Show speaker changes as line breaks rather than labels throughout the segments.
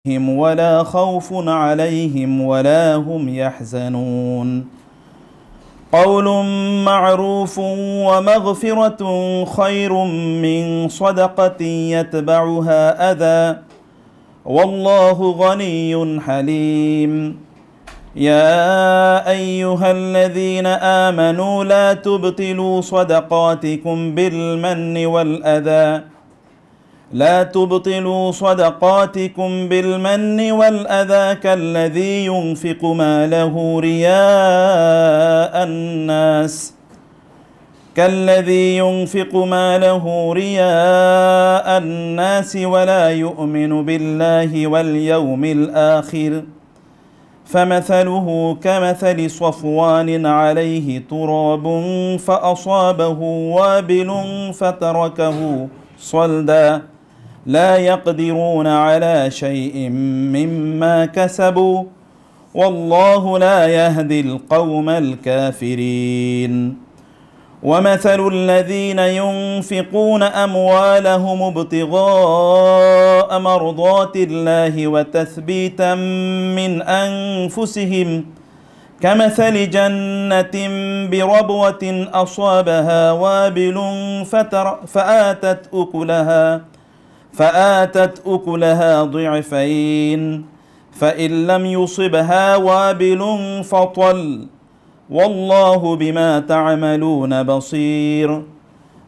ولا خوف عليهم ولا هم يحزنون. قول معروف ومغفرة خير من صدقة يتبعها أذى والله غني حليم. يا أيها الذين آمنوا لا تبطلوا صدقاتكم بالمن والأذى كالذي ينفق ماله رياء الناس ولا يؤمن بالله واليوم الآخر فمثله كمثل صفوان عليه تراب فأصابه وابل فتركه صلدا لا يقدرون على شيء مما كسبوا والله لا يهدي القوم الكافرين. ومثل الذين ينفقون أموالهم ابتغاء مرضات الله وتثبيتا من أنفسهم كمثل جنة بربوة أصابها وابل فآتت أكلها ضعفين فإن لم يصبها وابل فطل والله بما تعملون بصير.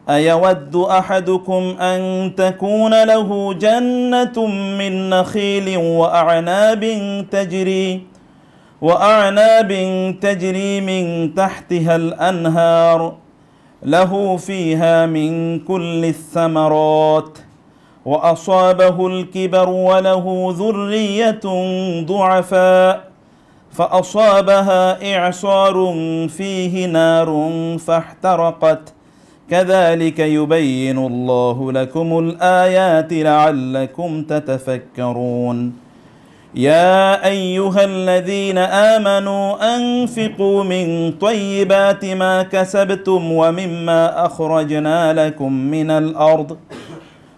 أيود أحدكم أن تكون له جنة من نخيل وأعناب تجري من تحتها الأنهار له فيها من كل الثمرات وأصابه الكبر وله ذرية ضعفاء فأصابها إعصار فيه نار فاحترقت كذلك يبين الله لكم الآيات لعلكم تتفكرون. يا أيها الذين آمنوا أنفقوا من طيبات ما كسبتم ومما أخرجنا لكم من الأرض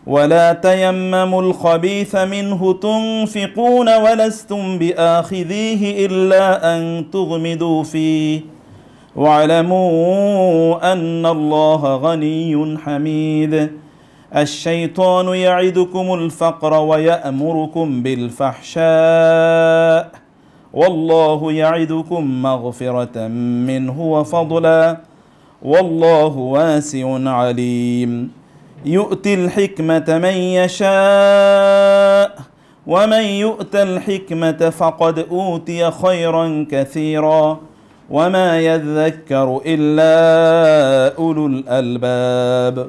ولا تيمموا الخبيث منه تنفقون ولستم بآخذيه إلا أن تغمضوا فيه واعلموا أن الله غني حميد. الشيطان يعدكم الفقر ويأمركم بالفحشاء والله يعدكم مغفرة منه وفضلا والله واسع عليم. يؤتي الحكمة من يشاء ومن يؤت الحكمة فقد أوتي خيرا كثيرا وما يذكر إلا أولو الألباب.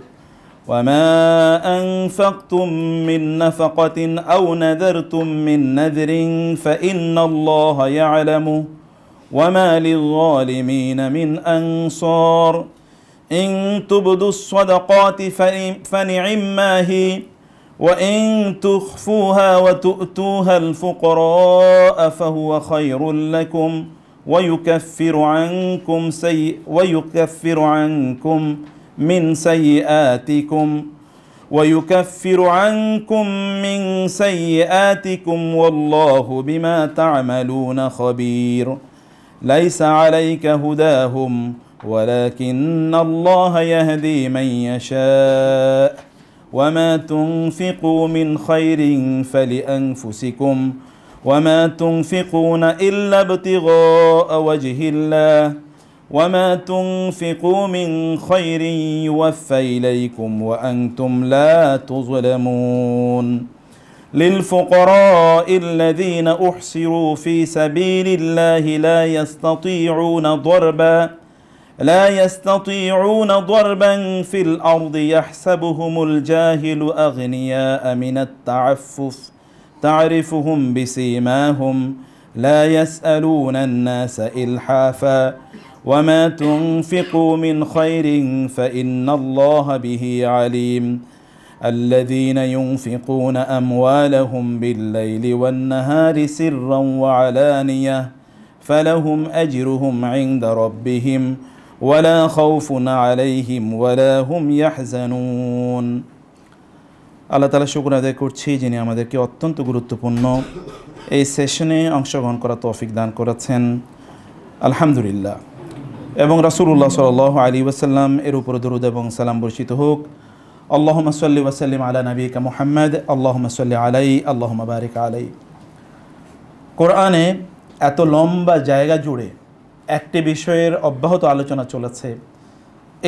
وما أنفقتم من نفقة أو نذرتم من نذر فإن الله يعلمه وما للظالمين من أنصار. إن تبدوا الصدقات فنعما هي وإن تخفوها وتؤتوها الفقراء فهو خير لكم ويكفر عنكم من سيئاتكم والله بما تعملون خبير. ليس عليك هداهم ولكن الله يهدي من يشاء وما تنفقوا من خير فلأنفسكم وما تنفقون إلا ابتغاء وجه الله وما تنفقوا من خير يوفى إليكم وأنتم لا تظلمون. للفقراء الذين أحصروا في سبيل الله لا يستطيعون ضربا في الأرض يحسبهم الجاهل أغنياء من التعفف تعرفهم بسيماهم لا يسألون الناس إلحافا وما تنفقوا من خير فإن الله به عليم. الذين ينفقون أموالهم بالليل والنهار سرا وعلانية فلهم أجرهم عند ربهم ولا خوف عليهم ولا هم يحزنون. আল্লাহ তাআলা শুকর আদায় করছি যিনি আমাদেরকে অত্যন্ত গুরুত্বপূর্ণ এই সেশনে অংশগ্রহণ করার তৌফিক দান করেছেন, আলহামদুলিল্লাহ। এবং রাসূলুল্লাহ সাল্লাল্লাহু আলাইহি ওয়াসাল্লাম এর উপর দরুদ এবং সালাম বর্ষিত হোক। আল্লাহুম্মা সাল্লি ওয়া সাল্লিম আলা নাবিয়িকা মুহাম্মদ, আল্লাহুম্মা সাল্লি আলাইহি, আল্লাহুম্মা বারিক আলাইহি। কোরআনে এত লম্বা জায়গা জুড়ে একটি বিষয়ের অব্যাহত আলোচনা চলেছে,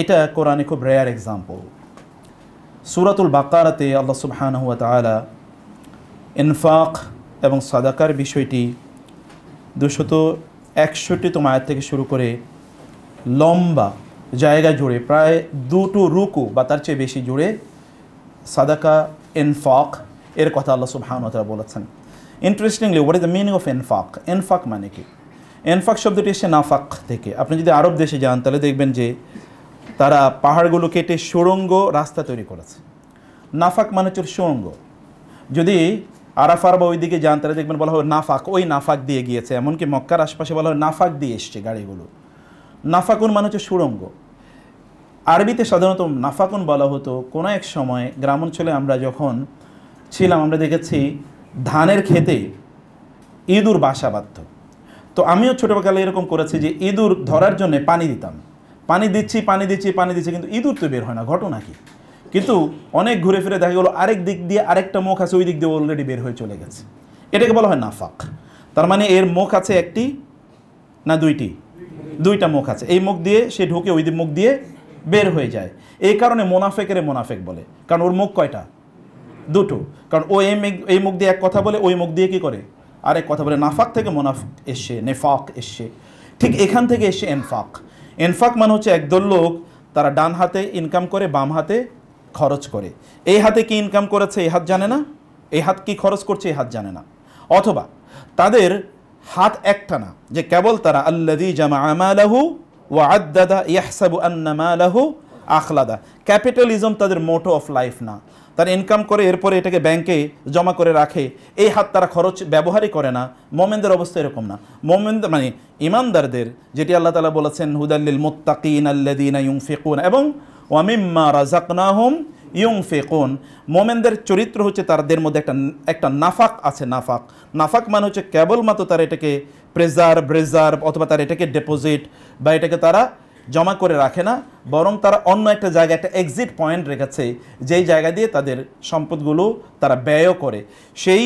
এটা কোরআনে খুব রেয়ার এক্সাম্পল। সূরাতুল বাকারাতে আল্লাহ সুবহানাহু ওয়া তাআলা ইনফাক এবং সাদাকার বিষয়টি 261তম আয়াত থেকে শুরু করে লম্বা জায়গা জুড়ে প্রায় 2টো রুকু বা তার চেয়ে বেশি জুড়ে সাদাকা, ইনফাক এর কথা আল্লাহ সুবহানাহু ওয়া তাআলা বলেছেন। Interestingly, what is the meaning of infarct? Infarct মানে কি? ইনফাক শব্দটি এসে নাফাক থেকে। আপনি যদি আরব দেশে যান তাহলে দেখবেন যে তারা পাহাড়গুলো কেটে সুড়ঙ্গ রাস্তা তৈরি করেছে। নাফাক মানে হচ্ছে সুড়ঙ্গ। যদি আরাফার বা ওই দিকে যান তাহলে দেখবেন বলা হয় নাফাক, ওই নাফাক দিয়ে গিয়েছে। এমনকি মক্কার আশপাশে বলা হয় নাফাক দিয়ে এসছে গাড়িগুলো। নাফাকুন মানে হচ্ছে সুড়ঙ্গ। আরবিতে সাধারণত নাফাকুন বলা হতো কোনো এক সময় গ্রাম অঞ্চলে আমরা যখন ছিলাম আমরা দেখেছি ধানের খেতে ইঁদুর বাসা বাঁধত। তো আমিও ছোটোবেলায় এরকম করেছি যে ইঁদুর ধরার জন্য পানি দিতাম, পানি দিচ্ছি কিন্তু ইঁদুর তো বের হয় না, ঘটনা কি? কিন্তু অনেক ঘুরে ফিরে দেখা গেলো আরেক দিক দিয়ে আরেকটা মুখ আছে, ওই দিক দিয়ে অলরেডি বের হয়ে চলে গেছে। এটাকে বলা হয় নাফাক। তার মানে এর মুখ আছে একটি না দুইটা মুখ আছে, এই মুখ দিয়ে সে ঢুকে ওই মুখ দিয়ে বের হয়ে যায়। এই কারণে মোনাফেকের মোনাফেক বলে, কারণ ওর মুখ কয়টা? দুটো। কারণ ও এই মুখ দিয়ে এক কথা বলে, ওই মুখ দিয়ে কি করে আরেক কথা বলে। নাফাক থেকে মোনাফিক এসছে, নেফাক এসছে। ঠিক এখান থেকে এসছে এনফাক। এনফাক মানে হচ্ছে একদল লোক তারা ডান হাতে ইনকাম করে, বাম হাতে খরচ করে। এই হাতে কি ইনকাম করেছে এই হাত জানে না, এই হাত কি খরচ করছে এই হাত জানে না। অথবা তাদের হাত একটা না, যে কেবল তারা আল্লাযী জামাআ মালাহু ওয়া আদ্দাদা ইয়াহসাবু আন্না মালাহু আখলাদা। ক্যাপিটালিজম তাদের মোটো অফ লাইফ না। তারা ইনকাম করে এরপরে এটাকে ব্যাংকে জমা করে রাখে, এই হাত তারা খরচ ব্যবহারই করে না। মোমেনদের অবস্থা এরকম না। মোমেনদের মানে ইমানদারদের, যেটি আল্লাহ তাআলা বলেছেন হুদাল্লিল মুত্তাকিন আল্লাযীনা ইউনফিকুন এবং ওয়া মিম্মা রাযাকনাহুম ইউনফিকুন। মোমেনদের চরিত্র হচ্ছে তাদের মধ্যে একটা নাফাক আছে। নাফাক মানে হচ্ছে কেবলমাত্র তারা এটাকে প্রেজার্ভ অথবা তারা এটাকে ডিপোজিট বা এটাকে তারা জমা করে রাখে না, বরং তারা অন্য একটা জায়গায় একটা এক্সিট পয়েন্ট রেখেছে, যেই জায়গা দিয়ে তাদের সম্পদগুলো তারা ব্যয় করে। সেই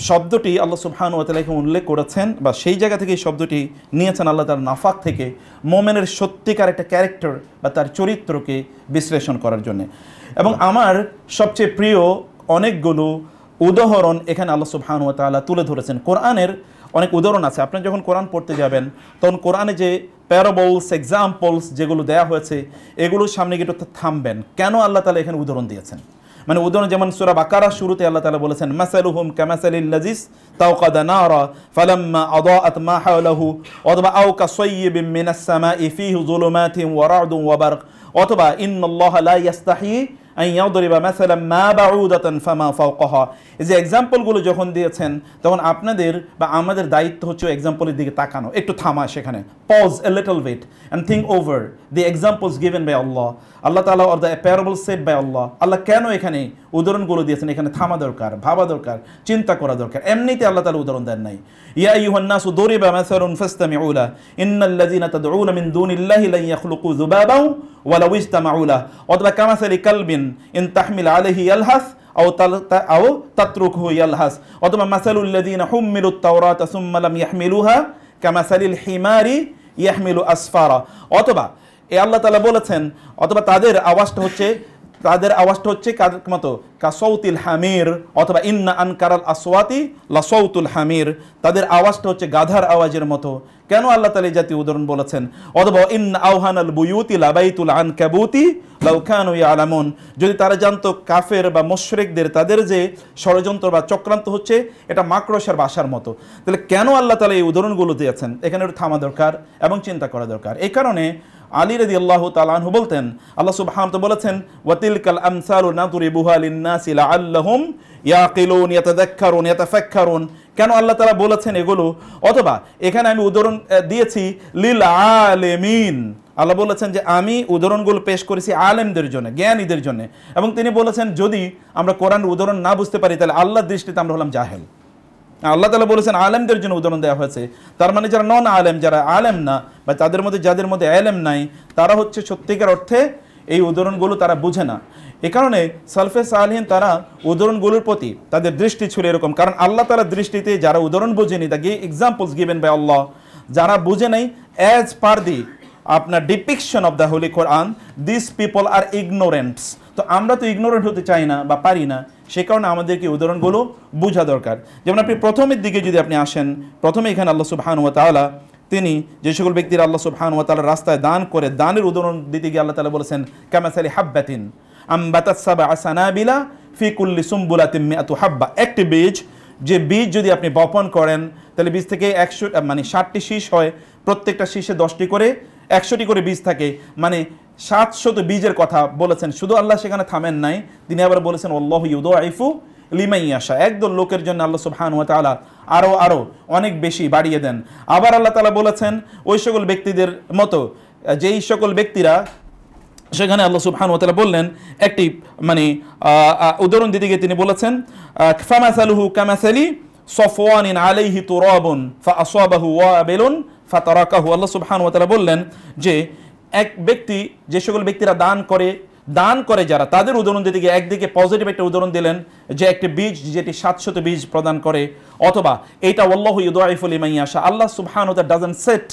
শব্দটি আল্লাহ সুবহানাহু ওয়া তাআলা উল্লেখ করেছেন, বা সেই জায়গা থেকে এই শব্দটি নিয়েছেন আল্লাহ তাআলা নাফাক থেকে, মোমেনের সত্যিকার একটা ক্যারেক্টার বা তার চরিত্রকে বিশ্লেষণ করার জন্য। এবং আমার সবচেয়ে প্রিয় অনেকগুলো উদাহরণ এখানে আল্লাহ সুবহানাহু ওয়া তাআলা তুলে ধরেছেন। কোরআনের অনেক উদাহরণ আছে। আপনি যখন কোরআন পড়তে যাবেন তখন কোরআনে যে প্যারাবলস, এক্সাম্পলস যেগুলো দেয়া হয়েছে এগুলোর সামনে গিয়ে একটু থামবেন। কেন আল্লাহ তাআলা এখানে উদাহরণ দিয়েছেন? মানে উদাহরণ যেমন সূরা বাকারা শুরুতে আল্লাহ তাআলা বলেছেন মাসালুহুম কামাসালিল লাযিস তাওকাদা নারা ফালাম্মা আদাআত মা হাওলাহু অথবা আও কাসাইয়্যিবিন মিনাস সামাই ফীহি যুলুমাতিন ওয়া রা'দুন ওয়া বারক অথবা ইন্নাল্লাহা লা ইয়াস্তাহি আন ইয়াদরিবা মাসালান মা বাউদাতান ফামা ফাওকাহা। এই যে এক্সাম্পলগুলো যখন দিয়েছেন তখন আপনাদের বা আমাদের দায়িত্ব হচ্ছে এক্সাম্পলের দিকে তাকানো, একটু থামা, সেখানে pause a little bit and think over the examples given by Allah তাআলা or the parable said by Allah কেন এখানে উদাহরণগুলো দিয়েছেন, এখানে থামা দরকার, ভাবা দরকার, চিন্তা করা দরকার। এমনিতে আল্লাহ তাআলা উদাহরণ দেন নাই। ইয়া আইয়ুহান নাসু দুরিবা মাসালুন ফাসতামিউ লা ইন্নাল্লাযীনা তাদউনা মিন দুনিল্লাহি লা ইয়াখলুকু যুবাবাও ওয়া লাউ ইজতামাউ লা অথবা কামাসালি কালবিন ইন তাহমিল আলাইহি ইয়ালহাস আও তাতরুকহু ইয়ালহাস অথবা মাসালুল লাযীনা হুম্মিলুত তাওরাতা সুম্মা লাম ইয়াহমিলুহা কামাসালিল হিমারি ইয়াহমিলু আসফারা। অথবা এই আল্লাহ তাআলা বলেছেন অথবা তাদের আওয়াজটা হচ্ছে কাদের মতো কাসাউতিল হামির অথবা ইন্না আনকারাল আসওয়াতি লাসাউতুল হামির, তাদের আওয়াজটা হচ্ছে গাধার আওয়াজের মতো। কেন আল্লাহ তাআলা এই জাতীয় উদাহরণ বলেছেন? অথবা ইন্না আওহানাল বুয়ুতি লাবাইতুল আনকাবুতি লাউ কানু ইয়ালামুন, যদি তারা জানতো কাফের বা মুশরিকদের তাদের যে ষড়যন্ত্র বা চক্রান্ত হচ্ছে এটা মাকড়সার বাসার মতো। তাহলে কেন আল্লাহ তাআলা এই উদাহরণগুলো দিয়েছেন? এখানে একটু থামা দরকার এবং চিন্তা করা দরকার। এই কারণে আলী রাদিয়াল্লাহু তাআলা আনহু বলতেন, আল্লাহ সুবহানাহু ওয়া তাআলা বলেছেন ওয়াতিলকাল আমসালু নাদরিবুহা লিন-নাসি লাআল্লাহুম ইয়াকিলুন ইয়াতাযাক্কারুন ইয়াতাফাক্কারুন। কেন আল্লাহ তাআলা বলেছেন এগুলো? অথবা এখানে আমি উদাহরণ দিয়েছি লিল আলামিন, আল্লাহ বলেছেন যে আমি উদাহরণগুলো পেশ করেছি আলেমদের জন্য, জ্ঞানীদের জন্য, এবং তিনি বলেছেন যদি আমরা কোরআন উদাহরণ না বুঝতে পারি তাহলে আল্লাহর দৃষ্টিতে আমরা হলাম জাহেল। আল্লাহ তাআলা বলেছেন আলেমদের জন্য উদাহরণ দেওয়া হয়েছে, তার মানে যারা নন আলেম, যারা আলেম না, বা তাদের মধ্যে যাদের মধ্যে আলেম নাই, তারা হচ্ছে সত্যিকার অর্থে এই উদাহরণগুলো তারা বুঝে না। এ কারণে সালফে সালেহিন তারা উদাহরণগুলোর প্রতি তাদের দৃষ্টি ছিল এরকম, কারণ আল্লাহ তাআলার দৃষ্টিতে যারা উদাহরণ বোঝেনি, the examples given by Allah, যারা বুঝে নাই অ্যাজ পার দি আপনার depiction of the holy Quran, this people are ignorants. তো আমরা তো ইগনোরেন্ট হতে চাই না বা পারি না, সে কারণে আমাদেরকে উদাহরণগুলো বোঝা দরকার। যেমন আপনি প্রথমের দিকে যদি আপনি আসেন, প্রথমে এখানে আল্লাহ সুবহানাহু ওয়া তাআলা তিনি যে সকল ব্যক্তিরা আল্লাহ সুবহানাহু ওয়া তাআলার রাস্তায় দান করে, দানের উদাহরণ দিতে গিয়ে আল্লাহ তাআলা বলেছেন কামাসালি হাব্বাতিন আমবাতাস সাবআ সানাবিলা ফি কুল্লি সুমবুলাতিন মিআতু হাব্বা। একটি বীজ, যে বীজ যদি আপনি বপন করেন তাহলে বীজ থেকে 60টি শীষ হয়, প্রত্যেকটা শীষে 10টি করে 100টি করে বীজ থাকে, মানে 700 বীজের কথা বলেছেন। শুধু আল্লাহ সেখানে থামেন নাই, তিনি আবার বলেছেন আল্লাহু ইউদাইফু লিমান ইয়াশা। একদল লোকের জন্য আল্লাহ সুবহানাহু ওয়া তাআলা আরো অনেক বেশি বাড়িয়ে দেন। আবার আল্লাহ তাআলা বলেছেন ওই সকল ব্যক্তিদের মতো, যেই সকল ব্যক্তিরা, সেখানে আল্লাহ সুবহানাহু ওয়া তাআলা বললেন একটি মানে উদাহরণ দিতে গিয়ে তিনি বলেছেন ফামাসালুহু কামাসালি সফওয়ানিন আলাইহি তুরাবুন ফাআসাবাহু ওয়াবিলুন ফাতারাকাহু। আল্লাহ সুবহানাহু ওয়া তাআলা বললেন যে এক ব্যক্তি, যে সকল ব্যক্তিরা দান করে যারা, তাদের উদাহরণ দিতে গিয়ে একদিকে পজিটিভ একটা উদাহরণ দিলেন যে একটি বীজ যেটি 700 বীজ প্রদান করে, অথবা এইটা আল্লাহু ইউদাইফু লিমান ইয়াশা। আল্লাহ সুবহানাহু ওয়া তাআলা doesn't set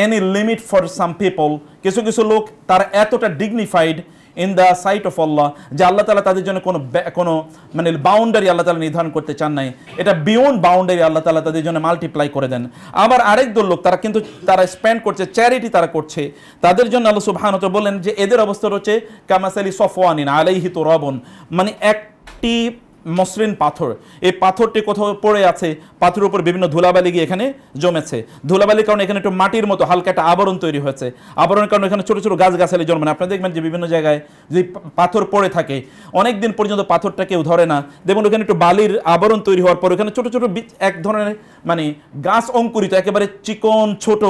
any limit for some people. কিছু কিছু লোক তারা এতটা dignified in the sight of Allah যে আল্লাহ তাআলা তাদের জন্য কোনো মানে বাউন্ডারি আল্লাহ তাআলা নির্ধারণ করতে চান নাই, এটা বিয়ন্ড বাউন্ডারি আল্লাহ তাআলা তাদের জন্য মাল্টিপ্লাই করে দেন। আবার আরেক দল লোক তারা স্পেন্ড করছে, চ্যারিটি তারা করছে, তাদের জন্য আল্লাহ সুবহানাহু ওয়া তাআলা বললেন যে এদের অবস্থা হচ্ছে কামাসালি সফওয়ানিন আলাইহি তুরাবুন, মানে একটি মসৃণ পাথর, এই পাথরটি কোথাও পড়ে আছে, পাথরের উপর বিভিন্ন ধুলাবালি গিয়ে এখানে জমেছে, ধুলাবালির কারণে এখানে একটু মাটির মতো হালকা একটা আবরণ তৈরি হয়েছে, আবরণের কারণে এখানে ছোট ছোট গাছগাছালি জন্মায়। আপনারা দেখবেন যে বিভিন্ন জায়গায় যদি পাথর পড়ে থাকে অনেক দিন পর্যন্ত পাথরটা কেউ ধরে না, দেখুন ওখানে একটু বালির আবরণ তৈরি হওয়ার পর ওখানে ছোট ছোট এক ধরনের মানে গাছ অঙ্কুরিত, একেবারে চিকন ছোট,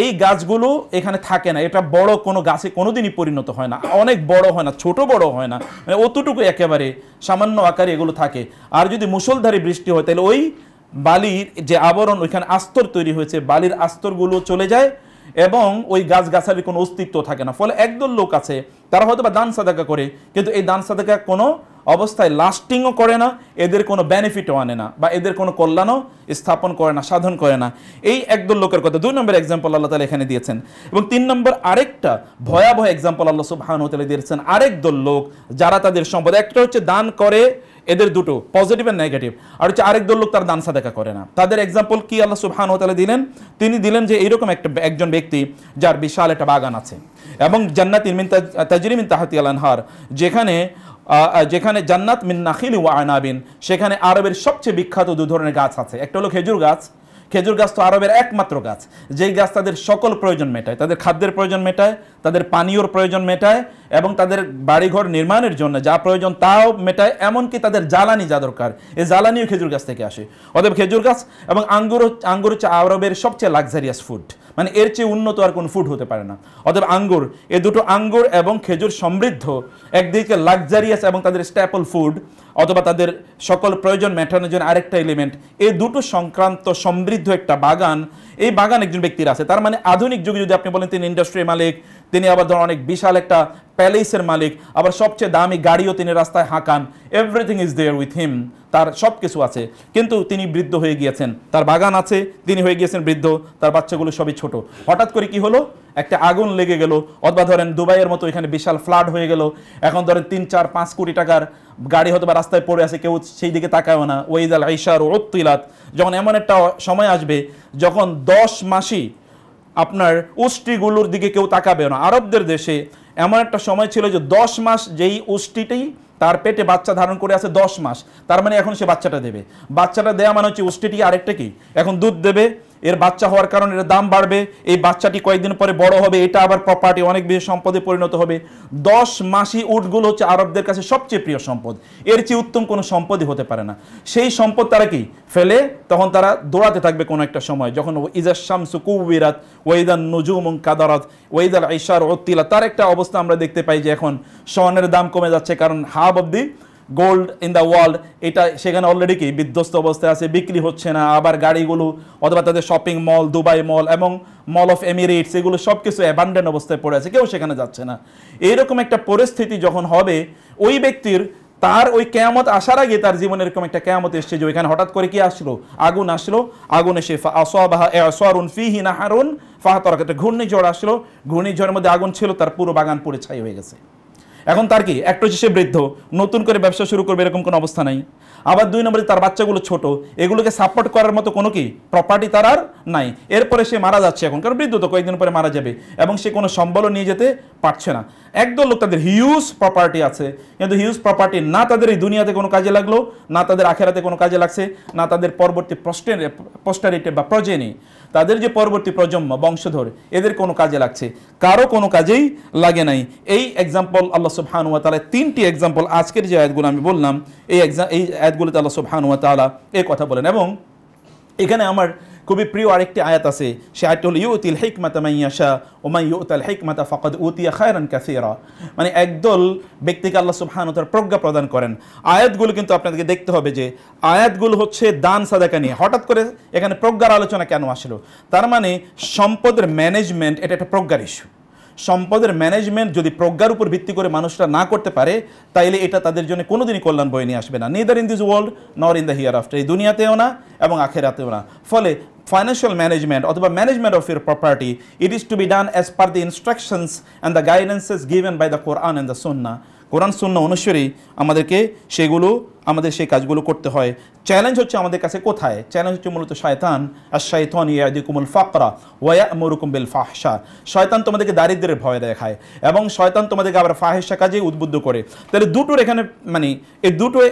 এই গাছগুলো এখানে থাকে না, এটা বড় কোনো গাছে কোনোদিনই পরিণত হয় না, অনেক বড় হয় না, ছোট বড় হয় না, মানে অতটুকু একেবারে সামান্য আকারে এগুলো থাকে। আর যদি মুষলধারে বৃষ্টি হয় তাহলে ওই বালির যে আবরণ, ওইখানে আস্তর তৈরি হয়েছে, বালির আস্তরগুলো চলে যায় এবং ওই গাছগাছালির কোনো অস্তিত্ব থাকে না। ফলে একদল লোক আছে তারা হয়তো বা দান সাদাকা করে, কিন্তু এই দান সাদাকা কোনো অবস্থায় লাস্টিংও করে না, এদের কোনো বেনিফিটও আনে না, বা এদের কোনো কল্যাণও স্থাপন করে না, সাধন করে না। এই একদল লোকের কথা 2 নম্বর এক্সাম্পল আল্লাহ তাআলা এখানে দিয়েছেন। এবং 3 নম্বর আরেকটা ভয়াবহ এক্সাম্পল আল্লাহ সুবহানাহু ওয়া তাআলা দিয়েছেন আরেক দল লোক যারা তাদের সম্পদ, একটা হচ্ছে দান করে, এদের দুটো পজিটিভ এন্ড নেগেটিভ, আর হচ্ছে আরেক দল লোক তার দান সাদাকা করে না। তাদের এক্সাম্পল কি আল্লাহ সুবহানাহু ওয়া তাআলা দিলেন? তিনি দিলেন যে এইরকম একজন ব্যক্তি যার বিশাল একটা বাগান আছে এবং জান্নাতিন মিন তাজরি মিন তাহতিহাল আনহার, যেখানে জান্নাত মিন নাখিল ওয়া আনাবিন, সেখানে আরবের সবচেয়ে বিখ্যাত 2 ধরনের গাছ আছে। একটা হলো খেজুর গাছ। খেজুর গাছ তো আরবের একমাত্র গাছ, যেই গাছ তাদের সকল প্রয়োজন মেটায়, তাদের খাদ্যের প্রয়োজন মেটায়, তাদের পানীয়র প্রয়োজন মেটায়, এবং তাদের বাড়িঘর নির্মাণের জন্য যা প্রয়োজন তাও মেটায়, এমনকি তাদের জ্বালানি যা দরকার এই জ্বালানিও খেজুর গাছ থেকে আসে। অতএব খেজুর গাছ এবং আঙ্গুর হচ্ছে আরবের সবচেয়ে লাক্সারিয়াস ফুড, মানে এর চেয়ে উন্নত আর কোনো ফুড হতে পারে না। অতএব আঙ্গুর, এই দুটো আঙ্গুর এবং খেজুর সমৃদ্ধ, একদিকে লাক্সারিয়াস এবং তাদের স্ট্যাপল ফুড, অথবা তাদের সকল প্রয়োজন মেটানোর জন্য আরেকটা এলিমেন্ট, এই দুটো সংক্রান্ত সমৃদ্ধ একটা বাগান, এই বাগান একজন ব্যক্তির আছে। তার মানে আধুনিক যুগে যদি আপনি বলেন তিনি ইন্ডাস্ট্রির মালিক, তিনি আবার ধরুন অনেক বিশাল একটা প্যালেসের মালিক, আবার সবচেয়ে দামি গাড়িও তিনি রাস্তায় হাঁকান, everything is there with him, তার সব কিছু আছে, কিন্তু তিনি বৃদ্ধ হয়ে গিয়েছেন, তার বাগান আছে, তিনি হয়ে গিয়েছেন বৃদ্ধ, তার বাচ্চাগুলো সবই ছোট। হঠাৎ করে কি হলো, একটা আগুন লেগে গেল, অথবা ধরেন দুবাইয়ের মতো এখানে বিশাল ফ্লাড হয়ে গেল, এখন ধরেন 3-4-5 কোটি টাকার গাড়ি হয়তো বা রাস্তায় পড়ে আছে, কেউ সেই দিকে তাকায়ও না। ওয়াইদাল আইশার উত্তিলাত, যখন এমন একটা সময় আসবে যখন 10 মাসই আপনার উষ্টিগুলোর দিকে কেউ তাকাবে না। আরবদের দেশে এমন একটা সময় ছিল যে 10 মাস যেই উষ্টিটাই তার পেটে বাচ্চা ধারণ করে আছে 10 মাস, তার মানে এখন সে বাচ্চাটা দেবে, বাচ্চাটা দেওয়া মানে হচ্ছে উষ্টিটি আরেকটা কি এখন দুধ দেবে, এর বাচ্চা হওয়ার কারণে এর দাম বাড়বে, এই বাচ্চাটি কয়েকদিন পরে বড় হবে, এটা আবার প্রপার্টি অনেক বেশি সম্পদে পরিণত হবে। 10 মাসি উটগুলো হচ্ছে আরবদের কাছে সবচেয়ে প্রিয় সম্পদ, এর চেয়ে উত্তম কোনো সম্পদই হতে পারে না। সেই সম্পদ তারা কি ফেলে তখন তারা দৌড়াতে থাকবে কোনো একটা সময়, যখন ইজা শামসু কুবিরাত ওয়াইদান নুজুমুন কাদারাত ওয়াইদাল ইশার উত্তিলা, তার একটা অবস্থা আমরা দেখতে পাই যে এখন স্বর্ণের দাম কমে যাচ্ছে, কারণ half of the gold in the world এটা সেখানে অলরেডি কি বিধ্বস্ত অবস্থায় আছে, বিক্রি হচ্ছে না। আবার গাড়িগুলো অথবা তাদের শপিং মল, দুবাই মল এবং মল অফ এমিরেটস, এগুলো সব কিছু অ্যাবান্ডেন্ট অবস্থায় পড়ে আছে, কেউ সেখানে যাচ্ছে না। এইরকম একটা পরিস্থিতি যখন হবে, ওই ব্যক্তির তার ওই কেয়ামত আসার আগে তার জীবনে এরকম একটা কেয়ামত এসছে যে ওইখানে হঠাৎ করে কি আসলো, আগুন আসলো, আগুন এসে ফিহি নাহারুন ফাহাতারাক, একটা ঘূর্ণিঝড় আসলো, ঘূর্ণিঝড়ের মধ্যে আগুন ছিল, তার পুরো বাগান পুড়ে ছাই হয়ে গেছে। এখন তার কি একটা হচ্ছে সে বৃদ্ধ, নতুন করে ব্যবসা শুরু করবে এরকম কোনো অবস্থা নাই। আবার 2 নম্বরে তার বাচ্চাগুলো ছোট, এগুলোকে সাপোর্ট করার মতো কোনো কি প্রপার্টি তার আর নাই। এরপরে সে মারা যাচ্ছে এখন, কারণ বৃদ্ধ তো কয়েকদিন পরে মারা যাবে, এবং সে কোনো সম্বলও নিয়ে যেতে পারছে না। একদল লোক তাদের হিউজ প্রপার্টি আছে, কিন্তু হিউজ প্রপার্টি না তাদের এই দুনিয়াতে কোনো কাজে লাগলো, না তাদের আখেরাতে কোনো কাজে লাগছে, না তাদের পরবর্তী পোস্টারিটি বা প্রজেনি, তাদের যে পরবর্তী প্রজন্ম বংশধর, এদের কোনো কাজে লাগছে, কারো কোনো কাজেই লাগে নাই। এই এক্সাম্পল আল্লাহ সুবহানাহু ওয়া তাআলা 3টি এক্সাম্পল আজকের যে আয়াতগুলো আমি বললাম, এই আয়াতগুলোতে আল্লাহ সুবহানাহু ওয়া তাআলা এই কথা বলেন। এবং এখানে আমার খুবই প্রিয় আরেকটি আয়াত আছে, সে আয়াতটি হলো ইউতিল হিকমাতা মান ইয়াশা ওয়া মান ইউতাল হিকমাতা ফাকাদ উতিয়া খায়রান কাসীরা। মানে একদল ব্যক্তিকে আল্লাহ সুবহানাহু ওয়া তাআলা প্রজ্ঞা প্রদান করেন। আয়াতগুলো কিন্তু আপনাদেরকে দেখতে হবে যে আয়াতগুলো হচ্ছে দান সাদাকা নিয়ে। হঠাৎ করে এখানে প্রজ্ঞার আলোচনা কেন আসলো? তার মানে সম্পদের ম্যানেজমেন্ট এটা একটা প্রজ্ঞার ইস্যু। সম্পদের ম্যানেজমেন্ট যদি প্রজ্ঞার উপর ভিত্তি করে মানুষরা না করতে পারে, তাইলে এটা তাদের জন্য কোনোদিনই কল্যাণ বয়ে নিয়ে আসবে না, নিদার ইন দিস ওয়ার্ল্ড নর ইন দ্য হিয়ার আফটার, এই দুনিয়াতেও না এবং আখেরাতেও না। ফলে financial management অথবা management of your property, it is to be done as per the instructions and the guidances given by the Quran and the Sunnah. কোরআন সুন্নাহ অনুসারে আমাদেরকে আমাদের সেই কাজগুলো করতে হয়। চ্যালেঞ্জ হচ্ছে আমাদের কাছে কোথায়? চ্যালেঞ্জ হচ্ছে মূলত শয়তান। আশ-শাইতানু ইয়াইদুকুমুল ফাকরা ওয়া ইয়া'মুরুকুম বিল ফাহশা। শয়তান তোমাদেরকে দারিদ্র্যের ভয় দেখায় এবং শয়তান তোমাদেরকে আবার ফাহিশা কাজে উদ্বুদ্ধ করে। তাহলে দুটোর এখানে মানে এই দুটোর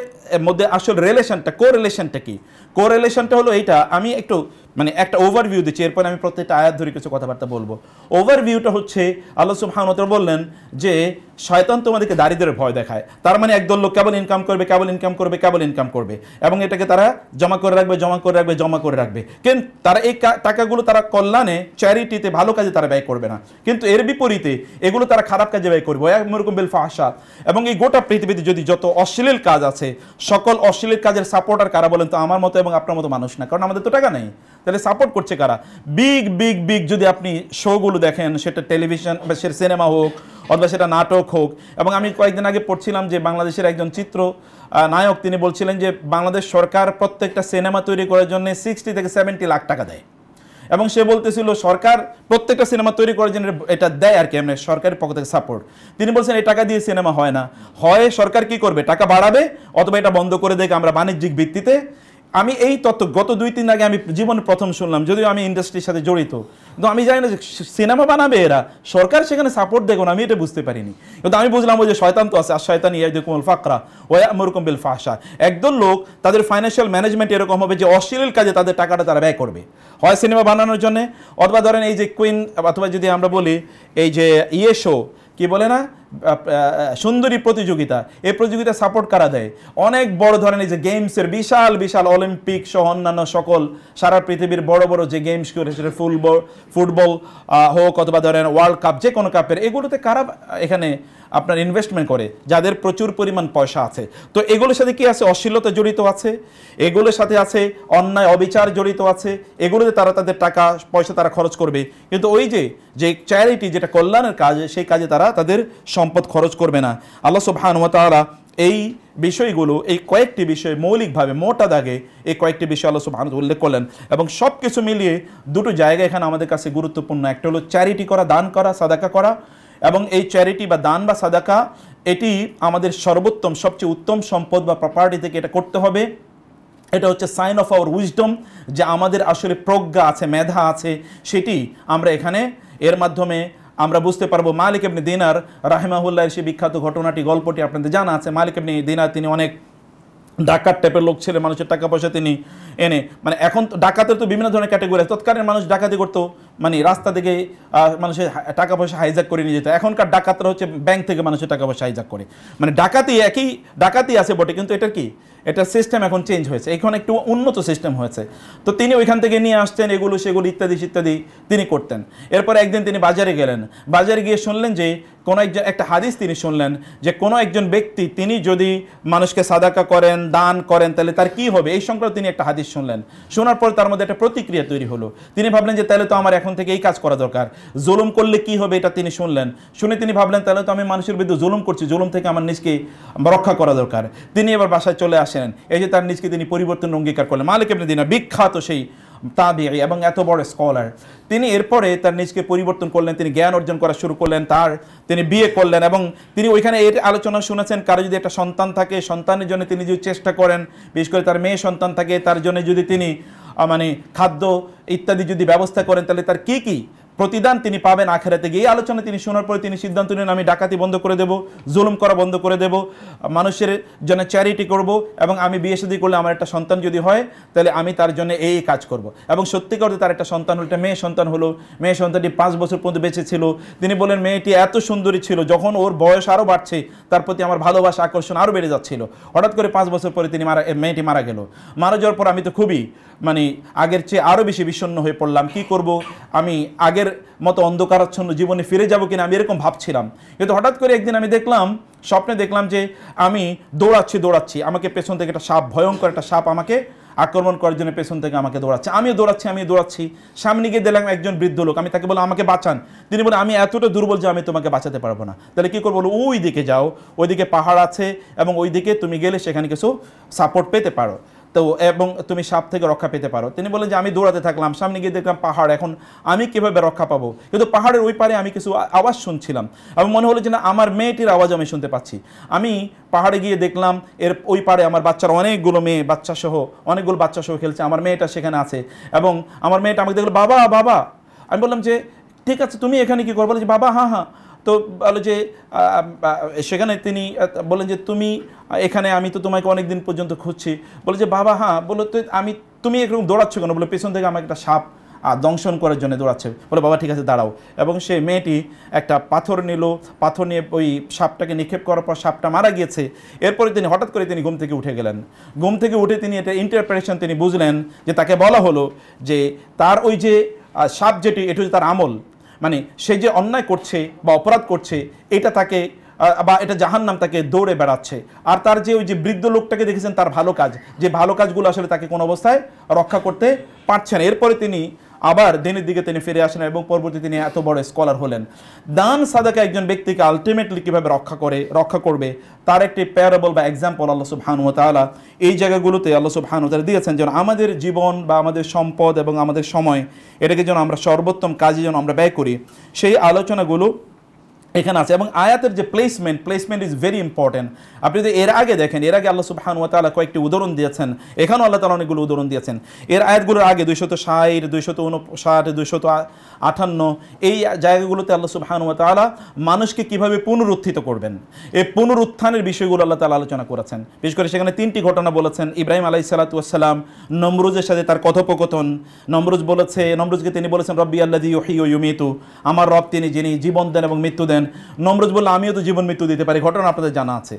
মধ্যে আসল রিলেশনটা, কোরিলেশনটা কি? কোরিলেশনটা হলো এইটা, আমি একটু মানে একটা ওভারভিউ দিচ্ছি, এরপরে আমি প্রত্যেকটা আয়াত ধরে কিছু কথাবার্তা বলবো। ওভারভিউটা হচ্ছে আল্লাহ সুবহানাহু ওয়া তাআলা বললেন যে শয়তান তোমাদেরকে দারিদ্র্যের ভয় দেখায়। তার মানে একদল লোক কেবল ইনকাম করবে এবং এটাকে তারা জমা করে রাখবে, কিন্তু তারা এই টাকাগুলো তারা কল্যাণে, চ্যারিটিতে, ভালো কাজে তারা ব্যয় করবে না। কিন্তু এর বিপরীতে এগুলো তারা খারাপ কাজে ব্যয় করবে। ওয়া'মুরুকুম বিল ফাহশা। এবং এই গোটা পৃথিবীতে যদি যত অশ্লীল কাজ আছে, সকল অশ্লীল কাজের সাপোর্টার কারা বলেন তো? আমার মতো এবং আপনার মতো মানুষ না, কারণ আমাদের তো টাকা নেই। তাহলে সাপোর্ট করছে কারা? বিগ যদি আপনি শোগুলো দেখেন, সেটা টেলিভিশন বা সেটা সিনেমা হোক অথবা সেটা নাটক হোক। এবং আমি কয়েকদিন আগে পড়ছিলাম যে বাংলাদেশের একজন চিত্র নায়ক, তিনি বলছিলেন যে বাংলাদেশ সরকার প্রত্যেকটা সিনেমা তৈরি করার জন্য 60 থেকে 70 লাখ টাকা দেয়। এবং সে বলতেছিল সরকার প্রত্যেকটা সিনেমা তৈরি করার জন্য এটা দেয় আর কি, এমনি সরকারের পক্ষ থেকে সাপোর্ট। তিনি বলছেন এই টাকা দিয়ে সিনেমা হয় না, হয় সরকার কি করবে, টাকা বাড়াবে, অথবা এটা বন্ধ করে দেয় আমরা বাণিজ্যিক ভিত্তিতে। আমি এই তত্ত্ব গত 2-3 আগে আমি জীবনে প্রথম শুনলাম, যদিও আমি ইন্ডাস্ট্রির সাথে জড়িত, কিন্তু আমি জানি না যে সিনেমা বানাবে এরা, সরকার সেখানে সাপোর্ট দেখো না, আমি এটা বুঝতে পারিনি। কিন্তু আমি বুঝলাম ওই যে শয়তান তো আছে, আর শয়তান ইয়াইদুকুমুল ফাকরা ওয়া ইয়া'মুরুকুম বিল ফাহশা। একদল লোক তাদের ফাইন্যান্সিয়াল ম্যানেজমেন্ট এরকম হবে যে অশ্লীল কাজে তাদের টাকাটা তারা ব্যয় করবে, হয় সিনেমা বানানোর জন্য, অথবা ধরেন এই যে কুইন, অথবা যদি আমরা বলি এই যে শো কি বলে না, সুন্দরী প্রতিযোগিতা, এই প্রতিযোগিতা সাপোর্ট কারা দেয়? অনেক বড় ধরনের যে গেমসের বিশাল অলিম্পিক সহ অন্যান্য সকল সারা পৃথিবীর বড় যে গেমস করে, সেটা ফুটবল হোক অথবা ধরেন ওয়ার্ল্ড কাপ, যে কোনো কাপের, এগুলোতে কারা এখানে আপনার ইনভেস্টমেন্ট করে? যাদের প্রচুর পরিমাণ পয়সা আছে। তো এগুলোর সাথে কি আছে? অশ্লীলতা জড়িত আছে, এগুলোর সাথে আছে অন্যায় অবিচার জড়িত আছে, এগুলোতে তারা তাদের টাকা পয়সা তারা খরচ করবে। কিন্তু ওই যে চ্যারিটি, যেটা কল্যাণের কাজ, সেই কাজে তারা তাদের সম্পদ খরচ করবে না। আল্লাহ সুবহানাহু ওয়া তাআলা এই বিষয়গুলো, এই কয়েকটি বিষয় মৌলিকভাবে মোটা দাগে এই কয়েকটি বিষয় আল্লাহ সুবহানাহু ওয়া তাআলা উল্লেখ করলেন। এবং সব কিছু মিলিয়ে দুটো জায়গা এখানে আমাদের কাছে গুরুত্বপূর্ণ। একটা হলো চ্যারিটি করা, দান করা, সাদাকা করা। এবং এই চ্যারিটি বা দান বা সাদাকা, এটি আমাদের সর্বোত্তম, সবচেয়ে উত্তম সম্পদ বা প্রপার্টি থেকে এটা করতে হবে। এটা হচ্ছে সাইন অফ আওয়ার উইজডম, যে আমাদের আসলে প্রজ্ঞা আছে, মেধা আছে, সেটি আমরা এখানে এর মাধ্যমে আমরা বুঝতে পারবো। মালিক ইবনে দিনার রাহিমাহুল্লাহর সেই বিখ্যাত ঘটনাটি, গল্পটি আপনাদের জানা আছে। মালিক ইবনে দিনার তিনি অনেক ডাকাত টাইপের লোক ছিলেন, মানুষের টাকা পয়সা তিনি এনে, মানে এখন তো ডাকাতের তো বিভিন্ন ধরনের ক্যাটাগরি আছে। তৎকালীন মানুষ ডাকাতি করতো মানে রাস্তা থেকে মানুষের টাকা পয়সা হাইজ্যাক করে নিয়ে যেত। এখনকার ডাকাতরা হচ্ছে ব্যাংক থেকে মানুষের টাকা পয়সা হাইজ্যাক করে। মানে ডাকাতি একই ডাকাতি আছে বটে, কিন্তু এটার কি, এটা সিস্টেম এখন চেঞ্জ হয়েছে, এখন একটু উন্নত সিস্টেম হয়েছে। তো তিনি ওইখান থেকে নিয়ে আসতেন এগুলো সেগুলো ইত্যাদি ইত্যাদি তিনি করতেন। এরপর একদিন তিনি বাজারে গেলেন, বাজারে গিয়ে শুনলেন যে কোনো একজন একটা হাদিস তিনি শুনলেন যে কোনো একজন ব্যক্তি তিনি যদি মানুষকে সাদাকা করেন, দান করেন, তাহলে তার কি হবে, এই সংক্রান্ত তিনি একটা হাদিস শুনলেন। শোনার পর তার মধ্যে একটা প্রতিক্রিয়া তৈরি হলো। তিনি ভাবলেন যে তাহলে তো আমার এখন থেকে এই কাজ করা দরকার, জুলুম করলে কি হবে এটা তিনি শুনলেন। শুনে তিনি ভাবলেন তাহলে তো আমি মানুষের বিরুদ্ধে জুলুম করছি, জুলুম থেকে আমার নিজকে রক্ষা করা দরকার। তিনি এবার বাসায় চলে আসেন, এই যে তার নিজকে তিনি পরিবর্তন অঙ্গীকার করলেন। মালিক ইবনে দিনার বিখ্যাত সেই তাবিঈ এবং এত বড় স্কলার, তিনি এরপরে তার নিজকে পরিবর্তন করলেন, তিনি জ্ঞান অর্জন করা শুরু করলেন, তিনি বিয়ে করলেন এবং তিনি ওইখানে এর আলোচনা শুনেছেন কারো যদি একটা সন্তান থাকে, সন্তানের জন্য তিনি যদি চেষ্টা করেন, বিশেষ করে তার মেয়ে সন্তান থাকে, তার জন্য যদি তিনি মানে খাদ্য ইত্যাদি যদি ব্যবস্থা করেন, তাহলে তার কি কি প্রতিদান তিনি পাবেন আখেরাতে গিয়ে। এই আলোচনা তিনি শোনার পরে তিনি সিদ্ধান্ত নেন আমি ডাকাতি বন্ধ করে দেব, জুলুম করা বন্ধ করে দেব, মানুষের জন্য চ্যারিটি করব, এবং আমি বিয়ে শাদী করলে আমার একটা সন্তান যদি হয় তাহলে আমি তার জন্য এই কাজ করব। এবং সত্যিকার অর্থে তার একটা সন্তান হলো, একটা মেয়ে সন্তান হলো। মেয়ে সন্তানটি 5 বছর পর্যন্ত বেঁচে ছিল। তিনি বলেন মেয়েটি এত সুন্দরী ছিল, যখন ওর বয়স আরও বাড়ছে তার প্রতি আমার ভালোবাসা আকর্ষণ আরও বেড়ে যাচ্ছিল। হঠাৎ করে 5 বছর পরে মেয়েটি মারা গেল। মারা যাওয়ার পর আমি তো খুবই মানে আগের চেয়ে আরও বেশি বিষণ্ণ হয়ে পড়লাম। কি করব, আমি আগের মতো অন্ধকারাচ্ছন্ন জীবনে ফিরে যাব কিনা, আমি এরকম ভাবছিলাম। কিন্তু হঠাৎ করে একদিন আমি দেখলাম, স্বপ্নে দেখলাম যে আমি দৌড়াচ্ছি, আমাকে পেছন থেকে একটা সাপ, ভয়ঙ্কর একটা সাপ আমাকে আক্রমণ করার জন্য পেছন থেকে আমাকে দৌড়াচ্ছে। আমিও দৌড়াচ্ছি। সামনে গিয়ে দেখলাম একজন বৃদ্ধ লোক, আমি তাকে বললাম আমাকে বাঁচান। তিনি বলে আমি এতটা দুর্বল যে আমি তোমাকে বাঁচাতে পারবো না। তাহলে কি করবো, ওই দিকে যাও, ওইদিকে পাহাড় আছে এবং ওই দিকে তুমি গেলে সেখানে কিছু সাপোর্ট পেতে পারো, তো এবং তুমি সাপ থেকে রক্ষা পেতে পারো। তিনি বলেন যে আমি দৌড়াতে থাকলাম, সামনে গিয়ে দেখলাম পাহাড়, এখন আমি কিভাবে রক্ষা পাবো। কিন্তু পাহাড়ের ওই পারে আমি কিছু আওয়াজ শুনছিলাম এবং মনে হলো যে না, আমার মেয়েটির আওয়াজ আমি শুনতে পাচ্ছি। আমি পাহাড়ে গিয়ে দেখলাম এর ওই পারে আমার বাচ্চার অনেকগুলো বাচ্চা সহ খেলছে, আমার মেয়েটা সেখানে আছে এবং আমার মেয়েটা আমাকে দেখলো বাবা। আমি বললাম যে ঠিক আছে তুমি এখানে কি করবো, বলে যে বাবা হ্যাঁ। তো বলো যে সেখানে তিনি বলেন যে তুমি এখানে, আমি তো তোমাকে অনেক দিন পর্যন্ত খুঁজছি। বলে যে বাবা হ্যাঁ। বলো তো তুমি এরকম দৌড়াচ্ছ কেন, বলে পেছন থেকে আমাকে একটা সাপ দংশন করার জন্য দৌড়াচ্ছে। বলে বাবা ঠিক আছে দাঁড়াও। এবং সে মেয়েটি একটা পাথর নিল, পাথর নিয়ে ওই সাপটাকে নিক্ষেপ করার পর সাপটা মারা গিয়েছে। এরপরে তিনি হঠাৎ করে তিনি ঘুম থেকে উঠে গেলেন। ঘুম থেকে উঠে তিনি এটা ইন্টারপ্রিটেশন তিনি বুঝলেন যে তাকে বলা হলো যে তার ওই যে সাপ যেটি, এটা হচ্ছে তার আমল, মানে সে যে অন্যায় করছে বা অপরাধ করছে এটা তাকে বা এটা জাহান্নাম তাকে দৌড়ে বেড়াচ্ছে। আর তার যে ওই যে বৃদ্ধ লোকটাকে দেখেছেন তার ভালো কাজ, যে ভালো কাজগুলো আসলে তাকে কোনো অবস্থায় রক্ষা করতে পারছে না। এরপরে তিনি আবার দিনের দিকে তিনি ফিরে আসেন এবং পরবর্তী তিনি এত বড় স্কলার হলেন। দান সাদাকা একজন ব্যক্তিকে আলটিমেটলি কীভাবে রক্ষা করবে তার একটি প্যারাবল বা এক্সাম্পল আল্লাহ সুবহানাহু ওয়া তাআলা এই জায়গাগুলোতে আল্লাহ সুবহানাহু ওয়া তাআলা দিয়েছেন, যেন আমাদের জীবন বা আমাদের সম্পদ এবং আমাদের সময় এটাকে যেন আমরা সর্বোত্তম কাজে যেন আমরা ব্যয় করি, সেই আলোচনাগুলো এখানে আছে। এবং আয়াতের যে প্লেসমেন্ট ইজ ভেরি ইম্পর্টেন্ট। আপনি যদি এর আগে দেখেন, এর আগে আল্লাহ সুবহানাহু ওয়া তাআলা কয়েকটি উদাহরণ দিয়েছেন, এখানেও আল্লাহ তাআলা অনেকগুলো উদাহরণ দিয়েছেন। এর আয়াতগুলোর আগে 260, 259, 258 এই জায়গাগুলোতে আল্লাহ সুবহানাহু ওয়া তাআলা মানুষকে কিভাবে পুনরুত্থিত করবেন, এই পুনরুত্থানের বিষয়গুলো আল্লাহ তাআলা আলোচনা করেছেন। বিশেষ করে সেখানে 3টি ঘটনা বলেছেন। ইব্রাহিম আলাইহিস সালাতু ওয়াস সালাম নমরুজের সাথে তার কথোপকথন। নমরুজকে তিনি বলেছেন রব্বি আল্লাযী ইউহয়ী ওয়া ইউমীতু, আমার রব তিনি যিনি জীবন দেন এবং মৃত্যু দেন। নমরুজ বলল আমিও তো জীবন মৃত্যু দিতে পারি, ঘটনা আপনাদের জানা আছে।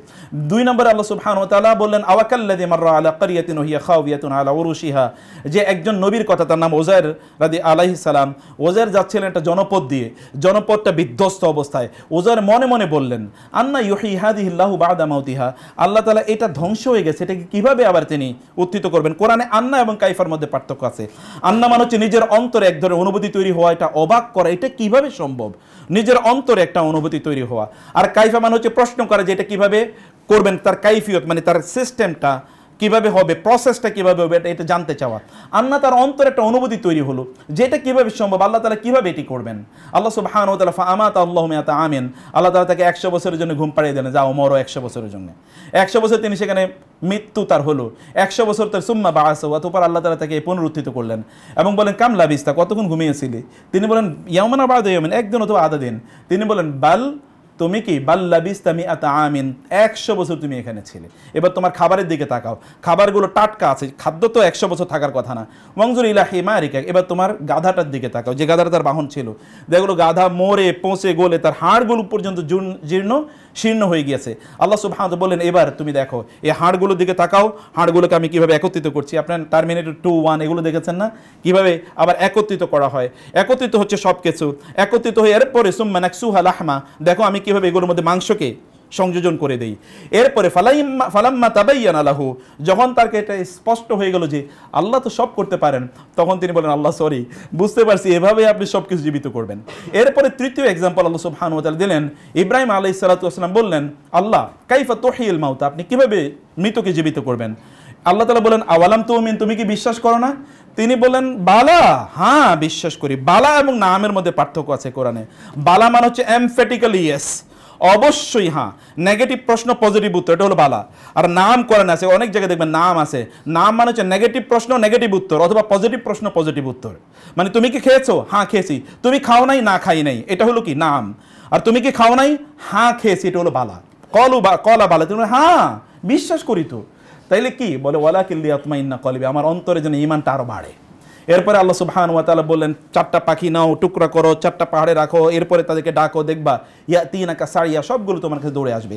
2 নম্বরে আল্লাহ সুবহানাহু ওয়া তাআলা বললেন আওয়াকাল্লাযী মাররা আলা ক্বরিয়াতিন ওয়া হিয়া খাওয়িয়াতুন আলা উরুশিহা, যে একজন নবীর কথা, তার নাম ওযায়ের আলাইহিস সালাম। ওযায়ের যাচ্ছিলেন একটা জনপদ দিয়ে, জনপদটা বিধ্বস্ত অবস্থায়। ওযায়ের মনে মনে বললেন আন্না ইউহয়ী হাযিহিল্লাহু বা'দা মাউতিহা, আল্লাহ তাআলা এটা ধ্বংস হয়ে গেছে, এটাকে কিভাবে আবার তিনি উত্থিত করবেন। কোরআনে আন্না এবং কাইফার মধ্যে পার্থক্য আছে। আন্না মানে হচ্ছে নিজের অন্তরে এক ধরনের অনুভূতি তৈরি হওয়া, এটা অবাক করা, এটা কিভাবে সম্ভব, নিজের অন্তরে একটা অনুভূতি তৈরি হওয়া। আর কাইফা মানে হচ্ছে প্রশ্ন করা যে এটা কিভাবে করবেন, তার কাইফিয়ত মানে তার সিস্টেমটা কিভাবে হবে, প্রসেসটা কিভাবে হবে, এটা জানতে চাওয়া। আন্না তার অন্তরে একটা অনুভূতি তৈরি হলো যে এটা কিভাবে সম্ভব, আল্লাহ তাআলা কিভাবে এটি করবেন। আল্লাহ সুবহানাহু ওয়া তাআলা ফাআমাতা আল্লাহু মিআতা আমিন, আল্লাহ তাআলা তাকে 100 বছরের জন্য ঘুম পাড়িয়ে দিলেন, যাও মরো 100 বছরের জন্য। 100 বছর তিনি সেখানে মৃত্যু তার হলো। 100 বছর তার সুম্মা বাআসা, অতঃপর আল্লাহ তাআলা তাকে পুনরুত্থিত করলেন এবং বলেন কাম লাবিস্তা, কতক্ষণ ঘুমিয়েছিলি। তিনি বলেন ইয়াওমান বা'দা ইয়াওমিন, একদিন অথবা আধা দিন। তিনি বলেন বাল তুমি কি বাল্লাবিস্তা মিআতা আমিন, 100 বছর তুমি এখানে ছিলে। এবার তোমার খাবারের দিকে তাকাও, খাবারগুলো টাটকা আছে, খাদ্য তো 100 বছর থাকার কথা না। ওয়ানজুর ইলা হিমারিকা, এবার তোমার গাধাটার দিকে তাকাও, যে গাধাটা তার বাহন ছিল, দেখলো গাধা মরে পচে গলে তার হাড়গুলো পর্যন্ত জীর্ণ শীর্ণ হয়ে গিয়েছে। আল্লাহ সুবহানাহু ওয়া তাআলা বললেন এবার তুমি দেখো এই হাড়গুলোর দিকে তাকাও, হাড়গুলোকে আমি কিভাবে একত্রিত করছি। আপনার টার্মিনেটর 2-1 এগুলো দেখেছেন না, কিভাবে আবার একত্রিত করা হয়। একত্রিত হচ্ছে সব কিছু, একত্রিত হয়ে এরপরে সুম্মা নাকসুহা লাহমা, দেখো আমি কিভাবে এগুলোর মধ্যে মাংসকে সংযোজন করে দেই। এরপরে ফালাম্মা তাবায়্যানা লাহু, যখন তার এটা স্পষ্ট হয়ে গেল যে আল্লাহ তো সব করতে পারেন, তখন তিনি বলেন আল্লাহ সরি, বুঝতে পারছি এভাবে আপনি সব কিছু জীবিত করবেন। এরপরে তৃতীয় এক্সাম্পল আল্লাহ সুবহানাহু ওয়া তাআলা দিলেন। ইব্রাহিম আলাইহিস সালাতু ওয়াস সালাম বললেন আল্লাহ কাইফা তুহিল মাউতা, আপনি কিভাবে মৃতকে জীবিত করবেন। আল্লাহ তাআলা বলেন আওয়ালাম তুমিন, তুমি কি বিশ্বাস করো না। তিনি বলেন বালা, হ্যাঁ বিশ্বাস করি। বালা এবং নামের মধ্যে পার্থক্য আছে কোরআনে। বালা মানে হচ্ছে এমফেটিক্যালি ইয়েস, অবশ্যই হ্যাঁ, নেগেটিভ প্রশ্ন পজিটিভ উত্তর, এটা হলো বালা। আর নাম কোরআনে আছে, অনেক জায়গায় দেখবেন নাম আছে, নাম মানে হচ্ছে নেগেটিভ প্রশ্ন নেগেটিভ উত্তর, অথবা পজিটিভ প্রশ্ন পজিটিভ উত্তর। মানে তুমি কি খেয়েছো, হ্যাঁ খেয়েছি। তুমি খাও নাই, না খাই নাই, এটা হলো কি নাম। আর তুমি কি খাও নাই, হ্যাঁ খেয়েছি, এটা হলো বালা। কলা বালা, তুমি হ্যাঁ বিশ্বাস করি তো, তাইলে কি বলে ওয়ালাকিন লিয়াতমাইন্না কলবি, আমার অন্তরে যেন ঈমানটা আরো বাড়ে। এরপরে আল্লাহ সুবহানাহু ওয়া তাআলা বললেন 4টা পাখি নাও, টুকরা করো, 4টা পাহাড়ে রাখো, এরপরে তাদেরকে ডাকো, দেখবা ইয়াতিনাকা সারিয়া, সবগুলো তোমার কাছে দৌড়ে আসবে।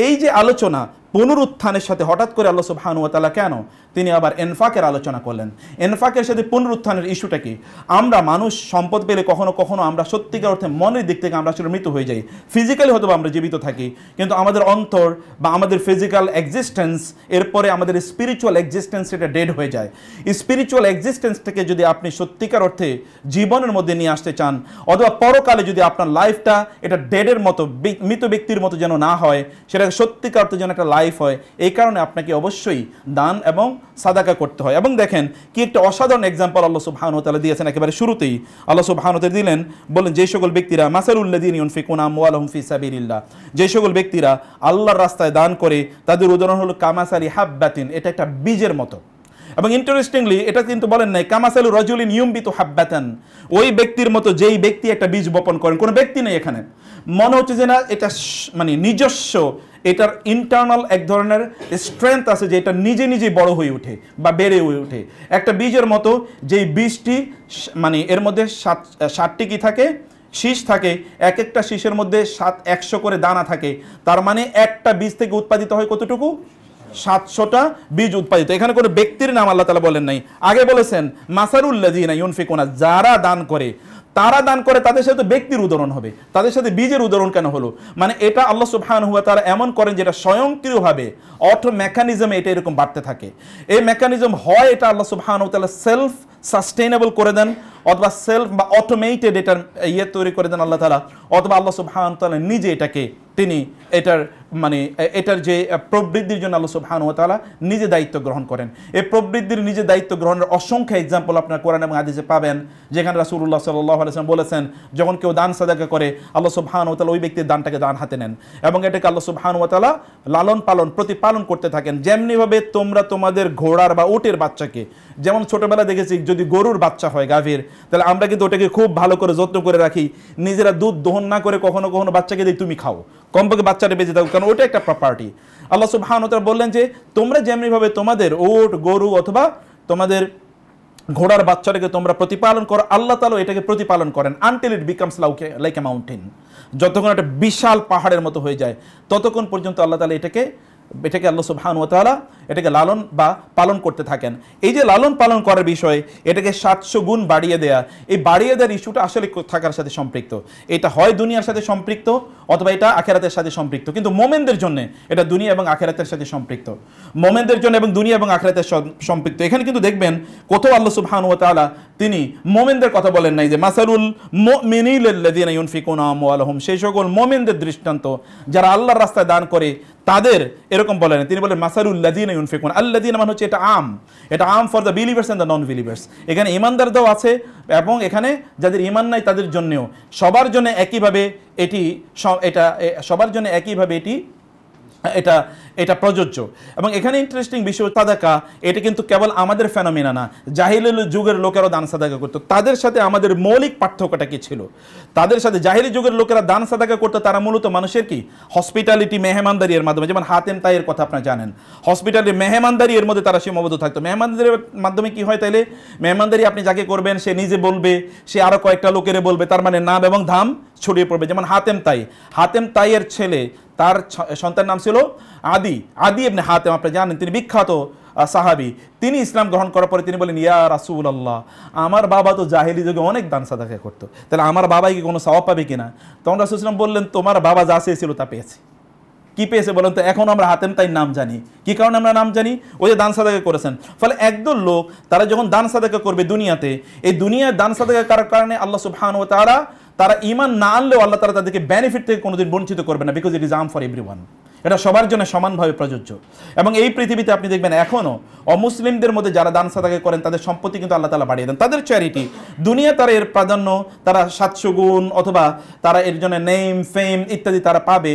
এই যে আলোচনা পুনরুত্থানের সাথে হঠাৎ করে আল্লাহ সুবহানাহু ওয়া তাআলা কেন তিনি আবার ইনফাকের আলোচনা করলেন। ইনফাকের সাথে পুনরুত্থানের ইস্যুটা কি। আমরা মানুষ সম্পদ পেলে কখনো কখনো আমরা সত্যিকার অর্থে মনের দিক থেকে আমরা আসলে মৃত হয়ে যাই। ফিজিক্যালি হয়তো আমরা জীবিত থাকি, কিন্তু আমাদের অন্তর বা আমাদের ফিজিক্যাল এক্সিস্টেন্স, এরপরে আমাদের স্পিরিচুয়াল এক্সিস্টেন্স এটা ডেড হয়ে যায়। স্পিরিচুয়াল এক্সিস্টেন্সটাকে যদি আপনি সত্যিকার অর্থে জীবনের মধ্যে নিয়ে আসতে চান, অথবা পরকালে যদি আপনার লাইফটা এটা ডেডের মতো, মৃত ব্যক্তির মতো যেন না হয়, সেটা সত্যিকার অর্থে যেন একটা লাইফ হয়, এই কারণে আপনাকে অবশ্যই দান এবং সাদাকা করতে হয়। এবং দেখেন কি একটা অসাধারণ এক্সাম্পল আল্লাহ সুবহানাহু ওয়া তাআলা দিয়েছেন একেবারে শুরুতেই। আল্লাহ সুবহানাহু ওয়া তাআলা দিলেন, বলেন যে সকল ব্যক্তিরা মাসালুল্লাযিনা ইউনফিকুনা আমওয়ালাহুম ফি সাবিলিল্লাহ, যে সকল ব্যক্তিরা আল্লাহর রাস্তায় দান করে, তাদের উদাহরণ হলো কামাসালি হাব্বাতিন, এটা একটা বীজের মতো। এবং ইন্টারেস্টিংলি এটা কিন্তু বলেন নাই কামাসালু রাজুলিন ইউমবিতু হাব্বাতান, ওই ব্যক্তির মতো যেই ব্যক্তি একটা বীজ বপন করেন, কোনো ব্যক্তি নেই এখানে। মনে হচ্ছে যে না এটা মানে নিজস্ব, এটার ইন্টারনাল এক ধরনের স্ট্রেংথ আছে যে এটা নিজে নিজে বড় হয়ে ওঠে বা বেড়ে ওঠে। একটা বীজের মতো যেই বীজটি মানে এর মধ্যে 7টি কি থাকে, শীষ থাকে, এক একটা শীষের মধ্যে 100 করে দানা থাকে। তার মানে একটা বীজ থেকে উৎপাদিত হয় কতটুকু, 700টা বীজ উৎপাদিত। এখানে কোনো ব্যক্তির নাম আল্লাহ তাআলা বলেন নাই, আগে বলেছেন মাসালুল্লাযিনা ইউনফিকুনা, যারা দান করে, তারা দান করে, তাদের সাথে ব্যক্তির উদাহরণ হবে, তাদের সাথে বীজের উদাহরণ কেন হলো। মানে এটা আল্লাহ সুবহানাহু ওয়া তাআলা এমন করেন যেটা স্বয়ংক্রিয়ভাবে অটো মেকানিজমে এটা এরকম বাড়তে থাকে। এই মেকানিজম হয় এটা আল্লাহ সুবহানাহু ওয়া তাআলা সেলফ সাস্টেইনেবল করে দেন, অথবা সেলফ বা অটোমেটেড এটার তৈরি করে দেন আল্লাহ তাআলা, অথবা আল্লাহ সুবহানাহু ওয়া তাআলা নিজে এটাকে তিনি এটার মানে এটার যে প্রবৃদ্ধির জন্য আল্লাহ সুবহানাহু ওয়া তাআলা নিজে দায়িত্ব গ্রহণ করেন। এই প্রবৃদ্ধির নিজে দায়িত্ব গ্রহণের অসংখ্য এক্সাম্পল আপনার কোরআন এবং হাদিসে পাবেন, যেখানে রাসূলুল্লাহ সাল্লাল্লাহু আলাইহি ওয়াসাল্লাম বলেছেন যখন কেউ দান সাদাকা করে, আল্লাহ সুবহানাহু ওয়া তাআলা ওই ব্যক্তির দানটাকে দান হাতে নেন এবং এটাকে আল্লাহ সুবহানাহু ওয়া তাআলা লালন পালন প্রতিপালন করতে থাকেন। যেমনিভাবে তোমরা তোমাদের ঘোড়ার বা উটের বাচ্চাকে, যেমন ছোটবেলা দেখেছি যদি গরুর বাচ্চা হয় গাভীর, তাহলে আমরা কিন্তু ওটাকে খুব ভালো করে যত্ন করে রাখি, নিজেরা দুধ দহন না করে কখনো কখনো বাচ্চাকে দিই তুমি খাও, কমপক্ষে বাচ্চাটা বেঁচে থাকো, কারণ ওটা একটা প্রপার্টি। আল্লাহ সুবহানাহু ওয়া তাআলা বললেন যে তোমরা যেমনিভাবে তোমাদের উট, গরু অথবা তোমাদের ঘোড়ার বাচ্চাটাকে তোমরা প্রতিপালন করো, আল্লাহ তাআলা এটাকে প্রতিপালন করেন until it becomes like a mountain, যতক্ষণ একটা বিশাল পাহাড়ের মতো হয়ে যায় ততক্ষণ পর্যন্ত আল্লাহ তাআলা এটাকে আল্লাহ সুবহানাহু ওয়া তাআলা এটাকে লালন বা পালন করতে থাকেন। এই যে লালন পালন করার বিষয়ে এটাকে 700 গুণ বাড়িয়ে দেয়া, এই বাড়িয়ে দেওয়ার ইস্যুটা আসলে থাকার সাথে সম্পৃক্ত। এটা হয় দুনিয়ার সাথে সম্পৃক্ত অথবা এটা আখিরাতের সাথে সম্পৃক্ত, কিন্তু মোমেনদের জন্য এটা দুনিয়া এবং আখিরাতের সাথে সম্পৃক্ত, মোমেনদের জন্য এবং দুনিয়া এবং আখিরাতের সম্পৃক্ত। এখানে কিন্তু দেখবেন কোথাও আল্লাহ সুবহানাহু ওয়া তাআলা তিনি মোমেনদের কথা বলেন নাই যে মাসালুল মুমিনিনাল্লাযিনা ইউনফিকুনা আমওয়ালাহুম, সেই সকল মোমেনদের দৃষ্টান্ত যারা আল্লাহর রাস্তায় দান করে তাদের এরকম বলেন। তিনি বলেন মাসালুল্লাযিনা ইউনফিকুন, আল্লাযিনা মানে হচ্ছে এটা আম, এটা আম for the believers and the non believers. এখানে ঈমানদাররাও আছে এবং এখানে যাদের ঈমান নাই তাদের জন্যও, সবার জন্য একইভাবে এটি, এটা সবার জন্য একইভাবে এটি এটা প্রযোজ্য। এবং এখানে ইন্টারেস্টিং বিষয়, সাদাকা এটা কিন্তু কেবল আমাদের ফেনোমেনা না, জাহিলি যুগের লোকেরাও দান সাদাকা করতো। তাদের সাথে আমাদের মৌলিক পার্থক্যটা কি ছিল? তাদের সাথে জাহিলি যুগের লোকেরা দান সাদাকা করতো, তারা মূলত মানুষের কি হসপিটালিটি, মেহমানদারি এর মাধ্যমে, যেমন হাতেম তাইয়ের কথা আপনারা জানেন, হসপিটালি মেহমানদারি এর মধ্যে তারা সীমাবদ্ধ থাকতো। মেহমানদারির মাধ্যমে কি হয় তাইলে? মেহমানদারি আপনি যাকে করবেন সে নিজে বলবে, সে আরো কয়েকটা লোকেরে বলবে, তার মানে নাম এবং ধাম ছড়িয়ে পড়বে। যেমন হাতেম তাইয়ের ছেলে, তার সন্তানের নাম ছিল আদি ইবনে হাতেম, আপনি জানেন তিনি বিখ্যাত সাহাবী। তিনি ইসলাম গ্রহণ করার পরে তিনি বলেন, ইয়া রাসূলুল্লাহ, আমার বাবা তো জাহেলি যুগে অনেক দান সাদাকা করতো, তাহলে আমার বাবাই কি কোনো সওয়াব পাবে কিনা? তখন রাসূল সাল্লাল্লাহু আলাইহি ওয়াসাল্লাম বললেন, তোমার বাবা যা চেয়েছিল তা পেয়েছে। কি পেয়েছে বলেন তো? এখন আমরা হাতেম তাই নাম জানি। কি কারণে আমরা নাম জানি? ওই যে দান সাদাকা করেছেন। ফলে একদল লোক তারা যখন দান সাদাকা করবে দুনিয়াতে, এই দুনিয়ায় দান সাদাকা করার কারণে আল্লাহ সুবহানাহু ওয়া তাআলা, তারা ঈমান না আনলেও আল্লাহ তাআলা তাদেরকে বেনিফিট থেকে কোনোদিন বঞ্চিত করবে না, বিকজ ইট ইজ আম ফর এভরিওয়ান। এটা সবার জন্য সমানভাবে প্রযোজ্য। এবং এই পৃথিবীতে আপনি দেখবেন এখনও অমুসলিমদের মধ্যে যারা দান সাদাকা করেন তাদের সম্পত্তি কিন্তু আল্লাহ তাআলা বাড়িয়ে দেন। তাদের চ্যারিটি, দুনিয়া তারা এর প্রাধান্য, তারা 700 গুণ অথবা তারা এর জন্য নেম ফেম ইত্যাদি তারা পাবে।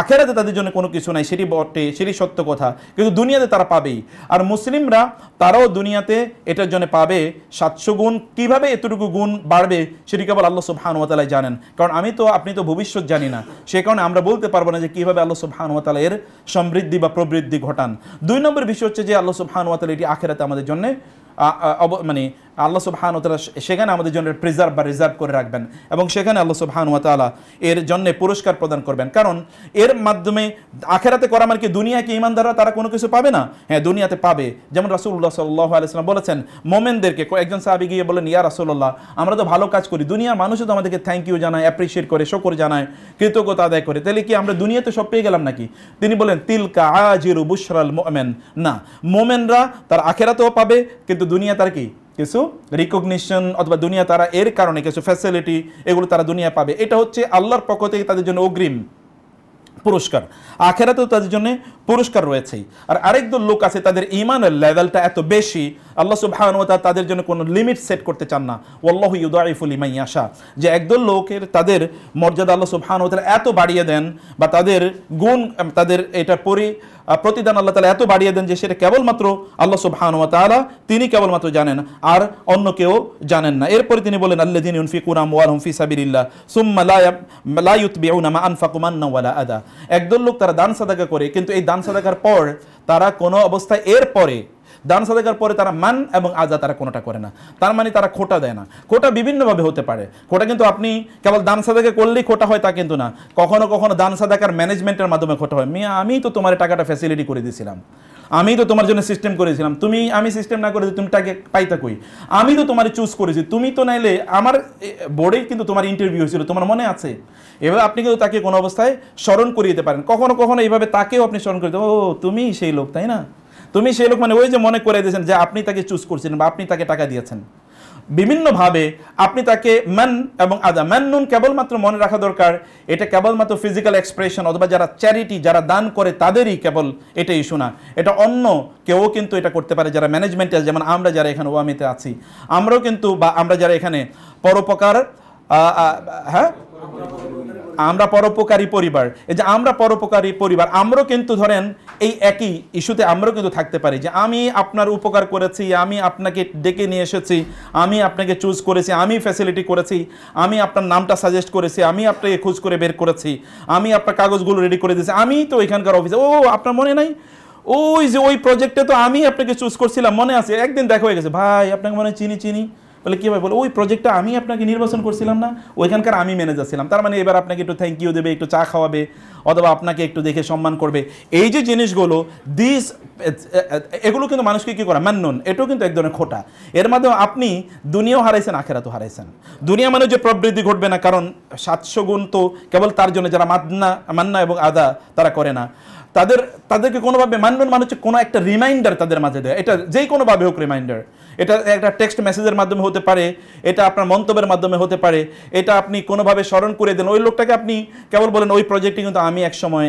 আখেরাতে তাদের জন্য কোনো কিছু নাই, সেটি বটে, সেটি সত্য কথা, কিন্তু দুনিয়াতে তারা পাবেই। আর মুসলিমরা তারাও দুনিয়াতে এটার জন্য পাবে 700 গুণ। কিভাবে এতটুকু গুণ বাড়বে সেটি কেবল আল্লাহ সুবহানাহু ওয়া তাআলা জানেন, কারণ আপনি তো ভবিষ্যৎ জানি না। সে কারণে আমরা বলতে পারবো না যে কীভাবে আল্লাহ সুবহানাহু ওয়া তাআলা এর সমৃদ্ধি বা প্রবৃদ্ধি ঘটান। 2 নম্বর বিষয় হচ্ছে যে আল্লাহ সুবহানাহু ওয়া তাআলা এটি আখেরাতে আমাদের জন্য মানে আল্লাহ সুবহানাহু ওয়া তাআলা সেখানে আমাদের জন্য প্রিজার্ভ বা রিজার্ভ করে রাখবেন, এবং সেখানে আল্লাহ সুবহানাহু ওয়া তাআলা এর জন্য পুরস্কার প্রদান করবেন। কারণ এর মাধ্যমে আখেরাতে করা মানে কি, দুনিয়া কি ঈমানদাররা তারা কোনো কিছু পাবে না? হ্যাঁ, দুনিয়াতে পাবে। যেমন রাসূলুল্লাহ সাল্লাল্লাহু আলাইহি ওয়াসাল্লাম বলেছেন মোমেনদেরকে, একজন সাহাবী গিয়ে বলেন, ইয়া রাসূলুল্লাহ, আমরা তো ভালো কাজ করি, দুনিয়ার মানুষও তো আমাদেরকে থ্যাংক ইউ জানায়, অ্যাপ্রিশিয়েট করে, শুকর জানায়, কৃতজ্ঞতা আদায় করে, তাহলে কি আমরা দুনিয়াতে সব পেয়ে গেলাম নাকি? তিনি বলেন, তিলকা আজিরু বুশরাল মুমিন, না, মোমেনরা তার আখেরাতেও পাবে, কিন্তু দুনিয়া তার কি কিছু রিকগনিশন অথবা দুনিয়া তারা এর কারণে কিছু ফ্যাসিলিটি এগুলো তারা দুনিয়া পাবে। এটা হচ্ছে আল্লাহর পক্ষ থেকে তাদের জন্য অগ্রিম পুরস্কার। আখেরাতেও তাদের জন্য পুরস্কার রয়েছেই। আর আরেকদল লোক আছে, তাদের ঈমানের লেভেলটা এত বেশি, আল্লাহ সুবহানাহু ওয়া তাআলা তাদের জন্য কোনো লিমিট সেট করতে চান না। ওয়াল্লাহু ইউদাইফু লিমান ইয়াশা, যে একদল লোকের তাদের মর্যাদা আল্লাহ সুবহানাহু ওয়া তাআলা এত বাড়িয়ে দেন, বা তাদের গুণ, তাদের এটা প্রতিদান আল্লাহ তাআলা এত বাড়িয়ে দেন যে সেটা কেবলমাত্র আল্লাহ সুবহানাহু ওয়া তাআলা তিনি কেবলমাত্র জানেন, আর অন্য কেউ জানেন না। এরপরে তিনি বলেন, আল্লাযীনা ইউনফিকুনা আমওয়ালাহুম ফি সাবিলিল্লাহ সুম্মা লা ইউতবিউনা মা আনফাকু মান্নান ওয়ালা আদা। একদল লোক তারা দান সাদাকা করে, কিন্তু এই দান সাদাকার পর তারা কোনো অবস্থায় দান সাদাকার পরে তারা মান এবং আজা তারা কোনোটা করে না। তার মানে তারা খোটা দেয় না। খোটা বিভিন্নভাবে হতে পারে। খোটা কিন্তু আপনি কেবল দান সাদাকা করলেই খোটা হয় তা কিন্তু না। কখনো কখনো দান সাদাকার ম্যানেজমেন্টের মাধ্যমে খোটা হয়। মিয়া, আমি তো তোমার টাকাটা ফ্যাসিলিটি করে দিয়েছিলাম, আমি তো তোমার জন্য সিস্টেম করেছিলাম, আমি সিস্টেম না করে তুমি টাকা পাইতা কই? আমি তো তোমার চুজ করেছি, তুমি তো নাইলে আমার বোর্ডেই কিন্তু তোমার ইন্টারভিউ হয়েছিল, তোমার মনে আছে? এভাবে আপনি কিন্তু তাকে কোনো অবস্থায় স্মরণ করিয়ে দিতে পারেন। কখনো কখনো এইভাবে তাকেও আপনি স্মরণ করে দেন, ও তুমি সেই লোক, তাই না? তুমি সেই লোক, মানে ওই যে মনে করে দিয়েছেন যে আপনি তাকে চুজ করছেন বা আপনি তাকে টাকা দিয়েছেন। বিভিন্নভাবে আপনি তাকে মান এবং আদা, নুন কেবলমাত্র মনে রাখা দরকার, এটা কেবলমাত্র ফিজিক্যাল এক্সপ্রেশন অথবা যারা চ্যারিটি, যারা দান করে তাদেরই কেবল এটা ইস্যু না, এটা অন্য কেউ কিন্তু এটা করতে পারে। যারা ম্যানেজমেন্টে, যেমন আমরা যারা এখানে ওয়ামিতে আছি, আমরাও কিন্তু, বা আমরা যারা এখানে পরোপকার, হ্যাঁ, আমরা পরোপকারী পরিবার, এই যে আমরা পরোপকারী পরিবার, আমরাও কিন্তু ধরেন এই একই ইস্যুতে আমরাও কিন্তু থাকতে পারি যে আমি আপনার উপকার করেছি, আমি আপনাকে ডেকে নিয়ে এসেছি, আমি আপনাকে চুজ করেছি, আমি ফ্যাসিলিটি করেছি, আমি আপনার নামটা সাজেস্ট করেছি, আমি আপনাকে খোঁজ করে বের করেছি, আমি আপনার কাগজগুলো রেডি করে দিয়েছি, আমি তো এখানকার অফিসে, ও আপনার মনে নাই, ওই যে ওই প্রজেক্টে তো আমি আপনাকে চুজ করছিলাম, মনে আছে? একদিন দেখা হয়ে গেছে, ভাই আপনাকে মনে চিনি। বলে কী ভাই? বলে ওই প্রজেক্টটা আমি আপনাকে নির্বাচন করছিলাম না, ওইখানকার আমি ম্যানেজার ছিলাম। তার মানে এবার আপনাকে একটু থ্যাংক ইউ দেবে, একটু চা খাওয়াবে, অথবা আপনাকে একটু দেখে সম্মান করবে। এই যে জিনিসগুলো, এগুলো কিন্তু মানুষকে কী করা, মান্নুন, এটাও কিন্তু এক ধরনের খোটা। এর মাধ্যমে আপনি দুনিয়াও হারাইছেন, আখেরাতও হারাইছেন। দুনিয়া মানে যে প্রবৃদ্ধি ঘটবে না, কারণ 700 গুণ তো কেবল তার জন্য যারা মান্না এবং আদা তারা করে না। তাদেরকে কোনোভাবে মান্নুন মানে হচ্ছে কোনো একটা রিমাইন্ডার তাদের মাঝে দেয়, এটা যেই কোনোভাবে হোক রিমাইন্ডার। এটা একটা টেক্সট মেসেজের মাধ্যমে হতে পারে, এটা আপনার মন্তব্যের মাধ্যমে হতে পারে, এটা আপনি কোনোভাবে স্মরণ করে দেন ওই লোকটাকে, আপনি কেবল বলেন ওই প্রজেক্টটি কিন্তু আমি এক সময়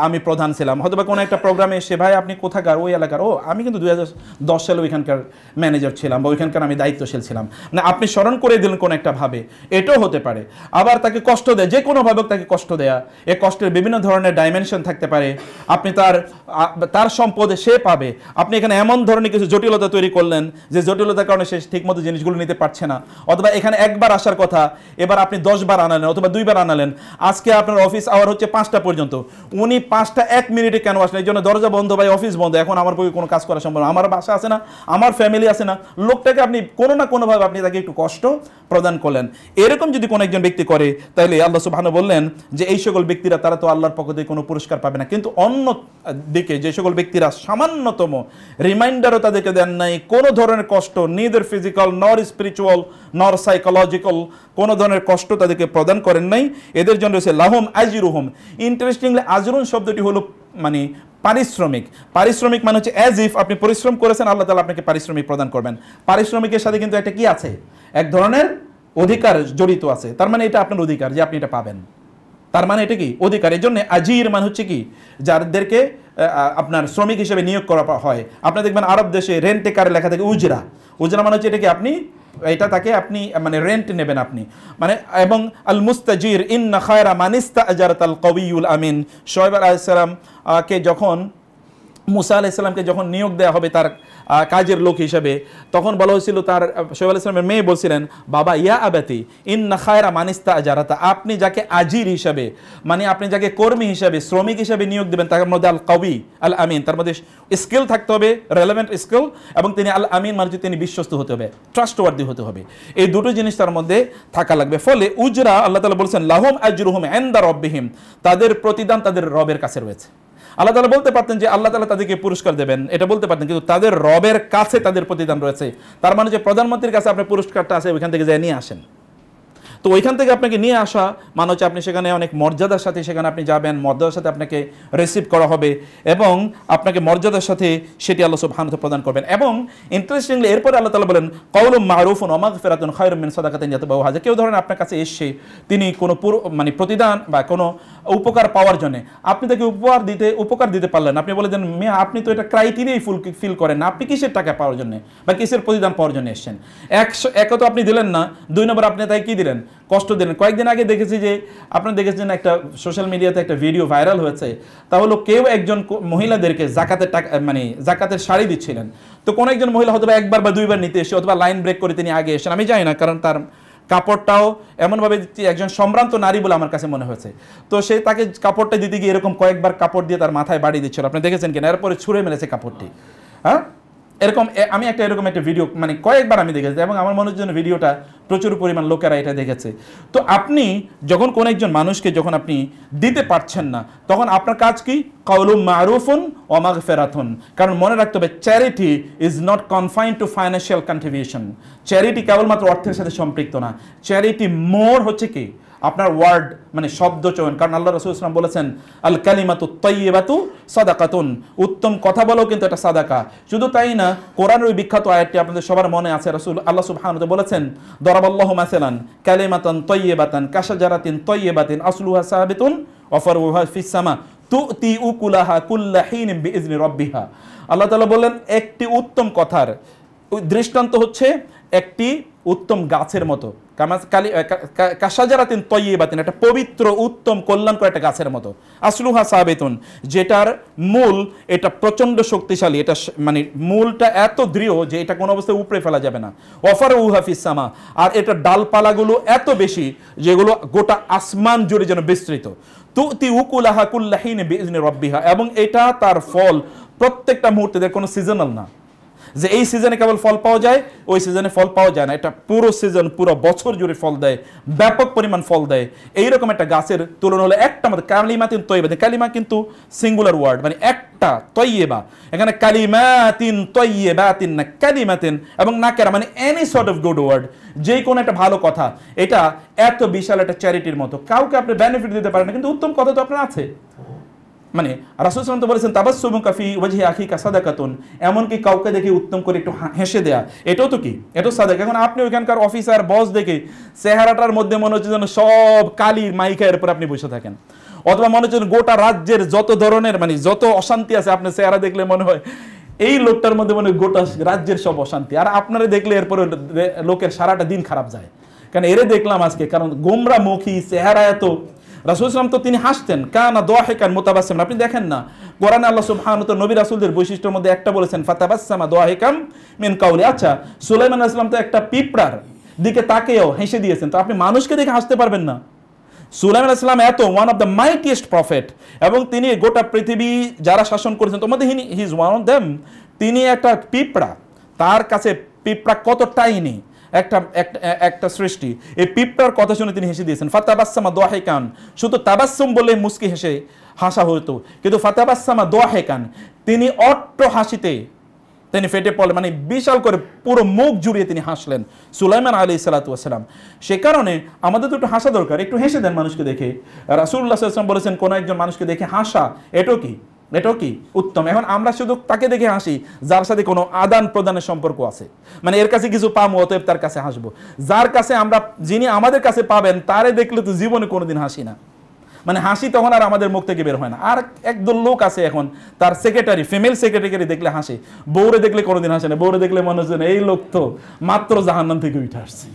আমি প্রধান ছিলাম, হয়তো বা কোনো একটা প্রোগ্রামে এসে ভাই আপনি কোথাকার, ওই এলাকার, ও আমি কিন্তু 2010 সালে ওইখানকার ম্যানেজার ছিলাম বা ওইখানকার আমি দায়িত্বশীল ছিলাম, মানে আপনি স্মরণ করে দিলেন কোনো একটা ভাবে, এটাও হতে পারে। আবার তাকে কষ্ট দেয়, যে কোনোভাবে তাকে কষ্ট দেয়া, এ কষ্টের বিভিন্ন ধরনের ডাইমেনশন থাকতে পারে। আপনি তার সম্পদে সে পাবে, আপনি এখানে এমন ধরনের কিছু জটিলতা তৈরি করলেন যে জটিলতার কারণে সে ঠিকমতো জিনিসগুলো নিতে পারছে না, অথবা এখানে একবার আসার কথা এবার আপনি 10 বার আনালেন অথবা 2 বার আনালেন। আজকে আপনার অফিস আওয়ার হচ্ছে 5টা পর্যন্ত, উনি 5টা 1 মিনিটে কেন আসলেন? এই জন্য দরজা বন্ধ ভাই, অফিস বন্ধ, এখন আমার পক্ষে কোনো কাজ করা সম্ভব না, আমার বাসা আছে না, আমার ফ্যামিলি আছে না। লোকটাকে আপনি কোনো না কোনোভাবে আপনি তাকে একটু কষ্ট প্রদান করলেন। এরকম যদি কোনো একজন ব্যক্তি করে, তাহলে আল্লাহ সুবহানাহু বললেন যে এই সকল ব্যক্তিরা তারা তো আল্লাহর পক্ষ থেকে কোনো পুরস্কার পাবে না। কিন্তু অন্য দিকে যে সকল ব্যক্তিরা সামান্যতম রিমাইন্ডারও তাদেরকে দেন নাই, কোনো ধরনের কষ্ট, নিদার ফিজিক্যাল নর স্পিরিচুয়াল নর সাইকোলজিক্যাল কোনো ধরনের কষ্ট তাদেরকে প্রদান করেন নাই, এদের জন্য রয়েছে লাহুম আজরুহুম। ইন্টারেস্টিংলি আজরুন শব্দটি হলো মানে পারিশ্রমিক। পারিশ্রমিক মানে হচ্ছে অ্যাজ ইফ আপনি পরিশ্রম করেছেন, আল্লাহ তাআলা আপনাকে পারিশ্রমিক প্রদান করবেন। পারিশ্রমিকের সাথে কিন্তু একটা কি আছে, এক ধরনের অধিকার জড়িত আছে। তার মানে এটা আপনার অধিকার যে আপনি এটা পাবেন, তার মানে এটা কি অধিকার। এই জন্য আজির মানে হচ্ছে কি, যাদেরকে আপনার শ্রমিক হিসেবে নিয়োগ করা হয়। আপনি দেখবেন আরব দেশে রেন্টে কারে লেখা থাকে উজরা। উজরা মানে হচ্ছে এটা কি, আপনি এটা তাকে আপনি মানে রেন্ট নেবেন আপনি, মানে। এবং আল মুস্তাজির ইন্না খায়রা মান ইস্তাজারাতাল কওয়িয়ুল আমিন। শুআয়ব আলাইহিস সালাম কে যখন মুসা আলাইহিস সালামকে যখন নিয়োগ দেওয়া হবে তার কাজের লোক হিসেবে, তখন বলা হয়েছিল, তার শুআয়ব আলাইহিস সালামের মেয়ে বলছিলেন, বাবা ইয়া আবাতি ইন্না খায়রা মান ইস্তাজারাতা, আপনি যাকে আজির হিসাবে মানে আপনি যাকে কর্মী হিসাবে শ্রমিক হিসাবে নিয়োগ দেবেন তার মধ্যে আল কওয়ি আল আমিন, তার মধ্যে স্কিল থাকতে হবে, রেলেভেন্ট স্কিল, এবং তিনি আল আমিন মানে তিনি বিশ্বস্ত হতে হবে, ট্রাস্টওয়ার্দি হতে হবে। এই দুটো জিনিস তার মধ্যে থাকা লাগবে। ফলে উজরা আল্লাহ তাআলা বলছেন লাহুম আজরুহুম ইনদা রাব্বিহিম, তাদের প্রতিদান তাদের রবের কাছে রয়েছে। আল্লাহ তাআলা বলতে পারতেন যে আল্লাহ তাআলা তাদেরকে পুরস্কার দেবেন, এটা বলতে পারতেন, কিন্তু তাদের রবের কাছে তাদের প্রতিদান রয়েছে। তার মানে যে প্রধানমন্ত্রীর কাছে আপনার পুরস্কারটা আছে, ওইখান থেকে যায় নিয়ে আসেন। তো ওইখান থেকে আপনাকে নিয়ে আসা মানে হচ্ছে আপনি সেখানে অনেক মর্যাদার সাথে সেখানে আপনি যাবেন, মর্যাদার সাথে আপনাকে রিসিভ করা হবে এবং আপনাকে মর্যাদার সাথে সেটি আল্লাহ সুবহানাহু ওয়া তাআলা প্রদান করবেন। এবং ইন্টারেস্টিংলি এরপরে আল্লাহ তাআলা বলেন কাউলুম মারুফুন ওয়া মাগফিরাতুন খায়রুম মিন সাদাকাতিন ইয়াতবাউহা। যে কেউ ধরেন আপনার কাছে এসে তিনি কোনো মানে প্রতিদান বা কোনো উপকার পাওয়ার জন্য আপনি তাকে উপকার দিতে পারলেন, আপনি বলে দেন মিয়া আপনি তো এটা ক্রাইটেরিয়াই ফিল করেন না, আপনি কিসের টাকা পাওয়ার জন্য বা কিসের প্রতিদান পাওয়ার জন্য এসেছেন। এক তো আপনি দিলেন না, 2 নম্বর আপনি তাই কি দিলেন, কষ্ট দিলেন। কয়েকদিন আগে দেখেছি যে আপনারা দেখেছেন একটা সোশ্যাল মিডিয়াতে একটা ভিডিও ভাইরাল হয়েছে, তা হলো কেউ একজন মহিলাদেরকে জাকাতের টাকা মানে জাকাতের শাড়ি দিচ্ছিলেন। তো কোন একজন মহিলা হয়তো একবার বা 2 বার নিতে এসে অথবা লাইন ব্রেক করে তিনি আগে এসেছেন, আমি জানি না, কারণ তার কাপড়টাও এমনভাবে একজন সম্ভ্রান্ত নারী বলে আমার কাছে মনে হয়েছে। তো সে তাকে কাপড়টা দিতে গিয়ে এরকম কয়েকবার কাপড় দিয়ে তার মাথায় বাড়ি দিচ্ছিল, আপনি দেখেছেন কিনা, এরপরে ছুঁড়ে মেরেছে কাপড়টি। হ্যাঁ, এরকম আমি এরকম একটা ভিডিও মানে কয়েকবার আমি দেখেছি এবং আমার মনে হচ্ছে ভিডিওটা প্রচুর পরিমাণ লোকেরা এটা দেখেছে। তো আপনি যখন কোন একজন মানুষকে যখন আপনি দিতে পারছেন না, তখন আপনার কাজ কি, কাউলুম মারুফুন ওয়া মাগফিরাতুন। কারণ মনে রাখতে হবে charity is not confined two financial contribution. Charity কেবলমাত্র অর্থের সাথে সম্পৃক্ত না, চ্যারিটি মোর হচ্ছে কি আপনার ওয়ার্ড মানে শব্দ চয়ন। কারণ আল্লাহ রাসূল সাল্লাল্লাহু আলাইহি ওয়াসাল্লাম বলেছেন আল কালিমাতু তাইয়্যিবাতু সাদাকাতুন, উত্তম কথা বলো কিন্তু এটা সাদাকা। শুধু তাই না, কোরআনের ওই বিখ্যাত আয়াতটি আপনাদের সবার মনে আছে, রাসূল আল্লাহ সুবহানাহু ওয়া তাআলা বলেছেন দরাবাল্লাহু মাসালান কালিমাতান তাইয়্যিবাতান কাশাজারাতিন তাইয়্যিবাতিন আসলুহা সাবিতুন ওয়া ফারউহা ফিস সামা তুতি উকুলাহা কুল্লা হিনিন বিইজনি রাব্বিহা। আল্লাহ তাআলা বলেন একটি উত্তম কথার দৃষ্টান্ত হচ্ছে একটি উত্তম গাছের মতো, কাশাজারাতিন তাইয়্যিবাতিন, একটা পবিত্র উত্তম কল্যাণকর একটা গাছের মতো, আসলুহা সাবিতুন, যেটার মূল এটা প্রচন্ড শক্তিশালী, এটা মানে মূলটা এত দৃঢ় যে এটা কোনো অবস্থায় উপড়ে ফেলা যাবে না, ওয়াফারউহা ফিস সামা, আর এটা ডালপালাগুলো এত বেশি যেগুলো গোটা আসমান জুড়ে যেন বিস্তৃত, তুতি উকুলাহা কুল্লা হিন বিইজনি রাব্বিহা, এবং এটা তার ফল প্রত্যেকটা মুহূর্তে, কোনো সিজনাল না যে এই সিজনে কেবল ফল পাওয়া যায় ওই সিজনে ফল পাওয়া যায় না, এটা পুরো সিজন পুরো বছর জুড়ে ফল দেয়, ব্যাপক পরিমাণ ফল দেয়। এইরকম একটা গাছের তুলনা হলো একটা মধ্যে কালিমাতিন তয়্যিবাতিন, কালিমা কিন্তু সিঙ্গুলার ওয়ার্ড মানে একটা, তয়্যিবা এখানে কালিমাতিন তয়্যিবাতিন না কালিমাতিন, এবং নাকেরা মানে any sort of good word, যে কোনো একটা ভালো কথা, এটা এত বিশাল একটা চ্যারিটির মতো। কাউকে আপনি বেনিফিট দিতে পারেন না, কিন্তু উত্তম কথা তো আপনার আছে। মানে রাসূল সাল্লাল্লাহু আলাইহি ওয়াসাল্লাম তো বলেছেন তাবাসসুমুকা ফি ওয়াজহি আখিকা সাদাকাতুন, এমনকি কাউকে দেখে উত্তম করে একটু হেসে দেয়া, এটাও তো কি, এটাও সাদাকা। এখন আপনি ওইখানকার অফিসার বস দেখে চেহারাটার মধ্যে মনে হচ্ছে যেন সব কালির মাইকার উপর আপনি বসে থাকেন, অথবা মনে হচ্ছে গোটা রাজ্যের যত ধরনের মানে যত অশান্তি আছে আপনার চেহারা দেখলে মনে হয় এই লোকটার মধ্যে মনে হয় গোটা রাজ্যের সব অশান্তি, আর আপনারা দেখলে এরপরে লোকের সারাটা দিন খারাপ যায়। কারণ এরে দেখলাম আজকে, কারণ গোমরা মুখী চেহারা এত। রাসূল সাল্লাল্লাহু আলাইহি ওয়াসাল্লাম তো তিনি হাসতেন, কানা দাহিকান মুতাবাসসিমান। আপনি দেখেন না কোরআনে আল্লাহ সুবহানাহু ওয়া তাআলা নবী রাসূলদের বৈশিষ্ট্যের মধ্যে একটা বলেছেন ফাতাবাসসামা দাহিকাম মিন কাওলি। আচ্ছা, সুলাইমান আলাইহিস সালাম তো একটা পিঁপড়ার দিকে তাকিয়েও হেসে দিয়েছেন, তো আপনি মানুষকে দেখে হাসতে পারবেন না? সুলাইমান আলাইহিস সালাম এত one of the mightiest prophet, এবং তিনি গোটা পৃথিবী যারা শাসন করেছেন তোমার মধ্যে he is one of them. তিনি একটা পিঁপড়া, তার কাছে পিঁপড়া কত টাইনি একটা সৃষ্টি, এই পিঁপড়ার কথা শুনে তিনি হেসে দিয়েছেন। ফাতাবাসসামা দাহিকান, শুধু তাবাসসুম বলে মুস্কি হেসে হাসা হতো, কিন্তু ফাতাবাসসামা দাহিকান তিনি অট্ট হাসিতে তিনি ফেটে পড়লেন, মানে বিশাল করে পুরো মুখ জুড়িয়ে তিনি হাসলেন সুলাইমান আলাইহিস সালাতু ওয়াস সালাম। সে কারণে আমাদের তো একটু হাসা দরকার, একটু হেসে দেন মানুষকে দেখে। রাসূলুল্লাহ সাল্লাল্লাহু আলাইহি ওয়াসাল্লাম বলেছেন কোন একজন মানুষকে দেখে হাসা এটাও কি উত্তম। এখন আমরা শুধু তাকে দেখে হাসি যার সাথে কোনো আদান প্রদানের সম্পর্ক আছে, মানে এর কাছে কিছু পাবো অতএব তার কাছে হাসবো। যার কাছে আমরা, যিনি আমাদের কাছে পাবেন তারে দেখলে তো জীবনে কোনোদিন হাসি না, মানে হাসি তখন আর আমাদের মুখ থেকে বের হয় না। আর একদল লোক আছে এখন, তার সেক্রেটারি, ফিমেল সেক্রেটারি দেখলে হাসে, বউরে দেখলে কোনোদিন হাসে না। বউরে দেখলে মনে হচ্ছে এই লোক তো মাত্র জাহান্নাম থেকে উঠে আসছে।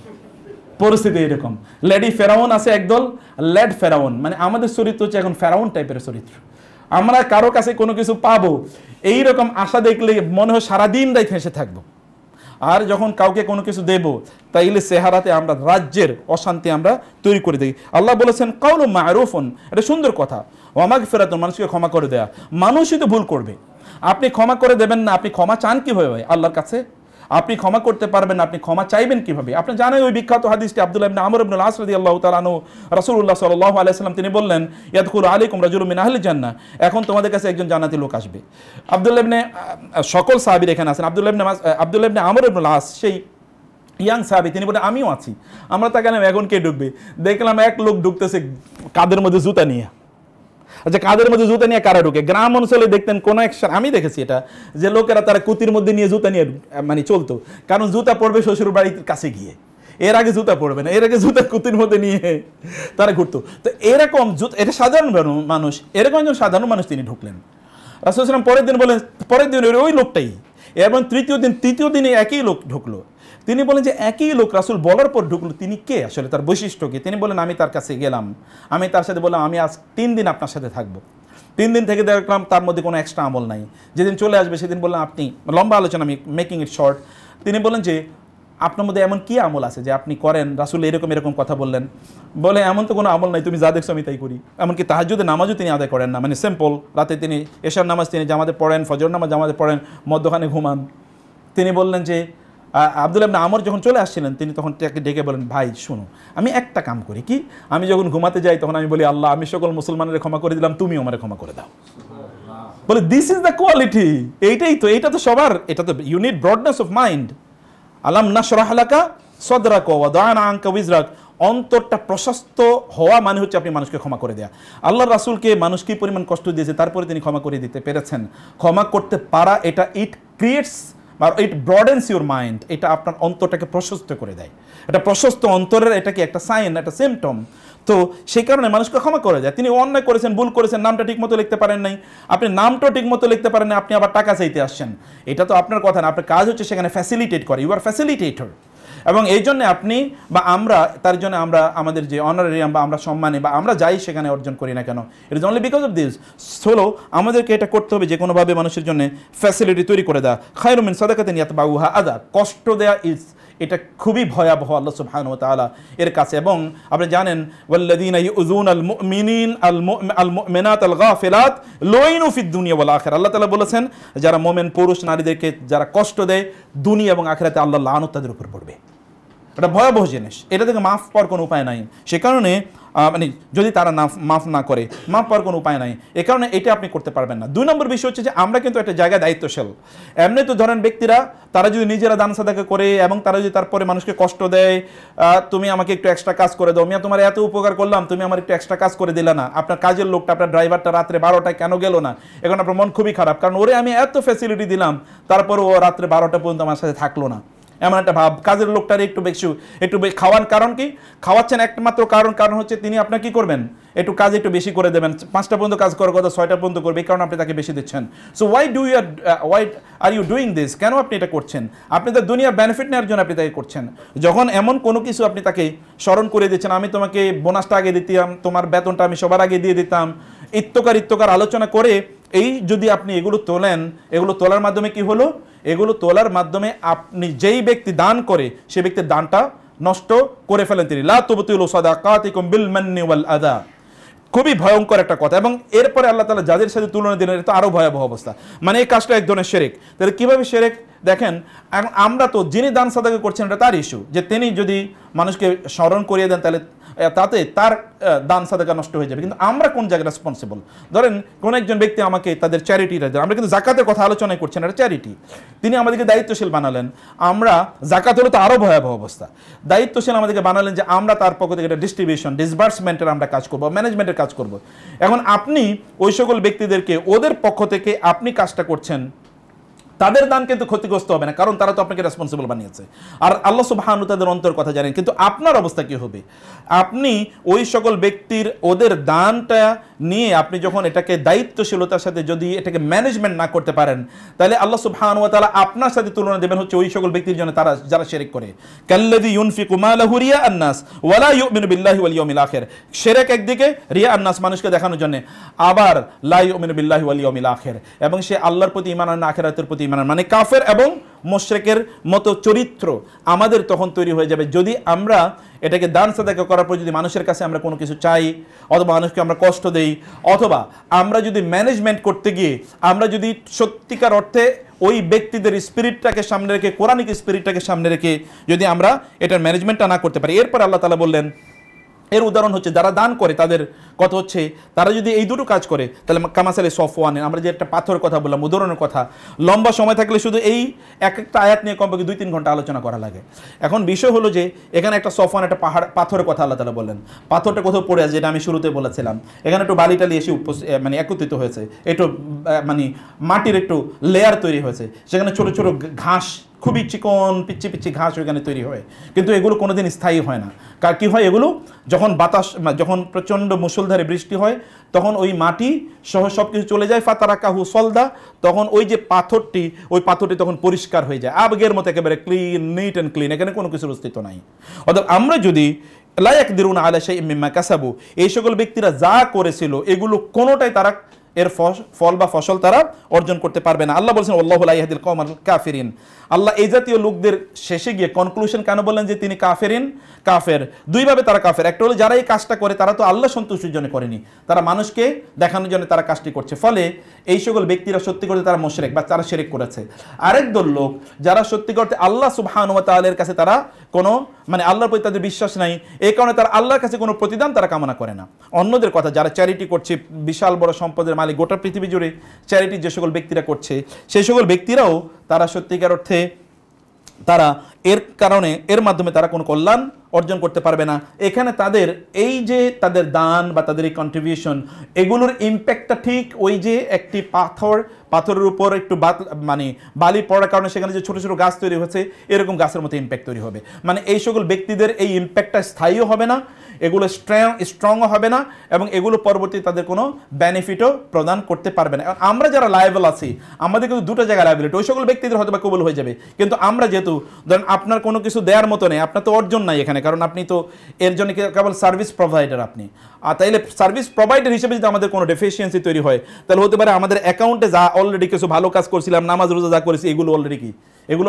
পরিস্থিতি এরকম। লেডি ফেরাউন আছে একদল, লেড ফেরাউন, মানে আমাদের চরিত্র হচ্ছে এখন ফেরাউন টাইপের চরিত্র। আমরা কারো কাছে কোনো কিছু পাবো এইরকম আশা দেখলে মনে হয় সারাদিন রাত হেসে থাকবো, আর যখন কাউকে কোনো কিছু দেব তাইলে চেহারাতে আমরা রাজ্যের অশান্তি আমরা তৈরি করে দিই। আল্লাহ বলেছেন কাউলুম মা'রুফুন, এটা সুন্দর কথা, ওয়া মাগফিরাতুন, মানুষকে ক্ষমা করে দেয়া। মানুষই তো ভুল করবে, আপনি ক্ষমা করে দেবেন না, আপনি ক্ষমা চান কিভাবে আল্লাহর কাছে? আপনি ক্ষমা করতে পারবেন না, আপনি ক্ষমা চাইবেন কিভাবে? আপনি জানেন ওই বিখ্যাত হাদিসটি আব্দুল্লাহ ইবনে আমর ইবনে আল-আস রাদিয়াল্লাহু তাআলা আনহু, রাসূলুল্লাহ সাল্লাল্লাহু আলাইহি ওয়াসাল্লাম তিনি বললেন ইয়াদখুলু আলাইকুম রাজুলুম মিন আহলিল জান্নাহ, এখন তোমাদের কাছে একজন জান্নাতি লোক আসবে। আব্দুল্লাহ ইবনে, সকল সাহাবীর এখানে আছেন, আব্দুল্লাহ ইবনে আমর ইবনে আল-আস সেই ইয়াং সাহাবী, তিনি বলেন আমিও আছি। আমরা তাকালাম এখন কে ঢুকবে, দেখলাম এক লোক ঢুকতেছে কাঁধের মধ্যে জুতা নিয়ে। আচ্ছা, কাঁধের মধ্যে জুতা নিয়ে কারা ঢুকে? গ্রাম অঞ্চলে দেখতেন কোন এক, আমি দেখেছি এটা, যে লোকেরা তারা কুতির মধ্যে নিয়ে জুতা নিয়ে মানে চলতো, কারণ জুতা পড়বে শ্বশুর বাড়ির কাছে গিয়ে, এর আগে জুতা পড়বে না, এর আগে জুতা কুতির মধ্যে নিয়ে তারা ঘুরতো। তো এরকম এটা সাধারণ মানুষ, এরকম একজন সাধারণ মানুষ তিনি ঢুকলেন। রাসূল সাল্লাল্লাহু আলাইহি ওয়াসাল্লাম পরের দিন বলেন, পরের দিন ওই লোকটাই, এবং তৃতীয় দিনে একই লোক ঢুকলো। তিনি বলেন যে একই লোক রাসূল বলার পর ঢুকলো, তিনি কে আসলে, তার বৈশিষ্ট্য কি? তিনি বলেন আমি তার কাছে গেলাম, আমি তার সাথে বললাম আমি আজ 3 দিন আপনার সাথে থাকবো। 3 দিন থেকে দেখলাম তার মধ্যে কোনো এক্সট্রা আমল নাই। যেদিন চলে আসবে সেদিন বললাম আপনি, লম্বা আলোচনা, আমি মেকিং ইট শর্ট, তিনি বলেন যে আপনার মধ্যে এমন কি আমল আছে যে আপনি করেন? রাসূল এরকম কথা বললেন, বলে এমন তো কোনো আমল নাই, তুমি যা দেখছো আমি তাই করি। এমনকি তাহাজ্জুদের নামাজও তিনি আদায় করেন না, মানে সিম্পল, রাতে তিনি এশার নামাজ তিনি জামাতে পড়েন, ফজর নামাজ জামাতে পড়েন, মধ্যখানে ঘুমান। তিনি বললেন যে আব্দুল্লাহ ইবনে আমর যখন চলে আসছিলেন তিনি তখন তাকে ডেকে বলেন ভাই শুনো, আমি একটা কাম করি কি, আমি যখন ঘুমাতে যাই তখন আমি বলি আল্লাহ আমি সকল মুসলমানের ক্ষমা করে দিলাম, তুমিও আমারে ক্ষমা করে দাও। বলে দিস ইজ দ্য কোয়ালিটি, এইটা তো সবার, এটা তো you need broadness of mind. আলাম নাশরাহ লাকা সাদরাকা ওয়া দা'না আনকা উইজরাক, অন্তরটা প্রশস্ত হওয়া মানে হচ্ছে আপনি মানুষকে ক্ষমা করে দেয়া। আল্লাহর রাসূলকে মানুষ কি পরিমাণ কষ্ট দিয়েছে তারপরে তিনি ক্ষমা করে দিতে পেরেছেন। ক্ষমা করতে পারা এটা ইট ক্রিয়েটস আর ইট ব্রডেন্স ইউর মাইন্ড, এটা আপনার অন্তরটাকে প্রশস্ত করে দেয়। এটা প্রশস্ত অন্তরের এটা কি একটা সাইন, একটা সিমটম। তো সেই কারণে মানুষকে ক্ষমা করে যায়। তিনি অন্যায় করেছেন, ভুল করেছেন, নামটা ঠিক মতো লিখতে পারেন নাই, আপনি নামটাও ঠিক মতো লিখতে পারেন না, আপনি আবার টাকা চাইতে আসছেন, এটা তো আপনার কথা না। আপনার কাজ হচ্ছে সেখানে ফ্যাসিলিটেট করে, ইউ আর ফ্যাসিলিটেটর। এবং এই জন্য আপনি বা আমরা, তার জন্য আমরা আমাদের যে অনারেরিয়াম বা আমরা সম্মানে বা আমরা যাই সেখানে অর্জন করি না কেন, it is only because of this. Solo আমাদেরকে এটা করতে হবে যে কোনোভাবে মানুষের জন্য ফ্যাসিলিটি তৈরি করে দেওয়া। খায়রুম মিন সাদাকাতিন ইয়াতবাউহা আযা, কষ্ট দেয়া এটা খুবই ভয়াবহ আল্লাহ সুবহানাহু ওয়া তাআলা এর কাছে। এবং আপনি জানেন ওয়াল্লাযীনা ইউযুনাল মুমিনিন আল মুমিনাত আল গাফিলাত লুইনু ফিদ দুনিয়া ওয়াল আখিরা, আল্লাহ তাআলা বলেছেন যারা মুমিন পুরুষ নারীদেরকে যারা কষ্ট দেয় দুনিয়া এবং আখিরাতে আল্লাহর লানত তাদের উপর পড়বে। এটা ভয়াবহ জিনিস, এটা থেকে মাফ পাওয়ার কোনো উপায় নাই। সে কারণে মানে যদি তারা মাফ না করে, মাফ পাওয়ার কোনো উপায় নাই, এ কারণে এটা আপনি করতে পারবেন না। 2 নম্বর বিষয় হচ্ছে যে আমরা কিন্তু একটা জায়গায় দায়িত্বশীল। এমনি তো ধরেন ব্যক্তিরা তারা যদি নিজেরা দান সাদাকা করে এবং তারা যদি তারপরে মানুষকে কষ্ট দেয়, তুমি আমাকে একটু এক্সট্রা কাজ করে দাও, মিয়া তোমার এত উপকার করলাম তুমি আমার একটু এক্সট্রা কাজ করে দিলে না, আপনার কাজের লোকটা আপনার ড্রাইভারটা রাত্রে 12টায় কেন গেল না, এখন আপনার মন খুবই খারাপ, কারণ ওরে আমি এত ফ্যাসিলিটি দিলাম তারপরে ও রাত্রে 12টা পর্যন্ত আমার সাথে থাকলো না। এমন একটা ভাব। কাজের লোকটার একটু খাওয়ার কারণ কি? খাওয়াচ্ছেন একমাত্র কারণ হচ্ছে তিনি আপনার কি করবেন, একটু কাজ একটু বেশি করে দেবেন। 5টা পর্যন্ত কাজ করার কথা 6টা পর্যন্ত করবে, এই কারণে আপনি তাকে বেশি দিচ্ছেন। So why are you doing this? কেন আপনি এটা করছেন? আপনি তার দুনিয়ার বেনিফিট নেওয়ার জন্য আপনি তাকে করছেন। যখন এমন কোনো কিছু আপনি তাকে স্মরণ করে দিচ্ছেন, আমি তোমাকে বোনাসটা আগে দিতাম, তোমার বেতনটা আমি সবার আগে দিয়ে দিতাম, ইত্যকার আলোচনা করে এই যদি আপনি এগুলো তোলেন, এগুলো তোলার মাধ্যমে কি হলো? এগুলো তোলার মাধ্যমে আপনি যেই ব্যক্তি দান করে সে ব্যক্তির দানটা নষ্ট করে ফেলেন তিনি। লা তুবতিলু সাদাকাতিকুম বিল মান্নি ওয়াল আযা। খুবই ভয়ঙ্কর একটা কথা। এবং এরপরে আল্লাহ তাআলা যাদের সাথে তুলনা দিলেন, এটা তো আরো ভয়াবহ অবস্থা। মানে এই কাজটা এক ধরনের শিরক। তাহলে কিভাবে শিরক? দেখেন, আমরা তো যিনি দান সাদাকা করছেন এটা তার ইস্যু, যে তিনি যদি মানুষকে স্মরণ করিয়ে দেন তাহলে তাতে তার দান সাদাকা নষ্ট হয়ে যাবে। কিন্তু আমরা কোন জায়গায় রেসপন্সিবল? ধরেন কোন একজন ব্যক্তি আমাকে তাদের চ্যারিটিটা দেন, আমরা কিন্তু জাকাতের কথা আলোচনা করছেন, এটা চ্যারিটি। তিনি আমাদেরকে দায়িত্বশীল বানালেন। আমরা জাকাত হলে তো আরো ভয়াবহ অবস্থা। দায়িত্বশীল আমাদেরকে বানালেন যে আমরা তার পক্ষ থেকে এটা ডিস্ট্রিবিউশন, ডিসবার্সমেন্টের আমরা কাজ করবো, ম্যানেজমেন্টের কাজ করব। এখন আপনি ওই সকল ব্যক্তিদেরকে ওদের পক্ষ থেকে আপনি কাজটা করছেন, তাদের দান কিন্তু ক্ষতিগ্রস্ত হবে না, কারণ তারা তো আপনাকে রেসপন্সিবল বানিয়েছে। আর আল্লাহ সুবহানাহু ওয়া তাআলার অন্তর কথা জানেন। কিন্তু আপনার অবস্থা কি হবে? আপনি ওই সকল ব্যক্তির ওদের দানটা নিয়ে আপনি যখন এটাকে দায়িত্বশীলতার সাথে যদি এটাকে ম্যানেজমেন্ট না করতে পারেন, তাহলে আল্লাহ সুবহানাহু ওয়া তাআলা আপনার সাথে তুলনা দেবেন হচ্ছে ওই সকল ব্যক্তির জন্য তারা যারা শিরক করে। কাল্লাযী ইউনফিকু মালাহু রিয়াআন নাস ওয়া লা ইউমিনু বিল্লাহি ওয়াল ইয়াউমিল আখির। শিরক একদিকে রিয়াআন নাস, মানুষকে দেখানোর জন্য, আবার লা ইউমিনু বিল্লাহি ওয়াল ইয়াউমিল আখির, এবং সে আল্লাহর প্রতি ঈমান আনে না, আখিরাতের প্রতি ঈমান আনে, মানে কাফের এবং মুশরিকের মতো চরিত্র আমাদের তখন তৈরি হয়ে যাবে যদি আমরা এটাকে দান সাদাকা করার পর যদি মানুষের কাছে আমরা কোনো কিছু চাই, অথবা মানুষকে আমরা কষ্ট দেই, অথবা আমরা যদি ম্যানেজমেন্ট করতে গিয়ে আমরা যদি সত্যিকার অর্থে ওই ব্যক্তিদের স্পিরিটটাকে সামনে রেখে, কোরআনিক স্পিরিটটাকে সামনে রেখে যদি আমরা এটার ম্যানেজমেন্টটা না করতে পারি। এরপর আল্লাহ তাআলা বললেন, এর উদাহরণ হচ্ছে যারা দান করে তাদের কথা হচ্ছে, তারা যদি এই দুটো কাজ করে তাহলে কামাসালে সফওয়ানে, আমরা যে একটা পাথরের কথা বললাম, উদাহরণের কথা, লম্বা সময় থাকলে শুধু এই একটা আয়াত নিয়ে কমপক্ষে 2-3 ঘন্টা আলোচনা করা লাগে। এখন বিষয় হলো যে এখানে একটা সফওয়ান, একটা পাথরের কথা আল্লাহ তাআলা বললেন। পাথরটা কোথাও পড়ে আছে, যেটা আমি শুরুতে বলেছিলাম, এখানে একটু বালিটালি এসে মানে একত্রিত হয়েছে, একটু মানে মাটির একটু লেয়ার তৈরি হয়েছে, সেখানে ছোট ছোট ঘাস, খুবই চিকন পিচ্ছি পিচ্ছি ঘাস ওইখানে তৈরি হয়, কিন্তু এগুলো কোনোদিন স্থায়ী হয় না। কার কি হয়? এগুলো যখন বাতাস, যখন প্রচণ্ড মুষলধারে বৃষ্টি হয় তখন ওই মাটি সহ সব কিছু চলে যায়, ফাতারাকাহু সলদা, তখন ওই যে পাথরটি তখন পরিষ্কার হয়ে যায়, আবেগের মতো একেবারে ক্লিন, নিট অ্যান্ড ক্লিন, এখানে কোনো কিছুর অস্তিত্ব নাই। অর্থাৎ আমরা যদি লা ইয়াকদিরুনা আলা শাইইম মিম্মা কাসাবু, এই সকল ব্যক্তিরা যা করেছিল এগুলো কোনোটাই তারা এর ফল বা ফসল তারা অর্জন করতে পারবে না। আল্লাহ বলছেন আল্লাহু লা ইয়াহদিল কওমাল কাফিরিন। আল্লাহ এই জাতীয় লোকদের শেষে গিয়ে কনক্লুশন কেন বললেন যে তিনি কাফের? দুইভাবে তারা কাফের। একটা হলো যারা এই কাজটা করে তারা তো আল্লাহ সন্তুষ্টির জন্য করেনি, তারা মানুষকে দেখানোর জন্য তারা কাজটি করছে, ফলে এই সকল ব্যক্তিরা সত্যি করতে তারা মুশরিক বা তারা শিরক করেছে। আরেক দল লোক যারা সত্যি করতে আল্লাহ সুবহানাহু ওয়া তাআলার কাছে তারা কোনো মানে আল্লাহর প্রতি তাদের বিশ্বাস নাই, এই কারণে তারা আল্লাহর কাছে কোনো প্রতিদান তারা কামনা করে না। অন্যদের কথা, যারা চ্যারিটি করছে, বিশাল বড় সম্পদের মালিক, গোটা পৃথিবী জুড়ে চ্যারিটি যে সকল ব্যক্তিরা করছে, সেই সকল ব্যক্তিরাও তারা সত্যিকার অর্থে তারা এর মাধ্যমে তারা কোনো কল্যাণ অর্জন করতে পারবে না। এখানে তাদের এই যে তাদের দান বা তাদের এই কন্ট্রিবিউশন, এগুলোর ইম্প্যাক্টটা ঠিক ওই যে একটি পাথরের উপর একটু মানে বালি পড়ার কারণে সেখানে যে ছোট ছোট গাছ তৈরি হচ্ছে, এরকম গাছের মতো ইম্প্যাক্ট তৈরি হবে। মানে এই সকল ব্যক্তিদের এই ইম্প্যাক্টটা স্থায়ীও হবে না, এগুলো স্ট্রংও হবে না, এবং এগুলো পরবর্তী তাদের কোনো বেনিফিটও প্রদান করতে পারবে না। আমরা যারা লায়াবল আছি, আমাদের কিন্তু দুটো জায়গায় লায়াবিলিটি, ওই সকল ব্যক্তিদের হয়তো বা কবুল হয়ে যাবে, কিন্তু আমরা যেহেতু ধরেন আপনার কোনো কিছু দেওয়ার মতো নেই, আপনার তো অর্জন নাই এখানে, কারণ আপনি তো এর জন্য কেবল সার্ভিস প্রোভাইডার আপনি। আর তাইলে সার্ভিস প্রোভাইডার হিসেবে যদি আমাদের কোনো ডেফিসিয়েন্সি তৈরি হয়, তাহলে হতে পারে আমাদের অ্যাকাউন্টে যা অলরেডি কিছু ভালো কাজ করছিলাম, নামাজ রোজা যা করেছি, এগুলো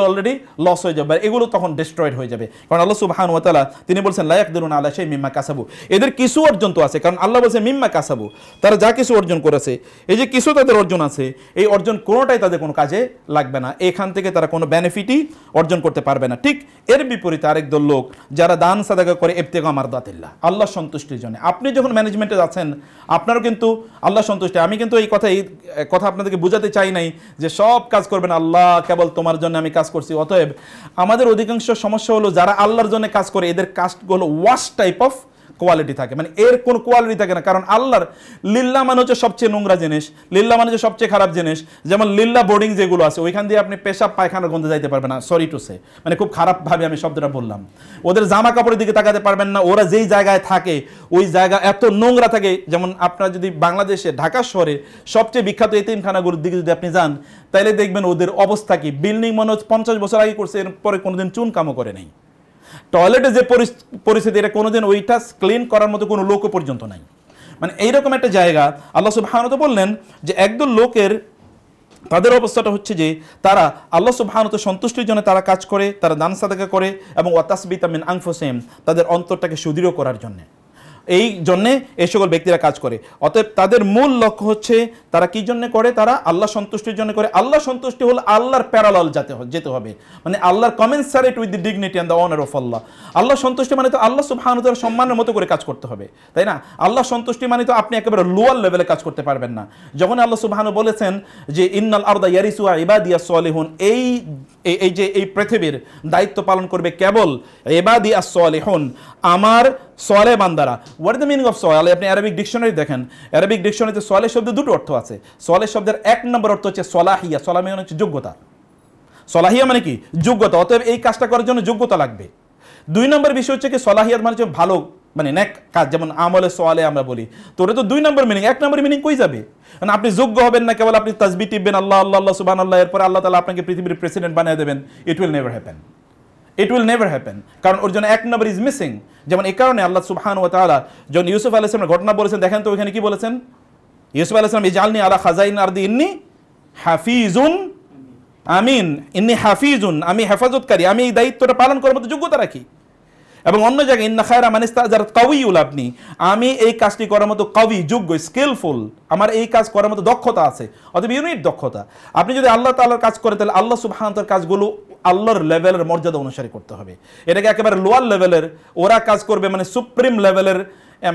অলরেডি লস হয়ে যাবে, এগুলো তখন ডিস্ট্রয়েড হয়ে যাবে। কারণ আল্লাহ সুবহানাহু ওয়া তাআলা তিনি বলছেন লা ইয়াকদিরুনা আলা শাইইন মিম্মা কাসাবু, এদের কিছু অর্জন তো আছে, কারণ আল্লাহ বলছেন মিম্মা কাসাবু, তারা যা কিছু অর্জন করেছে, এই যে কিছু তাদের অর্জন আছে, এই অর্জন কোনোটাই তাদের কোনো কাজে লাগবে না, এখান থেকে তারা কোনো বেনিফিটই অর্জন করতে পারবে না। ঠিক এর বিপরীতে আরেক দল লোক যারা দান সাদাকা করে ইবতিগা মারদাতিল্লাহ, আল্লাহ সন্তুষ্টির জন্য। আপনি যখন ম্যানেজমেন্টে যাচ্ছেন আপনারও কিন্তু আল্লাহ সন্তুষ্টি, আমি কিন্তু এই কথা আপনাদেরকে বোঝাতে চাই নাই যে সব কাজ করবেন আল্লাহ, কেবল তোমার জন্য আমি কাজ করছি। অতএব আমাদের অধিকাংশ সমস্যা হলো যারা আল্লাহর জন্য কাজ করে, এদের কাজগুলো ওয়াশ টাইপ অফ কোয়ালিটি থাকে, মানে এর কোনো কোয়ালিটি থাকে না। কারণ আল্লাহর লিল্লাহ মানে হচ্ছে সবচেয়ে নোংরা জিনিস, লিল্লাহ মানে হচ্ছে সবচেয়ে খারাপ জিনিস। যেমন লিল্লাহ বোর্ডিং যেগুলো আছে ওইখান দিয়ে আপনি পেশাব পায়খানার গন্ধে যাইতে পারবেন না, সরি টু সে, মানে খুব খারাপভাবে আমি শব্দটা বললাম। ওদের জামা কাপড়ের দিকে তাকাতে পারবেন না, ওরা যেই জায়গায় থাকে ওই জায়গা এত নোংরা থাকে। যেমন আপনারা যদি বাংলাদেশে ঢাকা শহরে সবচেয়ে বিখ্যাত এতিমখানাগুলোর দিকে যদি আপনি যান তাহলে দেখবেন ওদের অবস্থা কি, বিল্ডিং মনে হচ্ছে 50 বছর আগে করছে, এরপরে কোনোদিন চুন কামও করে নেই। টয়লেটে যে পরিস্থিতি, এটা কোনোদিন ওইটা ক্লিন করার মতো কোনো লোকও পর্যন্ত নাই। মানে এইরকম একটা জায়গা আল্লাহ সুবহানাহু ওয়া তাআলা বললেন যে একদল লোকের তাদের অবস্থাটা হচ্ছে যে তারা আল্লাহ সুবহানাহু ওয়া তাআলার সন্তুষ্টির জন্য তারা কাজ করে, তারা দান সাদাকা করে এবং ওয়াতাসবিতা মিন আনফুসিহিম, তাদের অন্তরটাকে সুদৃঢ় করার জন্য এই জন্যে এই সকল ব্যক্তিরা কাজ করে। অতএব তাদের মূল লক্ষ্য হচ্ছে তারা কি জন্য করে, তারা আল্লাহ সন্তুষ্টির জন্য করে। আল্লাহ সন্তুষ্টি হলো আল্লাহর প্যারালাল যেতে হবে, মানে আল্লাহর commensurate with the dignity and the honour of Allah. আল্লাহ সন্তুষ্টি মানে তো আল্লাহ সুবহানাহু ওয়া তাআলার সম্মানের মতো করে কাজ করতে হবে, তাই না? আল্লাহ সন্তুষ্টি মানে তো আপনি একেবারে লোয়ার লেভেলে কাজ করতে পারবেন না। যখন আল্লাহ সুবহানাহু বলেছেন যে ইন্নাল আরদা ইয়ারিসুহা ইবাদিয়াস সালিহুন, এই যে এই পৃথিবীর দায়িত্ব পালন করবে কেবল ইবাদিয়াস সালিহুন, আমার সোয়ালে বান্দারা। হোয়াট দ্য মিনিং অফ সোয়ালে? আপনি আরবিক ডিকশনারি দেখেন, আরবিক ডিকশনারিতে সোয়ালে শব্দের দুটো অর্থ আছে। সোয়ালে শব্দের এক নম্বর অর্থ হচ্ছে সলাহিয়া, সলাহি মানে হচ্ছে যোগ্যতা, সলাহিয়া মানে কি যোগ্যতা, অতএব এই কাজটা করার জন্য যোগ্যতা লাগবে। দুই নম্বর বিষয় হচ্ছে কি সলাহিয়াত মানে হচ্ছে ভালো, মানে নেক কাজ, যেমন আমলে সোয়ালে আমরা বলি, তো ওটা তো দুই নম্বর মিনিং, এক নম্বর মিনিং কই যাবে? মানে আপনি যোগ্য হবেন না, কেবল আপনি তাসবিহ টিপবেন আল্লাহ আল্লাহ আল্লাহ সুবহানাল্লাহ, এরপরে আল্লাহ তাআলা আপনাকে পৃথিবীর প্রেসিডেন্ট বানিয়ে দেবেন, it will never happen, it will never happen. কারণ ওর জন্য এক নম্বর ইজ মিসিং। যেমন এই কারণে আল্লাহ সুবহানাহু ওয়া তাআলা যখন ইউসুফ আলাইহিস সালামের ঘটনা বলেছেন, দেখেন তো ওখানে কি বলেছেন? ইউসুফ আলাইহিস সালাম ইজআলনি আলা খাজাইন আরদি ইন্নী হাফিজুন আমিন, ইন্নী হাফিজুন, আমি হেফাজতকারী, আমি এই দায়িত্বটা পালন করার মতো যোগ্যতা রাখি। এবং অন্য জায়গায় ইন্না খায়রা মান ইস্তাজার কাউইউল, আপনি আমি এই কাজটি করার মতো কাউই, যোগ্য, স্কিলফুল, আমার এই কাজ করার মতো দক্ষতা আছে। অতএব ইউনিট দক্ষতা। আপনি যদি আল্লাহ তাআলার কাজ করেন তাহলে আল্লাহ সুবহানাহু ওয়া তাআলার কাজগুলো আল্লাহর লেভেলের মর্যাদা অনুসারে করতে হবে। এটাকে একেবারে লোয়ার লেভেলের ওরা কাজ করবে, মানে সুপ্রিম লেভেলের,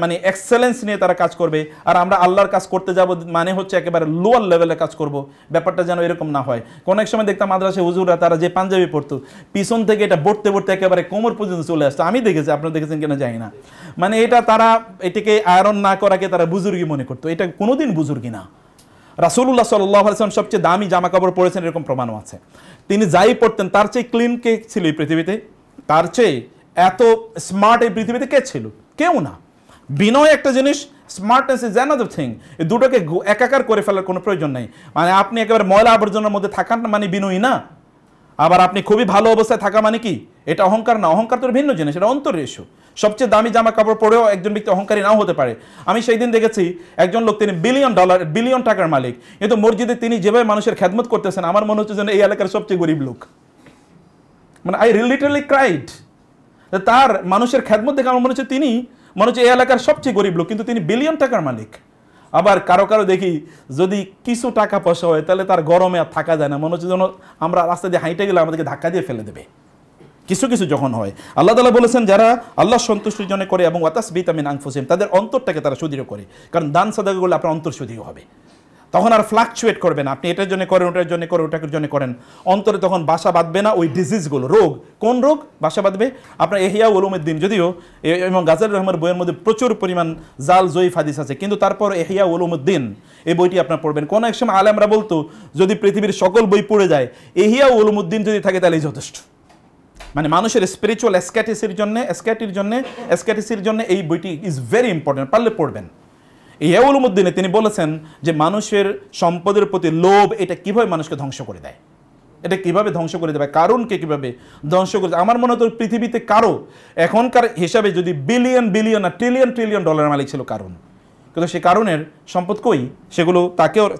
মানে এক্সেলেন্স নিয়ে তারা কাজ করবে, আর আমরা আল্লাহর কাজ করতে যাব মানে হচ্ছে একেবারে লোয়ার লেভেলে কাজ করব। ব্যাপারটা যেন এরকম না হয়। কোন এক সময় দেখতাম মাদ্রাসায় হুজুররা তারা যে পাঞ্জাবি পরতো, পিছন থেকে এটা বড়তে বড়তে একেবারে কোমর পর্যন্ত চলে আসতো। আমি দেখেছি, আপনারা দেখেছেন কিনা জানি না। মানে এটা তারা এটাকে আয়রন না করাকে তারা বুজুর্গি মনে করতো। এটা কোনোদিন বুজুর্গি না। রাসূলুল্লাহ সাল্লাল্লাহু আলাইহি ওয়াসাল্লাম সবচেয়ে দামি জামা কাপড় পরেছেন, এরকম প্রমাণও আছে। তিনি যাই পরতেন তার চেয়ে ক্লিন কে ছিল এই পৃথিবীতে? তার চেয়ে এত স্মার্ট এই পৃথিবীতে কে ছিল? কেউ না। বিনয় একটা জিনিস, স্মার্টনেস ইজ অ্যানাদার থিং। এই দুটোকে একাকার করে ফেলার কোনো প্রয়োজন নেই। মানে আপনি একেবারে ময়লা আবর্জনার মধ্যে থাকান মানে বিনয়ী না, আবার আপনি খুবই ভালো অবস্থায় থাকা মানে কি এটা অহংকার না। অহংকার তো ভিন্ন জিনিস, এটা অন্তরের ইস্যু। সবচেয়ে দামি জামা কাপড় পরেও একজন ব্যক্তি অহংকারী নাও হতে পারে। আমি সেই দিন দেখেছি একজন লোক, তিনি বিলিয়ন টাকার মালিক, কিন্তু মসজিদে তিনি যেভাবে মানুষের খেদমত করতেছেন আমার মনে হচ্ছে যেন এই এলাকার সবচেয়ে গরিব লোক। মানে আই লিটারালি ক্রাইড। তার মানুষের খেদমত দেখে আমার মনে হচ্ছে তিনি এই এলাকার সবচেয়ে গরিব লোক, কিন্তু তিনি বিলিয়ন টাকার মালিক। আবার কারো দেখি যদি কিছু টাকা পয়সা হয় তাহলে তার গরমে আর থাকা যায় না, মনে হচ্ছে যেন আমরা রাস্তা দিয়ে হাইটে গেলে আমাদেরকে ধাক্কা দিয়ে ফেলে দেবে। কিছু যখন হয়, আল্লাহ তাআলা বলেছেন যারা আল্লাহ সন্তুষ্টির জন্য করে এবং ওয়াতাসবিতা মিন আনফুসিহিম, তাদের অন্তরটাকে তারা সুদৃঢ় করে। কারণ দান সাদাকা করলে আপনার অন্তর সুদৃঢ় হবে, তখন আর ফ্লাকচুয়েট করবে না। আপনি এটার জন্য করেন, ওটার জন্য করেন, ওটার জন্য করেন, অন্তরে তখন বাসা বাঁধবে না ওই ডিজিজগুলো, রোগ। কোন রোগ বাসা বাঁধবে? আপনার ইহয়া উলুমুদ্দিন, যদিও এবং গাজাল রহমানের বইয়ের মধ্যে প্রচুর পরিমাণ জাল জয়ীফ হাদিস আছে, কিন্তু তারপর ইহয়া উলুমুদ্দিন এই বইটি আপনার পড়বেন। কোন এক সময় আলেমরা বলতো যদি পৃথিবীর সকল বই পড়ে যায়, ইহয়া উলুমুদ্দিন যদি থাকে তাহলেই যথেষ্ট। মানে মানুষের স্পিরিচুয়াল এসক্যাটিসির জন্য এই বইটি ইজ ভেরি ইম্পর্টেন্ট, পারলে পড়বেন। ইহয়া উলুমুদ্দিনে তিনি বলেছেন যে মানুষের সম্পদের প্রতি লোভ এটা কিভাবে মানুষকে ধ্বংস করে দেয়, এটা কিভাবে ধ্বংস করে দেবে, কারণকে কিভাবে ধ্বংস করে দেয়। আমার মনে হয় পৃথিবীতে কারো এখনকার হিসাবে যদি বিলিয়ন আর ট্রিলিয়ন ডলার মালিক ছিল কারণ, কিন্তু সে কারণের সম্পদ কই, সেগুলো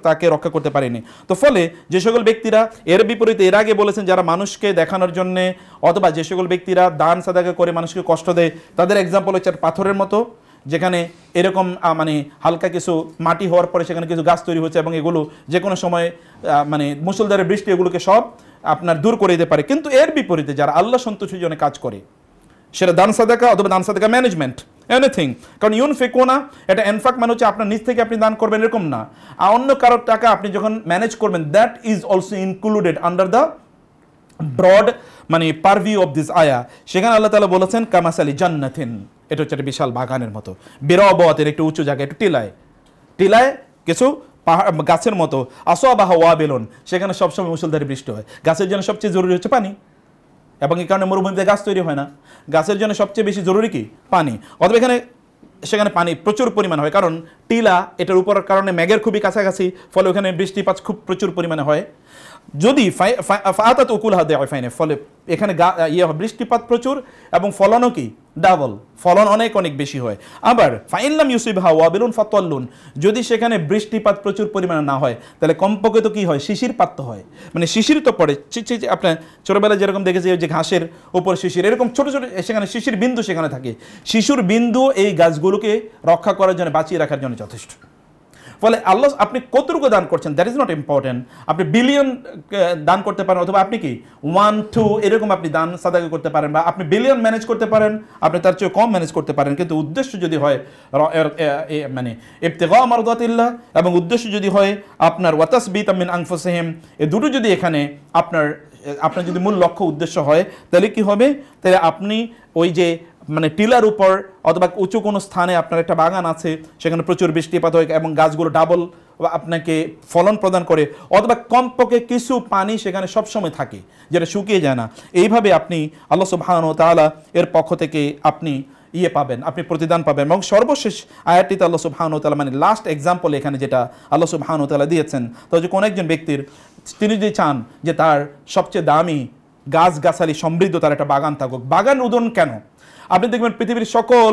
তাকে রক্ষা করতে পারেনি। তো ফলে যে সকল ব্যক্তিরা এর বিপরীতে এর আগে বলেছেন যারা মানুষকে দেখানোর জন্যে অথবা যে সকল ব্যক্তিরা দান সাদাকা করে মানুষকে কষ্ট দেয়, তাদের এক্সাম্পল হচ্ছে পাথরের মতো, যেখানে এরকম মানে হালকা কিছু মাটি হওয়ার পরে সেখানে কিছু গাছ তৈরি হচ্ছে এবং এগুলো যে কোনো সময় মানে মুষলধারে বৃষ্টি এগুলোকে সব আপনার দূর করে দিতে পারে। কিন্তু এর বিপরীতে যারা আল্লাহ সন্তুষ্টির জন্য কাজ করে, সেটা দান সাদাকা অথবা দান সাদাকা ম্যানেজমেন্ট, এনিথিং। কারণ ইউনফিকুনা এটা এনফাক মানে হচ্ছে আপনার নিজ থেকে আপনি দান করবেন এরকম না, আর অন্য কারোর টাকা আপনি যখন ম্যানেজ করবেন, that is also included under the broad মানে পারভিউ অফ দিস আয়া। সেখানে আল্লাহ তাআলা বলেছেন কামাসালি জান্নাতিন, এটা হচ্ছে একটা বিশাল বাগানের মতো, বেরোবতের একটু উঁচু জায়গায়, একটু টিলায় কিছু পাহাড় গাছের মতো, আসওয়াবাহা ওয়াবিলুন, সেখানে সবসময় মুষলধারে বৃষ্টি হয়। গাছের জন্য সবচেয়ে জরুরি হচ্ছে পানি, এবং এই কারণে মরুভূমিতে গাছ তৈরি হয় না। গাছের জন্য সবচেয়ে বেশি জরুরি কি? পানি। অথবা সেখানে পানি প্রচুর পরিমাণ হয়, কারণ টিলা এটার উপর কারণে মেঘের খুবই কাছাকাছি, ফলে ওখানে বৃষ্টিপাত খুব প্রচুর পরিমাণে হয়। যদি ফাআতাত উকুলহা দিআফাইন, ফলে এখানে বৃষ্টিপাত প্রচুর এবং ফলনও কি? ডাবল, ফলন অনেক বেশি হয়। আবার ফাইন লাম ইউসিবহা ওয়াবিলুন ফাতাল্লুন, যদি সেখানে বৃষ্টিপাত প্রচুর পরিমাণে না হয়, তাহলে কমপক্ষে তো কি হয়? শিশিরপাত তো হয়, মানে শিশির তো পড়ে। আপনার ছোটবেলায় যেরকম দেখেছি যে ঘাসের উপর শিশির, এরকম ছোট ছোট সেখানে শিশির বিন্দু সেখানে থাকে। শিশুর বিন্দু এই গাছগুলোকে রক্ষা করার জন্য, বাঁচিয়ে রাখার জন্য যথেষ্ট। ফলে আল্লাহ আপনি কতটুকু দান করছেন দ্যাট ইজ নট ইম্পর্টেন্ট। আপনি বিলিয়ন দান করতে পারেন, অথবা আপনি কি 1-2 এরকম আপনি দান সাদাকা করতে পারেন, বা আপনি বিলিয়ন ম্যানেজ করতে পারেন, আপনি তার চেয়ে কম ম্যানেজ করতে পারেন। কিন্তু উদ্দেশ্য যদি হয় মানে ইবতিগা মারদাতিল্লাহ, এবং উদ্দেশ্য যদি হয় আপনার ওয়াতাসবিত মিন আনফুসিহিম, এই দুটো যদি এখানে আপনার যদি মূল লক্ষ্য উদ্দেশ্য হয়, তাহলে কি হবে? তাহলে আপনি ওই যে মানে টিলার উপর অথবা উঁচু কোনো স্থানে আপনার একটা বাগান আছে, সেখানে প্রচুর বৃষ্টিপাত হয় এবং গাছগুলো ডাবল আপনাকে ফলন প্রদান করে, অথবা কমপক্ষে কিছু পানি সেখানে সবসময় থাকে, যেটা শুকিয়ে যায় না। এইভাবে আপনি আল্লাহ সুবহানাহু ওয়া তাআলা এর পক্ষ থেকে আপনি পাবেন, আপনি প্রতিদান পাবেন। এবং সর্বশেষ আয়াতটিতে আল্লাহ সুবহানাহু ওয়া তাআলা মানে লাস্ট এক্সাম্পল এখানে যেটা আল্লাহ সুবহানাহু ওয়া তাআলা দিয়েছেন, তো যে কোনো একজন ব্যক্তির তিনি যদি চান যে তার সবচেয়ে দামি গাছগাছালি সমৃদ্ধ তার একটা বাগান থাকুক। বাগান উদাহরণ কেন? আপনি দেখবেন পৃথিবীর সকল,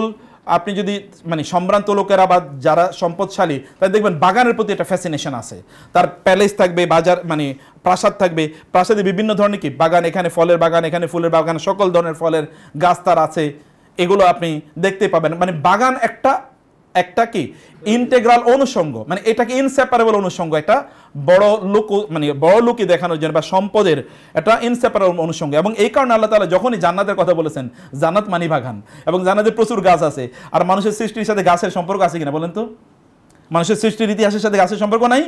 আপনি যদি মানে সম্ভ্রান্ত লোকেরা বা যারা সম্পদশালী, তাই দেখবেন বাগানের প্রতি একটা ফ্যাসিনেশন আছে। তার প্যালেস থাকবে, বাজার মানে প্রাসাদ থাকবে, প্রাসাদে বিভিন্ন ধরনের কি বাগান, এখানে ফলের বাগান, এখানে ফুলের বাগান, সকল ধরনের ফলের গাছ তার আছে, এগুলো আপনি দেখতে পাবেন। মানে বাগান একটা কি ইন্টেগ্রাল অনুষঙ্গ, মানে এটাকে ইনসেপারেবল অনুষঙ্গ, একটা বড় লোক মানে বড় লোকই দেখানোর জন্য বা সম্পদের একটা ইনসেপারেবল অনুষঙ্গ। এবং এই কারণে আল্লাহ তাআলা যখনই জান্নাতের কথা বলেছেন, জান্নাত মানি বাগান, এবং জান্নাতে প্রচুর গাছ আছে। আর মানুষের সৃষ্টির সাথে গাছের সম্পর্ক আছে কিনা বলেন তো? মানুষের সৃষ্টির ইতিহাসের সাথে গাছের সম্পর্ক নাই?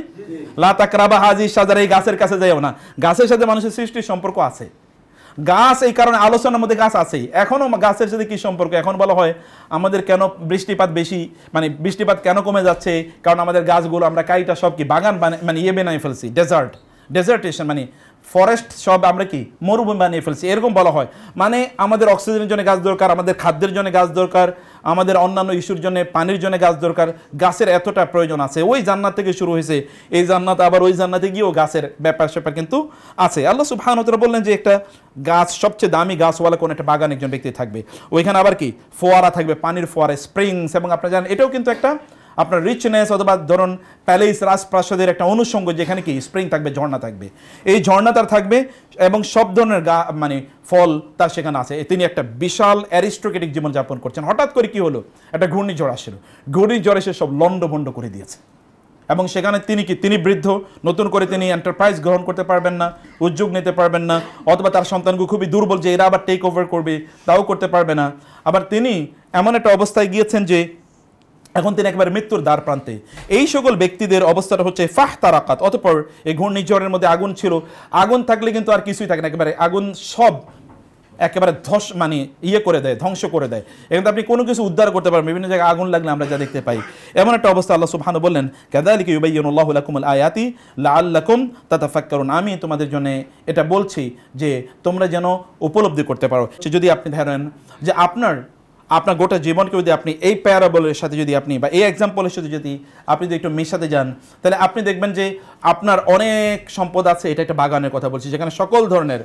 লা তাকরাবা হাযিহি শাজারা, এই গাছের কাছে যাইও না। গাছের সাথে মানুষের সৃষ্টির সম্পর্ক আছে। গাছ এই কারণে আলোচনার মধ্যে গাছ আছেই। এখনও গাছের সাথে কি সম্পর্ক? এখন বলা হয় আমাদের কেন বৃষ্টিপাত বেশি, মানে বৃষ্টিপাত কেন কমে যাচ্ছে? কারণ আমাদের গাছগুলো আমরা কাইটা সব কি বাগান মানে বানিয়ে ফেলছি, ডেজার্টেশন, মানে ফরেস্ট সব আমরা কি মরুভূমি বানিয়ে ফেলছি, এরকম বলা হয়। মানে আমাদের অক্সিজেনের জন্য গাছ দরকার, আমাদের খাদ্যের জন্য গাছ দরকার, আমাদের অন্যান্য ইস্যুর জন্য পানির জন্য গাছ দরকার। গাছের এতটা প্রয়োজন আছে। ওই জান্নাত থেকে শুরু হয়েছে এই জান্নাত, আবার ওই জান্নাতে গিয়েও গাছের ব্যাপার কিন্তু আছে। আল্লাহ সুবহানাহু ওয়া তাআলা বললেন যে একটা গাছ, সবচেয়ে দামি গাছওয়ালা কোন একটা বাগান একজন ব্যক্তি থাকবে, ওইখানে আবার কি ফোয়ারা থাকবে, পানির ফোয়ারা, স্প্রিংস। এবং আপনারা জানেন এটাও কিন্তু একটা আপনার রিচনেস, অথবা ধরুন প্যালেস রাজপ্রাসাদের একটা অনুষঙ্গ, যেখানে কি স্প্রিং থাকবে, ঝর্ণা থাকবে। এই ঝর্ণা তার থাকবে এবং সব ধরনের মানে ফল তার সেখানে আছে। তিনি একটা বিশাল অ্যারিস্টোক্রেটিক জীবনযাপন করছেন। হঠাৎ করে কি হলো? একটা ঘূর্ণিঝড় আসলো, ঘূর্ণিঝড় এসে সব লন্ডভন্ড করে দিয়েছে। এবং সেখানে তিনি বৃদ্ধ, নতুন করে তিনি এন্টারপ্রাইজ গ্রহণ করতে পারবেন না, উদ্যোগ নিতে পারবেন না, অথবা তার সন্তানগুলো খুবই দুর্বল যে এরা আবার টেক ওভার করবে, তাও করতে পারবে না। আবার তিনি এমন একটা অবস্থায় গিয়েছেন যে এখন তিনি একেবারে মৃত্যুর দ্বার প্রান্তে। এই সকল ব্যক্তিদের অবস্থাটা হচ্ছে ফাহতারাকাত। অতঃপর এই ঘূর্ণিঝড়ের মধ্যে আগুন ছিল, আগুন থাকলে কিন্তু আর কিছুই থাকে না, একেবারে আগুন সব একেবারে মানে করে দেয়, ধ্বংস করে দেয়। এখানে আপনি কোনো কিছু উদ্ধার করতে পারবেন। বিভিন্ন জায়গায় আগুন লাগলে আমরা যা দেখতে পাই, এমন একটা অবস্থা আল্লাহ সুবহানাহু বললেন, কাযালিকা ইউবাইয়িনুল্লাহু লাকুমুল আয়াতি লাআল্লাকুম তাতাফাক্কারুন। আমি তোমাদের জন্য এটা বলছি যে তোমরা যেন উপলব্ধি করতে পারো। যদি আপনি ধরেন যে আপনার গোটা জীবনকে যদি আপনি এই প্যারাবলের সাথে যদি আপনি বা এই এক্সাম্পলের সাথে যদি আপনি যদি একটু মেশাতে যান, তাহলে আপনি দেখবেন যে আপনার অনেক সম্পদ আছে। এটা একটা বাগানের কথা বলছি, যেখানে সকল ধরনের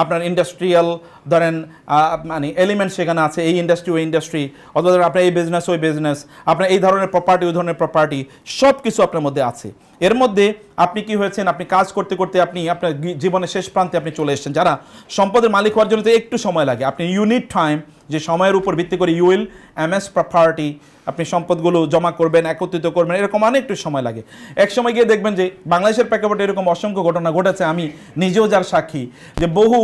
আপনার ইন্ডাস্ট্রিয়াল ধরেন মানে এলিমেন্ট সেখানে আছে, এই ইন্ডাস্ট্রি ওই ইন্ডাস্ট্রি, অথবা আপনার এই বিজনেস ওই বিজনেস, আপনার এই ধরনের প্রপার্টি ওই ধরনের প্রপার্টি, সব কিছু আপনার মধ্যে আছে। এর মধ্যে আপনি কি হয়েছেন, আপনি কাজ করতে করতে আপনি আপনার জীবনের শেষ প্রান্তে আপনি চলে এসেছেন। যারা সম্পদের মালিক হওয়ার জন্য তো একটু সময় লাগে, আপনি ইউনিট টাইম, যে সময়ের উপর ভিত্তি করে ইউ উইল অ্যামেস প্রপার্টি, আপনি সম্পদগুলো জমা করবেন, একত্রিত করবেন, এরকম অনেকটু সময় লাগে। এক সময় গিয়ে দেখবেন যে বাংলাদেশের প্রেক্ষাপটে এরকম অসংখ্য ঘটনা ঘটেছে, আমি নিজেও যার সাক্ষী, যে বহু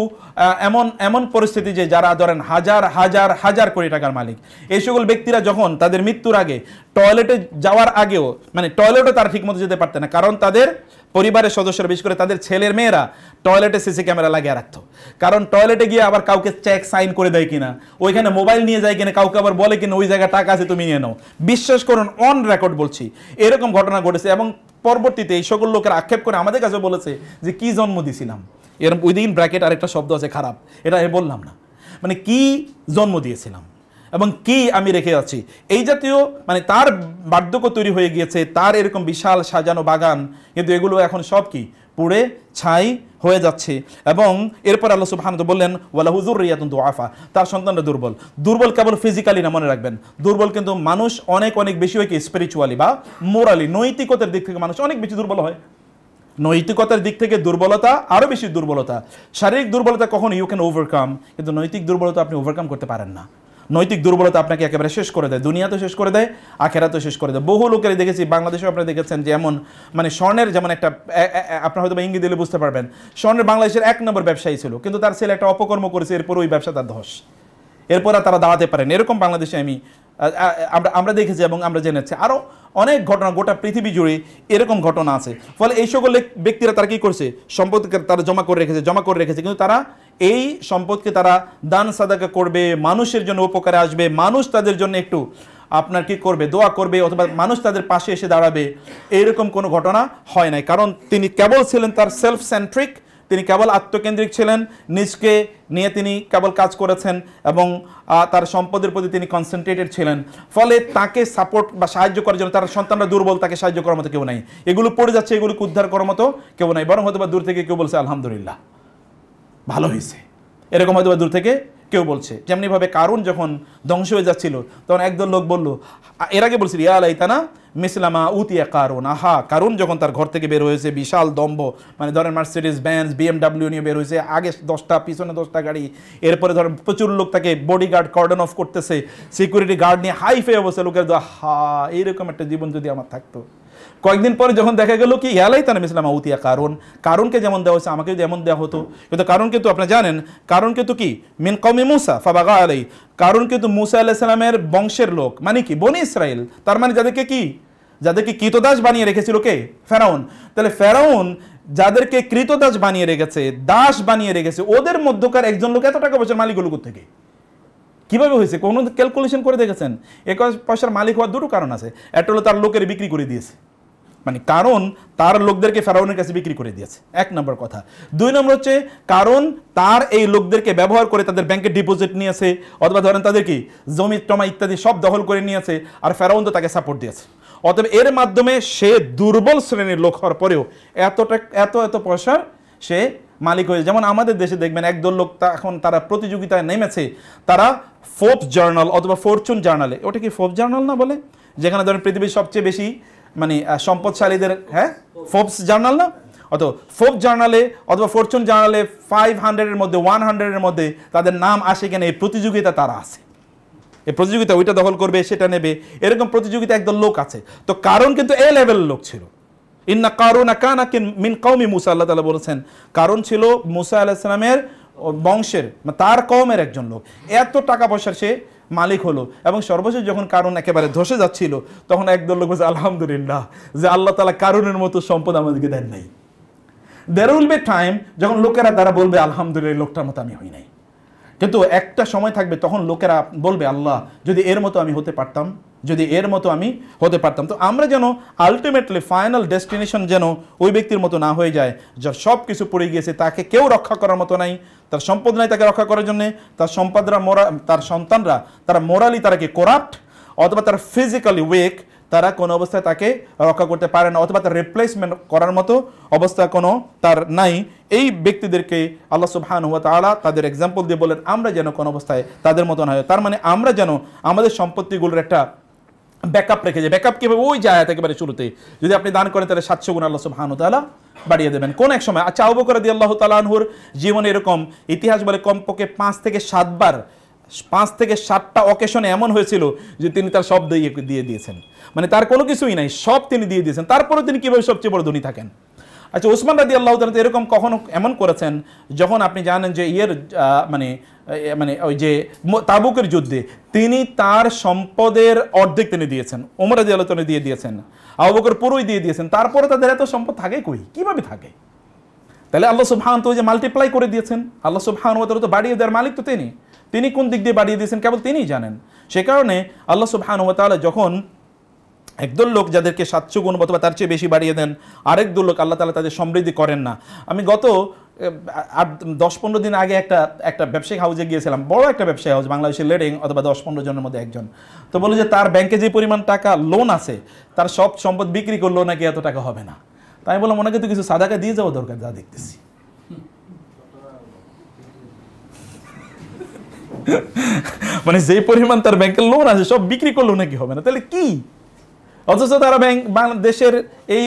এমন এমন পরিস্থিতি যে যারা ধরেন হাজার হাজার হাজার কোটি টাকার মালিক, এই সকল ব্যক্তিরা যখন তাদের মৃত্যুর আগে টয়লেটে যাওয়ার আগেও মানে টয়লেটও তারা ঠিকমতো যেতে পারতেন না, কারণ তাদের পরিবারের সদস্যরা বিশেষ করে তাদের ছেলের মেয়েরা টয়লেটে সিসি ক্যামেরা লাগিয়ে রাখতো। কারণ টয়লেটে গিয়ে আবার কাউকে চেক সাইন করে দেয় কিনা, ওইখানে মোবাইল নিয়ে যায় কিনা, কাউকে আবার বলে কিনা ওই জায়গায় টাকা আছে তুমি নিয়ে নাও। বিশ্বাস করুন, অন রেকর্ড বলছি, এরকম ঘটনা ঘটেছে। এবং পরবর্তীতে এই সকল লোকের আক্ষেপ করে আমাদের কাছে বলেছে যে কি জন্ম দিয়েছিলাম, এরকম উইদিন ব্র্যাকেট আরেকটা শব্দ আছে খারাপ, এটা আমি বললাম না, মানে কি জন্ম দিয়েছিলাম এবং কি আমি রেখে আছি, এই জাতীয় মানে তার বার্ধক্য তৈরি হয়ে গিয়েছে, তার এরকম বিশাল সাজানো বাগান, কিন্তু এগুলো এখন সব কি পুড়ে ছাই হয়ে যাচ্ছে। এবং এরপর আল্লাহ সুবহানাহু ওয়া তাআলা বললেন ওয়ালাহু যুররিয়াতুন দুআফা, তার সন্তানরা দুর্বল। দুর্বল কেবল ফিজিক্যালি না, মনে রাখবেন দুর্বল কিন্তু মানুষ অনেক অনেক বেশি হয় কি স্পিরিচুয়ালি বা মোরালি, নৈতিকতার দিক থেকে মানুষ অনেক বেশি দুর্বল হয়। নৈতিকতার দিক থেকে দুর্বলতা আরও বেশি দুর্বলতা। শারীরিক দুর্বলতা কখন ইউ ক্যান ওভারকাম, কিন্তু নৈতিক দুর্বলতা আপনি ওভারকাম করতে পারেন না। নৈতিক দুর্বলতা আপনাকে একেবারে শেষ করে দেয়, দুনিয়া তো শেষ করে দেয়, আখেরাত তো শেষ করে দেয়। বহু লোকেরই দেখেছি, বাংলাদেশেও আপনারা দেখেছেন যে এমন মানে স্বর্ণের যেমন একটা আপনার হয়তো ইঙ্গিত দিলে বুঝতে পারবেন, স্বর্ণের বাংলাদেশের 1 নম্বর ব্যবসায়ী ছিল, কিন্তু তার ছেলে একটা অপকর্ম করেছে, এরপর ওই ব্যবসা তার ধস, এরপর আর তারা দাঁড়াতে পারেন। এরকম বাংলাদেশে আমরা দেখেছি এবং আমরা জেনেছি আরও অনেক ঘটনা, গোটা পৃথিবী জুড়ে এরকম ঘটনা আছে। ফলে এই সকল ব্যক্তিরা তারা কী করছে, সম্পদকে তারা জমা করে রেখেছে, কিন্তু তারা এই সম্পদকে তারা দান সাদাকা করবে, মানুষের জন্য উপকারে আসবে, মানুষ তাদের জন্য একটু আপনার কি করবে, দোয়া করবে, অথবা মানুষ তাদের পাশে এসে দাঁড়াবে, এইরকম কোনো ঘটনা হয় নাই। কারণ তিনি কেবল ছিলেন তার সেলফ সেন্ট্রিক, তিনি কেবল আত্মকেন্দ্রিক ছিলেন, নিজকে নিয়ে তিনি কেবল কাজ করেছেন এবং তার সম্পদের প্রতি তিনি কনসেন্ট্রেটেড ছিলেন। ফলে তাকে সাপোর্ট বা সাহায্য করার জন্য, তার সন্তানরা দুর্বল, তাকে সাহায্য করার মতো কেউ নাই, এগুলো পড়ে যাচ্ছে, এগুলোকে উদ্ধার করার মতো কেউ নাই, বরং হয়তো বা দূর থেকে কেউ বলছে আলহামদুলিল্লাহ ভালো হয়েছে, এরকম হয়তো বা দূর থেকে কেউ বলছে। যেমনিভাবে কারুন যখন ধ্বংস হয়ে যাচ্ছিল তখন একদল লোক বলল, এর আগে বলছিল ইয়া লাইতানা মিসলামা উতিয়া কারুন, আহা কারুন যখন তার ঘর থেকে বের হয়েছে বিশাল দম্ভ, মানে ধরেন মার্সিডিজ বেঞ্জ BMW নিয়ে বের হয়েছে, আগে 10টা পিছনে 10টা গাড়ি, এরপরে ধরেন প্রচুর লোক তাকে বডিগার্ড কর্ডন অফ করতেছে, সিকিউরিটি গার্ড নিয়ে হাইফে অবস্থা, লোকের হা এইরকম একটা জীবন যদি আমার থাকতো। কয়েকদিন পরে যখন দেখা গেল কি ইয়ালাই তানা মিসলাম আউতিয়া কারুনকে যেমন দেওয়া হয়েছে আমাকে যদি এমন দেওয়া হতো, কিন্তু কারণ কিন্তু আপনারা জানেন কারণ কিন্তু কি মিন কওমি মুসা ফাবাগা আলাই, কারণ কিন্তু মুসা আলাইহিস সালামের বংশের লোক, মানে কি বনি ইসরাইল, তার মানে যাদেরকে কৃতদাস বানিয়ে রেখেছিল কে, ফেরাউন। তাহলে ফেরাউন যাদেরকে কৃতদাস বানিয়ে রেখেছে, দাস বানিয়ে রেখেছে, ওদের মধ্যকার একজন লোক এত টাকা পয়সার মালিক হলো কোত্থেকে, কিভাবে হয়েছে, কোনো ক্যালকুলেশন করে দেখেছেন? 21 পয়সার মালিক হওয়ার দুটো কারণ আছে, একটা হলো তার লোকের বিক্রি করে দিয়েছে, মানে কারণ তার লোকদেরকে ফেরাউনের কাছে বিক্রি করে দিয়েছে, 1 নম্বর কথা। 2 নম্বর হচ্ছে কারণ তার এই লোকদেরকে ব্যবহার করে তাদের ব্যাংকে ডিপোজিট নিয়েছে, অথবা ধরেন তাদের কি জমি টমা ইত্যাদি সব দখল করে নিয়েছে, আর ফেরাউন তো তাকে সাপোর্ট দিয়েছে। অতএব এর মাধ্যমে সে দুর্বল শ্রেণীর লোক হওয়ার পরেও এত পয়সার সে মালিক হয়েছে। যেমন আমাদের দেশে দেখবেন একদল লোক এখন তারা প্রতিযোগিতায় নেমেছে, তারা ফোর্বস জার্নাল অথবা ফরচুন জার্নালে, ওটা কি ফোর্বস জার্নাল না বলে, যেখানে ধরেন পৃথিবীর সবচেয়ে বেশি মানে সম্পদশালীদের, হ্যাঁ ফোর্বস জার্নাল না, অথবা ফোর্বস জার্নালে অথবা ফরচুন জার্নালে 500-এর মধ্যে 100-এর মধ্যে তাদের নাম আসে কেন, এই প্রতিযোগিতা তারা আছে, এই প্রতিযোগিতা ওইটা দখল করবে সেটা নেবে, এরকম প্রতিযোগিতা একদল লোক আছে। তো কারণ কিন্তু এ লেভেলের লোক ছিল, ইন্না কারুনা কানা মিন কওমি মুসা, আল্লাহ তাআলা বলেছেন কারণ ছিল মুসা আলাইহিস সালামের বংশের, তার কওমের একজন লোক, এত টাকা পয়সার সে মালিক হলো। এবং সর্বশেষ যখন কারণ একেবারে ধসে যাচ্ছিল তখন একদল লোক বলছে আলহামদুলিল্লাহ যে আল্লাহ তাআলা কারুনের মতো সম্পদ আমাদেরকে দেন নাই। দেয়ার উইল বি টাইম যখন লোকেরা তারা বলবে আলহামদুলিল্লাহ লোকটার মতো আমি হই নাই, কিন্তু একটা সময় থাকবে তখন লোকেরা বলবে আল্লাহ যদি এর মতো আমি হতে পারতাম, যদি এর মতো আমি হতে পারতাম। তো আমরা যেন আলটিমেটলি ফাইনাল ডেস্টিনেশন যেন ওই ব্যক্তির মতো না হয়ে যায় যার সব কিছু পড়ে গিয়েছে, তাকে কেউ রক্ষা করার মতো নাই, তার সম্পদ নাই তাকে রক্ষা করার জন্যে, তার সন্তানরা তারা মোরালি তারা কি করাপ্ট, অথবা তার ফিজিক্যালি উইক, তারা কোনো অবস্থায় তাকে রক্ষা করতে পারে না, অথবা তার রিপ্লেসমেন্ট করার মতো অবস্থা কোনো তার নাই। এই ব্যক্তিদেরকে আল্লাহ সুবহানাহু ওয়া তাআলা তাদের এক্সাম্পল দিয়ে বলেন আমরা যেন কোনো অবস্থায় তাদের মতো না হয়। তার মানে আমরা যেন আমাদের সম্পত্তিগুলোর একটা ব্যাকআপ রেখে যায়। ব্যাকআপ কীভাবে? ওই যায় একেবারে শুরুতে যদি আপনি দান করেন তাহলে 700 গুণ আল্লাহ সুবহানাহু ওয়া তাআলা বাড়িয়ে দেবেন কোন এক সময়। আচ্ছা, আবু বকর রাদিয়াল্লাহু তাআলা আনহুর জীবনে এরকম ইতিহাস বলে কমপক্ষে 5 থেকে 7টা অকেশনে এমন হয়েছিল যে তিনি তার সব দিয়ে দিয়েছেন, মানে তার কোনো কিছুই নাই, সব তিনি দিয়ে দিয়েছেন, তারপরে তিনি কীভাবে সবচেয়ে বড় ধনী থাকেন। আচ্ছা, ওসমান রাদিয়াল্লাহু তাআলা এরকম কখনো এমন করেছেন যখন আপনি জানেন যে মানে মানে ওই যে তাবুকের যুদ্ধে তিনি তার সম্পদের অর্ধেক তিনি দিয়েছেন, ওমর রাদিয়াল্লাহু তাআলা দিয়ে দিয়েছেন, আবু বকর পুরোই দিয়ে দিয়েছেন, তারপরে তাদের এত সম্পদ থাকে কই, কিভাবে থাকে? তাহলে আল্লাহ সুবহানাহু ওয়া তাআলা যে মাল্টিপ্লাই করে দিয়েছেন, আল্লাহ সুবহানাহু ওয়া তাআলা তো বাড়িয়ে দেওয়ার মালিক তো তিনি কোন দিক দিয়ে বাড়িয়ে দিয়েছেন কেবল তিনিই জানেন। সে কারণে আল্লাহ সুবহানাহু ওয়া তাআলা যখন একদল লোক যাদেরকে 700 গুণ অথবা তার চেয়ে বেশি বাড়িয়ে দেন, আরেক দল লোক আল্লাহ তাআলা তাদের সমৃদ্ধি করেন না। আমি গত 10-15 দিন আগে একটা ব্যবসায়িক হাউসে গিয়েছিলাম, বড় একটা ব্যবসায়িক হাউস, বাংলাদেশের লিডিং অথবা 10-15 জনের মধ্যে একজন। তো বলে যে তার ব্যাংকে যে পরিমাণ টাকা লোন আছে, তার সব সম্পদ বিক্রি করলেও নাকি এত টাকা হবে না। তাই বললাম ওনাকে তো কিছু সাদাকা দিয়ে যাওয়া দরকার, যা দেখতেছি। মানে যে পরিমাণ তার ব্যাংকের লোন আছে সব বিক্রি করলেও নাকি হবে না, তাহলে কি? অথচ তারা বাংলাদেশের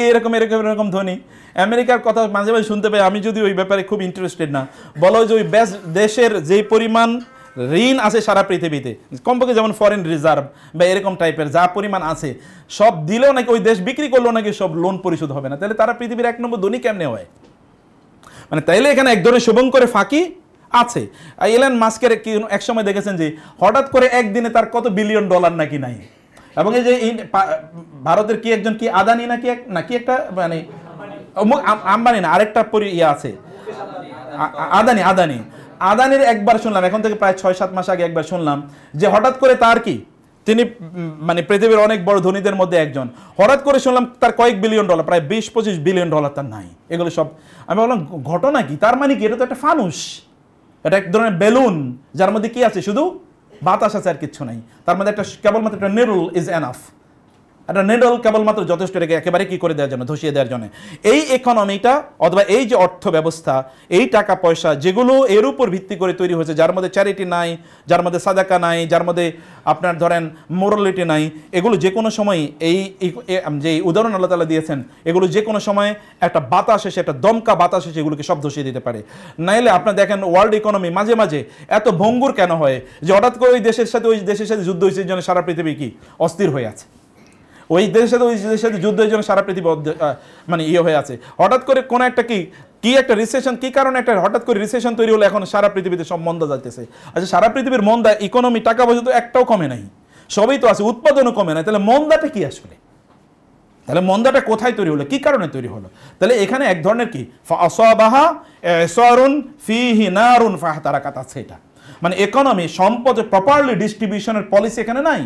এরকম ধনী। আমেরিকার কথা মাঝে মাঝে শুনতে পাই, আমি যদি ওই ব্যাপারে খুব ইন্টারেস্টেড না, বলো যে ওই দেশের যে পরিমাণ ঋণ আছে সারা পৃথিবীতে, কমপক্ষে যেমন ফরেন রিজার্ভ বা এরকম টাইপের যা পরিমাণ আছে, সব দিলেও নাকি ওই দেশ বিক্রি করলেও নাকি সব লোন পরিশোধ হবে না। তাহলে তারা পৃথিবীর 1 নম্বর ধনী কেমনে হয়? মানে তাইলে এখানে এক ধরনের শুভঙ্করের ফাঁকি আছে। এলন মাস্কের এক সময় দেখেছেন যে হঠাৎ করে একদিনে তার কত বিলিয়ন ডলার নাকি নাই, এবং এই যে ভারতের কি একজন কি আদানি নাকি একটা মানে আম্বানি না, আরেকটা আছে আদানির একবার শুনলাম, এখন থেকে প্রায় 6-7 মাস আগে একবার শুনলাম যে হঠাৎ করে তার কি, তিনি মানে পৃথিবীর অনেক বড় ধনীদের মধ্যে একজন, হঠাৎ করে শুনলাম তার কয়েক বিলিয়ন ডলার, প্রায় 20-25 বিলিয়ন ডলার তার নাই। এগুলো সব আমি বললাম ঘটনা কি? তার মানে কি? এটা তো একটা ফানুস, এটা এক ধরনের বেলুন যার মধ্যে কি আছে, শুধু বাতাস আছে আর কিচ্ছু নাই। তার মধ্যে একটা কেবলমাত্র একটা নিডল ইজ এনাফ, একটা নিডল কেবলমাত্র যথেষ্ট, এটাকে একেবারে কি করে দেওয়ার জন্য, ধসিয়ে দেওয়ার জন্য। এই ইকোনমিটা অথবা এই যে অর্থ ব্যবস্থা, এই টাকা পয়সা যেগুলো এর উপর ভিত্তি করে তৈরি হয়েছে, যার মধ্যে চ্যারিটি নাই, যার মধ্যে সাদাকা নাই, যার মধ্যে আপনার ধরেন মোরালিটি নাই, এগুলো যে কোনো সময় এই যে উদাহরণ আল্লাহ তাআলা দিয়েছেন, এগুলো যে কোনো সময় একটা বাতাস এসে, একটা দমকা বাতাস এসে এগুলোকে সব ধসিয়ে দিতে পারে। নাইলে আপনার দেখেন ওয়ার্ল্ড ইকোনমি মাঝে মাঝে এত ভঙ্গুর কেন হয় যে হঠাৎ করে ওই দেশের সাথে যুদ্ধ হয়েছে, জন্য সারা পৃথিবী কি অস্থির হয়ে আছে, ওই দেশের সাথে যুদ্ধের জন্য সারা পৃথিবী মানে হয়ে আছে। হঠাৎ করে কোন একটা কি একটা রিসেশন, কি কারণে একটা হঠাৎ করে রিসেশন তৈরি হলো, এখন সারা পৃথিবীতে সব মন্দা যাইতেছে। আচ্ছা, সারা পৃথিবীর মন্দা, ইকোনমি, টাকা পয়সা তো একটাও কমে নাই, সবই তো আছে, উৎপাদনও কমে নাই, তাহলে মন্দাটা কি আসলে? তাহলে মন্দাটা কোথায় তৈরি হলো, কি কারণে তৈরি হলো? তাহলে এখানে এক ধরনের কি ফাসাবাহা ইসারুন ফিহি নারুন ফাহতারাকাত আছে। এটা মানে ইকোনমি, সম্পদ প্রপারলি ডিস্ট্রিবিউশনের পলিসি এখানে নাই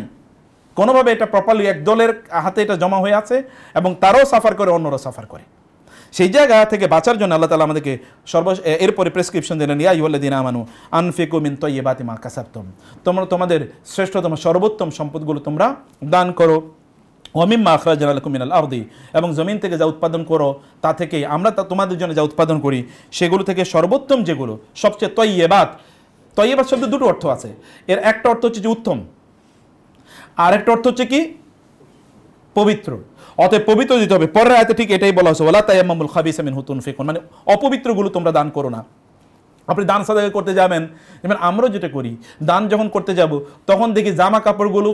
কোনোভাবে, এটা প্রপারলি এক দলের হাতে এটা জমা হয়ে আছে এবং তারাও সাফার করে, অন্যরা সাফার করে। সেই জায়গা থেকে বাঁচার জন্য আল্লাহ তাআলা আমাদেরকে এরপরে প্রেসক্রিপশন দিলেন, ইয়া আইয়ুহাল্লাযীনা আমানু আনফিকু মিন তাইয়্যিবাতি মা কাসাবতুম, তোমরা তোমাদের শ্রেষ্ঠতম সর্বোত্তম সম্পদগুলো তোমরা দান করো, ওয়া মিম্মা আখরাজনা লাকুম মিনাল আরদি, এবং জমিন থেকে যা উৎপাদন করো তা থেকে আমরা তোমাদের জন্য যা উৎপাদন করি সেগুলো থেকে সর্বোত্তম যেগুলো, সবচেয়ে তাইয়্যিবাত শব্দের দুটো অর্থ আছে। এর একটা অর্থ হচ্ছে যে উত্তম, আর একটা অর্থ হচ্ছে কি পবিত্র। অতএব পবিত্র দিতে হবে। পরের আয়াতে ঠিক এটাই বলা হয়েছে, ওয়ালা তায়াম্মামুল খাবিসা মিনহু তুনফিকুন, মানে অপবিত্রগুলো তোমরা দান করো না। আপনি দান সাদাকা করতে যাবেন, যেমন আমরাও যেটা করি, দান যখন করতে যাব তখন দেখি জামা কাপড়গুলো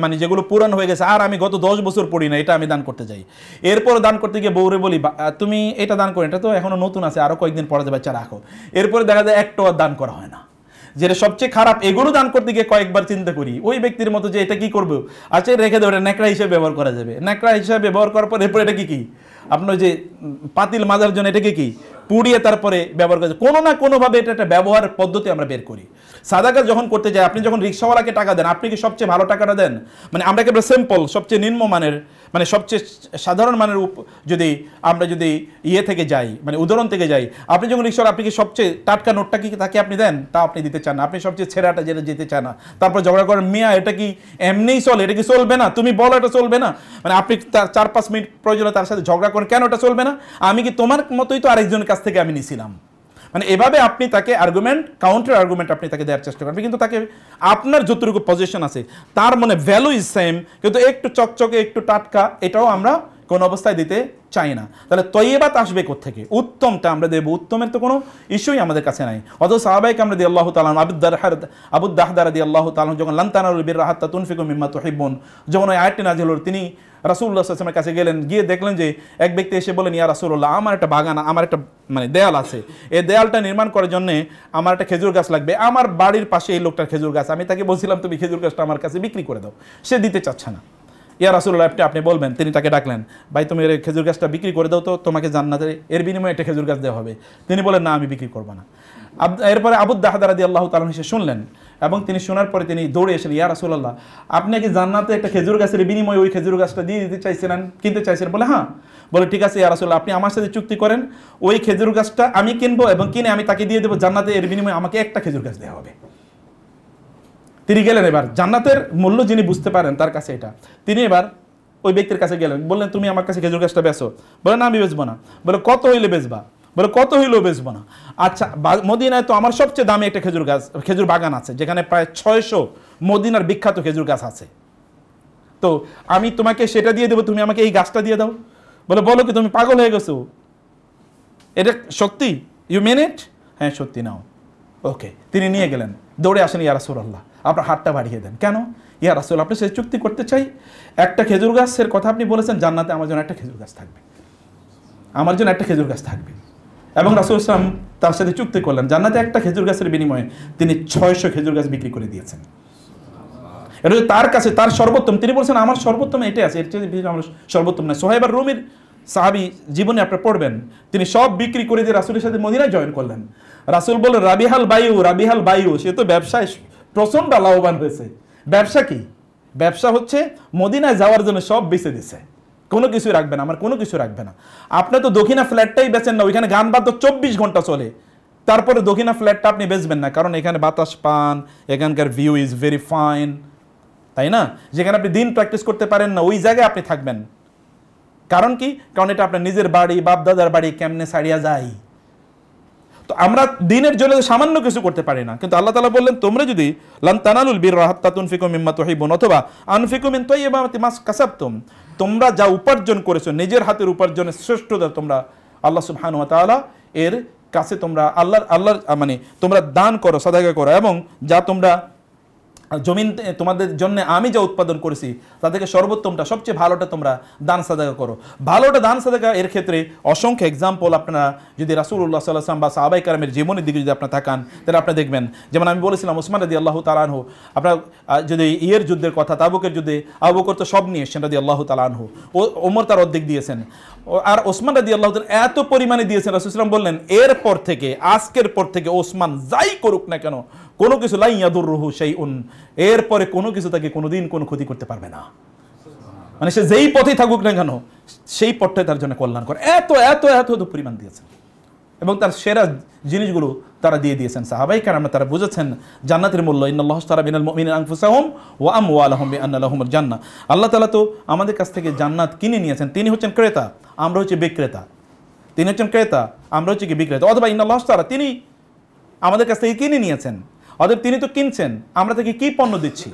মানে যেগুলো পুরান হয়ে গেছে, আর আমি গত 10 বছর পড়ি না, এটা আমি দান করতে যাই। এরপর দান করতে গিয়ে বউরে বলি, তুমি এটা দান করো, এটা তো এখনো নতুন আছে, আরো কয়েকদিন পরে যাবে, আচ্ছা রাখো। এরপরে দেখা যায় একটাও দান করা হয় না। যেটা সবচেয়ে খারাপ, এগুলো দান করতে গিয়ে কয়েকবার চিন্তা করি ওই ব্যক্তির মতো যে এটা কি করবো, আচ্ছা রেখে দেবো, এটা ন্যাকড়া হিসেবে ব্যবহার করা যাবে। ন্যাকড়া হিসেবে ব্যবহার করার পর এরপর এটা কি আপনার যে পাতিল মাজার জন্য এটাকে কি পুড়িয়ে তারপরে ব্যবহার করা যায়। কোনো না কোনোভাবে এটা একটা ব্যবহারের পদ্ধতি আমরা বের করি। সাদাকা যখন করতে যাই, আপনি যখন রিক্সাওয়ালাকে টাকা দেন, আপনি কি সবচেয়ে ভালো টাকাটা দেন? মানে আমরা একেবারে সিম্পল, সবচেয়ে নিম্নমানের, মানে সবচেয়ে সাধারণ মানের যদি আমরা থেকে যাই, মানে উদাহরণ থেকে যাই, আপনি যখন রিক্সাওয়ালা, আপনি কি সবচেয়ে টাটকা নোটটা কি তাকে আপনি দেন? তা আপনি দিতে চান না, আপনি সবচেয়ে ছেঁড়াটা যেটা যেতে চান না। তারপর ঝগড়া করেন, মিয়া এটা কি এমনিই চলে, এটা কি চলবে না, তুমি বলো এটা চলবে না। মানে আপনি তার 4-5 মিনিট প্রয়োজনে তার সাথে ঝগড়া করেন, কেন এটা চলবে না, আমি কি তোমার মতোই তো আরেকজনের কাছ থেকে আমি নিছিলাম। মানে এভাবে আপনি তাকে আর্গুমেন্ট, কাউন্টার আর্গুমেন্ট আপনি তাকে দেওয়ার চেষ্টা করবেন, কিন্তু তাকে আপনার যতটুকু পজিশন আছে তার মানে ভ্যালু ইজ সেম, কিন্তু একটু চকচকে একটু টাটকা এটাও আমরা কোন অবস্থায় দিতে চাই না। তাহলে তৈয়বাত আসবে কোত্থেকে? উত্তমটা আমরা দেবো, উত্তমের তো কোনো ইস্যুই আমাদের কাছে নাই। অথচ সাহাবায়ে কেরাম রাদিয়াল্লাহু তাআলা আবু দাহদা রাদিয়াল্লাহু তাআলা যখন লান তানালুল বিররা হাত্তা তুনফিকু মিম্মা তুহিব্বুন, যখন ওই আয়াতটি নাযিল হলো, তিনি রাসূলুল্লাহ সাল্লাল্লাহু আলাইহি ওয়াসাল্লামের কাছে গেলেন, গিয়ে দেখলেন যে এক ব্যক্তি এসে বলেন, ইয়া রাসূলুল্লাহ, আমার একটা বাগান, আমার একটা দেয়াল আছে, এই দেয়ালটা নির্মাণ করার জন্য আমার একটা খেজুর গাছ লাগবে, আমার বাড়ির পাশে এই লোকটার খেজুর গাছ, আমি তাকে বলছিলাম তুমি খেজুর গাছটা আমার কাছে বিক্রি করে দাও, সে দিতে চাচ্ছে না। ইয়া রাসূলুল্লাহ, আপনি বলবেন। তিনি তাকে ডাকলেন, ভাই তুমি এর খেজুর গাছটা বিক্রি করে দাও, তো তোমাকে জান্নাতের এর বিনিময়ে একটা খেজুর গাছ দেওয়া হবে। তিনি বলেন, না, আমি বিক্রি করবো না। এরপরে আবু দাহদা রাদিয়াল্লাহু তাআলা এসে শুনলেন, এবং তিনি শোনার পরে তিনি দৌড়ে এসেন, ইয়া রাসূলুল্লাহ, আপনি কি জান্নাতে একটা খেজুর গাছের বিনিময়ে ওই খেজুর গাছটা দিয়ে দিতে চাইছিলেন, কিনতে চাইছিলেন? বলে হ্যাঁ। বলে ঠিক আছে ইয়া রাসূলুল্লাহ, আপনি আমার সাথে চুক্তি করেন, ওই খেজুর গাছটা আমি কিনবো এবং কিনে আমি তাকে দিয়ে দেবো, জান্নাতে এর বিনিময়ে আমাকে একটা খেজুর গাছ দেওয়া হবে। তিনি গেলেন, এবার জান্নাতের মূল্য যিনি বুঝতে পারেন তার কাছে এটা, তিনি এবার ওই ব্যক্তির কাছে গেলেন, বললেন তুমি আমার কাছে খেজুর গাছটা বেচো। বলে না, আমি বেচবো না। বলে কত হইলে বেচবা? বলে কত হইলেও বেচবো না। আচ্ছা, মদিনায় তো আমার সবচেয়ে দামি একটা খেজুর বাগান আছে, যেখানে প্রায় 600 মদিনার বিখ্যাত খেজুর গাছ আছে, তো আমি তোমাকে সেটা দিয়ে দেবো, তুমি আমাকে এই গাছটা দিয়ে দাও। বলে বলো কি, তুমি পাগল হয়ে গেছো? এটা সত্যি? ইউ মেন ইট? হ্যাঁ সত্যি, নাও। ওকে, তিনি নিয়ে গেলেন, দৌড়ে আসেন, ইয়া রাসূলুল্লাহ, আপনার হাতটা বাড়িয়ে দেন। কেন? ইয়া রাসূল, আপনি সে চুক্তি করতে চাই, একটা খেজুর গাছের কথা আপনি বলেছেন, জান্নাতে আমার জন্য একটা খেজুর গাছ থাকবে, আমার জন্য একটা খেজুর গাছ থাকবে। এবং রাসূল সাল্লাল্লাহু আলাইহি ওয়াসাল্লাম তার সাথে চুক্তি করলেন, জান্নাতে একটা খেজুর গাছের বিনিময়ে তিনি 600 খেজুর গাছ বিক্রি করে দিয়েছেন। এটা তার কাছে তার সর্বোত্তম। তিনি বলছেন আমার সর্বোত্তম এটাই আছে, এর চেয়ে আমার সর্বোত্তম না। সোহাইব আর রুমির সাহাবী জীবনে আপনি পড়বেন, তিনি সব বিক্রি করে দিয়ে রাসূলের সাথে মদিনায় জয়েন করলেন। রাসূল বললেন, রাবিহাল বায়ু, সে তো ব্যবসায় প্রচণ্ড লাভবান হয়েছে। ব্যবসা কি? ব্যবসা হচ্ছে মদিনায় যাওয়ার জন্য সব বেচে দিছে, কোনো কিছু রাখবে না, আমার কোনো কিছু রাখবে না। আপনি তো দক্ষিণা ফ্ল্যাটটাই বেচেন না, ওইখানে গান বাদ্য 24 ঘন্টা চলে, তারপরে দক্ষিণা ফ্ল্যাটটা আপনি বেচবেন না, কারণ এখানে বাতাস পান, এখানকার ভিউ ইজ ভেরি ফাইন, তাই না? যেখানে আপনি দিন প্র্যাকটিস করতে পারেন না, ওই জায়গায় আপনি থাকবেন। কারণ কি? কারণ এটা আপনার নিজের বাড়ি, বাপদাদার বাড়ি, কেমনে ছাড়িয়া যায়। তো আমরা দিনের জন্য সামান্য কিছু করতে পারি না, কিন্তু আল্লাহ তাআলা বললেন, তোমরা যদি লান তানালুল বিররা হাত্তা তুনফিকু মিম্মা তুহিব্বুন, অথবা আনফিকু মিন তাইয়্যিবাতি মা কাসাবতুম, তোমরা যা উপার্জন করেছো, নিজের হাতের উপার্জনের শ্রেষ্ঠতা তোমরা আল্লাহ সুবহানাহু ওয়া তাআলা এর কাছে তোমরা আল্লাহর তোমরা দান করো, সাদাকা করো, এবং যা তোমরা জমিন তোমাদের জন্য আমি যা উৎপাদন করেছি তা থেকে সর্বোত্তমটা, সবচেয়ে ভালোটা তোমরা দান সাদাকা করো। ভালোটা দান সাদাকা এর ক্ষেত্রে অসংখ্য এক্সাম্পল আপনারা যদি রাসূলুল্লাহ সাল্লাল্লাহু আলাইহি ওয়াসাল্লাম বা সাহাবায়ে কেরামের জীবনের দিকে যদি আপনারা তাকান, তাহলে আপনারা দেখবেন, যেমন আমি বলেছিলাম ওসমান রাদিয়াল্লাহু তাআলা আনহু, আপনারা যদি যুদ্ধের কথা, তাবুকের যুদ্ধে আবু বকর তো সব নিয়ে এসেছেন রাদিয়াল্লাহু তাআলা আনহু, ওমর তার অর্ধেক দিয়েছেন, আর ওসমান রাদিয়াল্লাহু তাআলা এত পরিমাণে দিয়েছেন, রাসূল সাল্লাল্লাহু আলাইহি ওয়াসাল্লাম বললেন, এরপর থেকে, আজকের পর থেকে ওসমান যাই করুক না কেন, কোনো কিছু লা ইয়াদুররুহু শাইউন, এরপরে কোনো কিছু তাকে কোনোদিন কোনো ক্ষতি করতে পারবে না। মানে সে যেই পথেই থাকুক না কেন, সেই পথটাই তার জন্য কল্যাণ করে। এত এত এত এত পরিমাণ দিয়েছেন, এবং তার সেরা জিনিসগুলো তারা দিয়ে দিয়েছেন। সাহাবায়ে কেরাম তারা বুঝেছেন জান্নাতের মূল্য। ইন্নাল্লাহু ইশতারা মিনাল মুমিনিনা আনফুসাহুম ওয়া আমওয়ালাহুম বিআন্না লাহুমুল জান্নাহ। আল্লাহ তাআলা তো আমাদের কাছ থেকে জান্নাত কিনে নিয়েছেন। তিনি হচ্ছেন ক্রেতা, আমরা হচ্ছে বিক্রেতা। তিনি হচ্ছেন ক্রেতা, আমরা হচ্ছে কি বিক্রেতা। অথবা ইন্নাল্লাহু ইশতারা, তিনি আমাদের কাছ থেকে কিনে নিয়েছেন, অতএব তিনি তো কিনছেন, আমরা তাকে কি পণ্য দিচ্ছি,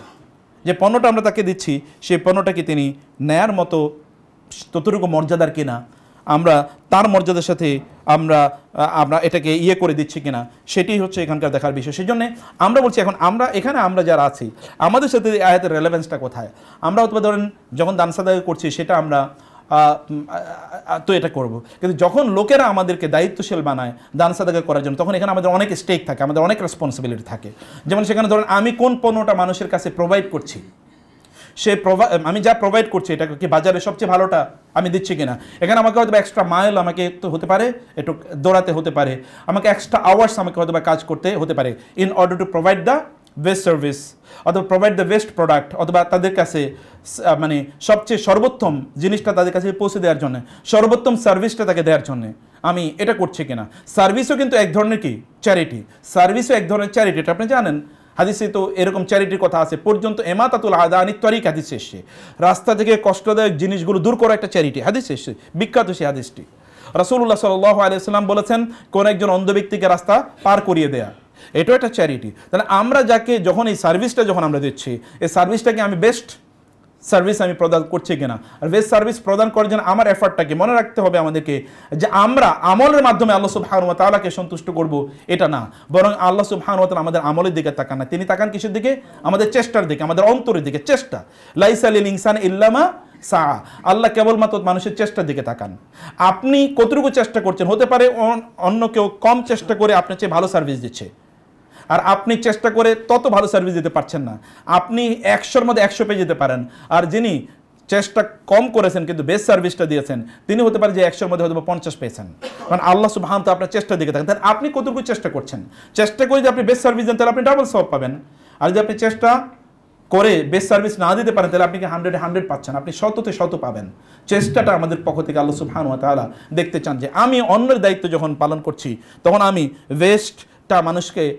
যে পণ্যটা আমরা তাকে দিচ্ছি সেই পণ্যটাকে তিনি নেয়ার মতো ততটুকু মর্যাদার কিনা, আমরা তার মর্যাদার সাথে আমরা এটাকে করে দিচ্ছি কিনা, সেটাই হচ্ছে এখানকার দেখার বিষয়। সেই জন্যে আমরা বলছি, এখন আমরা যারা আছি, আমাদের সাথে আয়াতের রেলেভেন্সটা কোথায়? আমরা অথবা ধরেন যখন দান সাদাকা করছি সেটা আমরা তো এটা করব, কিন্তু যখন লোকেরা আমাদেরকে দায়িত্বশীল বানায় দান সাদাকা করার জন্য, তখন এখানে আমাদের অনেক স্টেক থাকে, আমাদের অনেক রেসপন্সিবিলিটি থাকে। যেমন সেখানে ধরেন আমি কোন পণ্যটা মানুষের কাছে প্রোভাইড করছি, আমি যা প্রোভাইড করছি এটা কি বাজারে সবচেয়ে ভালোটা আমি দিচ্ছি কিনা। এখানে আমাকে হয়তো এক্সট্রা মাইল আমাকে তো হতে পারে, একটু দৌড়াতে হতে পারে, আমাকে এক্সট্রা আওয়ার্স আমাকে হয়তো কাজ করতে হতে পারে, in order to provide the best service, অথবা প্রোভাইড দ্য বেস্ট প্রোডাক্ট, অথবা তাদের কাছে সবচেয়ে সর্বোত্তম জিনিসটা তাদের কাছে পৌঁছে দেওয়ার জন্য, সর্বোত্তম সার্ভিসটা তাকে দেওয়ার জন্য আমি এটা করছি কিনা। সার্ভিসও কিন্তু এক ধরনের কি চ্যারিটি, সার্ভিসও এক ধরনের চ্যারিটি, এটা আপনি জানেন। হাদিসে তো এরকম চ্যারিটির কথা আছে পর্যন্ত, এমাতাতুল আদা আনিত তরিক হাদিসে এসছে, রাস্তা থেকে কষ্টদায়ক জিনিসগুলো দূর করা একটা চ্যারিটি, হাদিসে এসছে, বিখ্যাত সেই হাদিসটি। রাসূলুল্লাহ সাল্লাল্লাহু আলাইহি ওয়াসাল্লাম বলেছেন, কোন একজন অন্ধ ব্যক্তিকে রাস্তা পার করিয়ে দেয়া, এটাও একটা চ্যারিটি। তাহলে আমরা যখন এই সার্ভিসটা যখন আমরা দিচ্ছি, এই সার্ভিসটাকে আমি বেস্ট সার্ভিস আমি প্রদান করছি কিনা। আর বেস্ট সার্ভিস প্রদান করার জন্য আমার এফর্টটা কি, মনে রাখতে হবে আমাদেরকে যে আমরা আমলের মাধ্যমে আল্লাহ সুবহানাহু ওয়া তাআলাকে সন্তুষ্ট করব এটা না, বরং আল্লাহ সুবহানাহু ওয়া তাআলা আমাদের আমলের দিকে তাকান না, তিনি তাকান কিসের দিকে? আমাদের চেষ্টার দিকে, আমাদের অন্তরের দিকে। চেষ্টা, লাইসা লিল ইনসানি ইল্লা মা সাআ, আল্লাহ কেবলমাত্র মানুষের চেষ্টার দিকে তাকান। আপনি কতটুকু চেষ্টা করছেন, হতে পারে অন্য কেউ কম চেষ্টা করে আপনার চেয়ে ভালো সার্ভিস দিচ্ছে, আর আপনি চেষ্টা করে তত ভালো সার্ভিস দিতে পারছেন না। আপনি 100-র মধ্যে 100 পেয়ে যেতে পারেন, আর যিনি চেষ্টা কম করেছেন কিন্তু বেস্ট সার্ভিসটা দিয়েছেন তিনি হতে পারে যে 100-র মধ্যে হয়তো 50 পেয়েছেন। কারণ আল্লাহ সুবহানাহু ওয়া তাআলা আপনার চেষ্টার দিকে থাকেন। তাহলে আপনি কতটুকু চেষ্টা করছেন? চেষ্টা করে যদি আপনি বেস্ট সার্ভিস দেন তাহলে আপনি ডাবল সওয়াব পাবেন, আর যদি আপনি চেষ্টা করে বেস্ট সার্ভিস না দিতে পারেন তাহলে আপনি 100-100 পাচ্ছেন, আপনি 100-তে 100 পাবেন। চেষ্টাটা আমাদের পক্ষ থেকে আল্লাহ সুবহানাহু ওয়া তাআলা দেখতে চান যে আমি অন্যের দায়িত্ব যখন পালন করছি তখন আমি বেস্টটা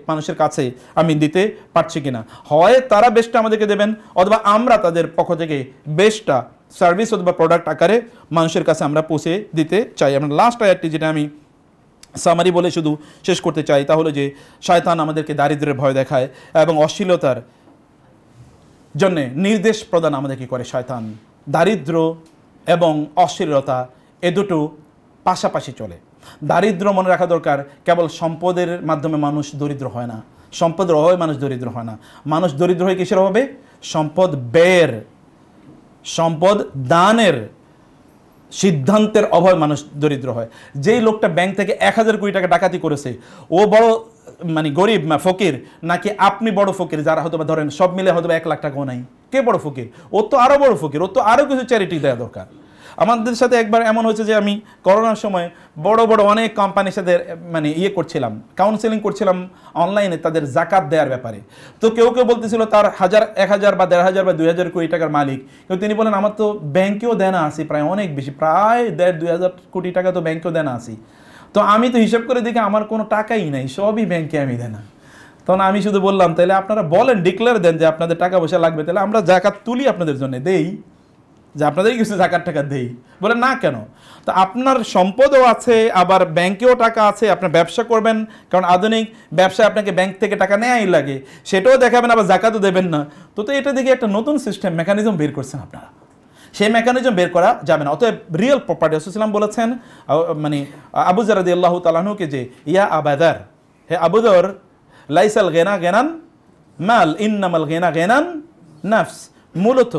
মানুষের কাছে আমি দিতে পারছি কিনা। হয় তারা বেস্টটা আমাদেরকে দেবেন, অথবা আমরা তাদের পক্ষ থেকে বেস্টটা সার্ভিস অথবা প্রোডাক্ট আকারে মানুষের কাছে আমরা পৌঁছে দিতে চাই। আমরা লাস্ট আয়াতটি যেটা আমি সামারি বলে শুধু শেষ করতে চাই তা হলো যে শয়তান আমাদেরকে দারিদ্র্যের ভয় দেখায় এবং অশ্লীলতার জন্য নির্দেশ প্রদান আমাদেরকে করে শয়তান। দারিদ্র্য এবং অশ্লীলতা এ দুটো পাশাপাশি চলে। দারিদ্র্য মনে রাখা দরকার, কেবল সম্পদের মাধ্যমে মানুষ দরিদ্র হয় না, সম্পদের অভাবে মানুষ দরিদ্র হয় না। মানুষ দরিদ্র হয় কিসের অভাবে? সম্পদ ব্যয়ের, সম্পদ দানের সিদ্ধান্তের অভাবে মানুষ দরিদ্র হয়। যেই লোকটা ব্যাংক থেকে 1000 কোটি টাকা ডাকাতি করেছে ও বড় মানে গরিব ফকির, নাকি আপনি বড় ফকির যারা হয়তো বা ধরেন সব মিলে হয়তো 1 লাখ টাকাও নাই? কে বড় ফকির? ও তো আরও বড় ফকির, ও তো আরও কিছু চ্যারিটি দেওয়া দরকার। আমাদের সাথে একবার এমন হয়েছে যে আমি করোনার সময় বড় বড় অনেক কোম্পানির সাথে মানে করছিলাম, কাউন্সেলিং করছিলাম অনলাইনে তাদের জাকাত দেওয়ার ব্যাপারে। তো কেউ কেউ বলতেছিল তার 1000 বা 1500 বা 2000 কোটি টাকার মালিক, কিন্তু তিনি বলেন আমার তো ব্যাংকেও দেনা আছে প্রায় অনেক বেশি, প্রায় 1500-2000 কোটি টাকা তো ব্যাংকেও দেনা আছে। তো আমি তো হিসাব করে দেখি আমার কোনো টাকাই নাই, সবই ব্যাংকে আমি দেনা। তখন আমি শুধু বললাম তাহলে আপনারা বলেন, ডিক্লেয়ার দেন যে আপনাদের টাকা পয়সা লাগবে, তাহলে আমরা জাকাত তুলি আপনাদের জন্য, দেই, যে আপনাদেরই কিছু জাকাত টাকা দেই। বলে না কেন? তো আপনার সম্পদও আছে, আবার ব্যাংকেও টাকা আছে, আপনার ব্যবসা করবেন, কারণ আধুনিক ব্যবসায় আপনাকে ব্যাংক থেকে টাকা নেওয়াই লাগে, সেটাও দেখাবেন, আবার জাকাতও দেবেন না। তো এটা দেখে একটা নতুন সিস্টেম মেকানিজম বের করছেন আপনারা, সেই মেকানিজম বের করা যাবে না। অতএব রিয়েল প্রপার্টি রাসূলুল্লাহ বলেছেন মানে আবু যর রাদিয়াল্লাহু তাআলা আনহুকে যে ইয়া আবাদার, হে আবু যর, লাইসাল গিনা গিনান মাল ইন্নামাল গিনা গিনান নাফস। মূলত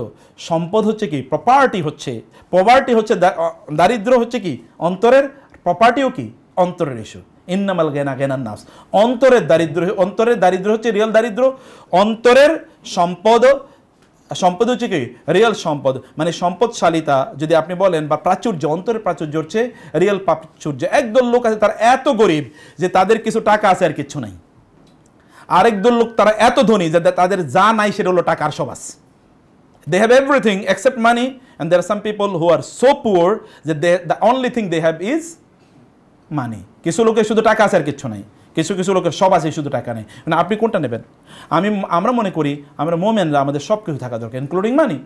সম্পদ হচ্ছে কি? প্রপার্টি হচ্ছে, পভার্টি হচ্ছে দারিদ্র হচ্ছে কি অন্তরের, প্রপার্টিও কি অন্তরের ইস্যু। ইন্নামাল গিনা গিনান নাফস, অন্তরের দারিদ্র হচ্ছে রিয়েল দারিদ্র। অন্তরের সম্পদ হচ্ছে কি রিয়েল সম্পদ, মানে সম্পদশালিতা যদি আপনি বলেন বা প্রাচুর্য, অন্তরের প্রাচুর্য হচ্ছে রিয়েল প্রাচুর্য। একদল লোক আছে তারা এত গরিব যে তাদের কিছু টাকা আছে আর কিচ্ছু নাই, আরেক দল লোক তারা এত ধনী যে তাদের যা নাই সেটা হলো টাকার সবাস। They have everything except money, and there are some people who are so poor that the only thing they have is money. কিছু লোকের শুধু টাকা আছে আর কিচ্ছু নাই, কিছু লোকের সব আছে শুধু টাকা নেই। মানে আপনি কোনটা নেবেন? আমরা মনে করি আমরা মুমিনরা আমাদের সব কিছু থাকা দরকার, ইনক্লুডিং মানি।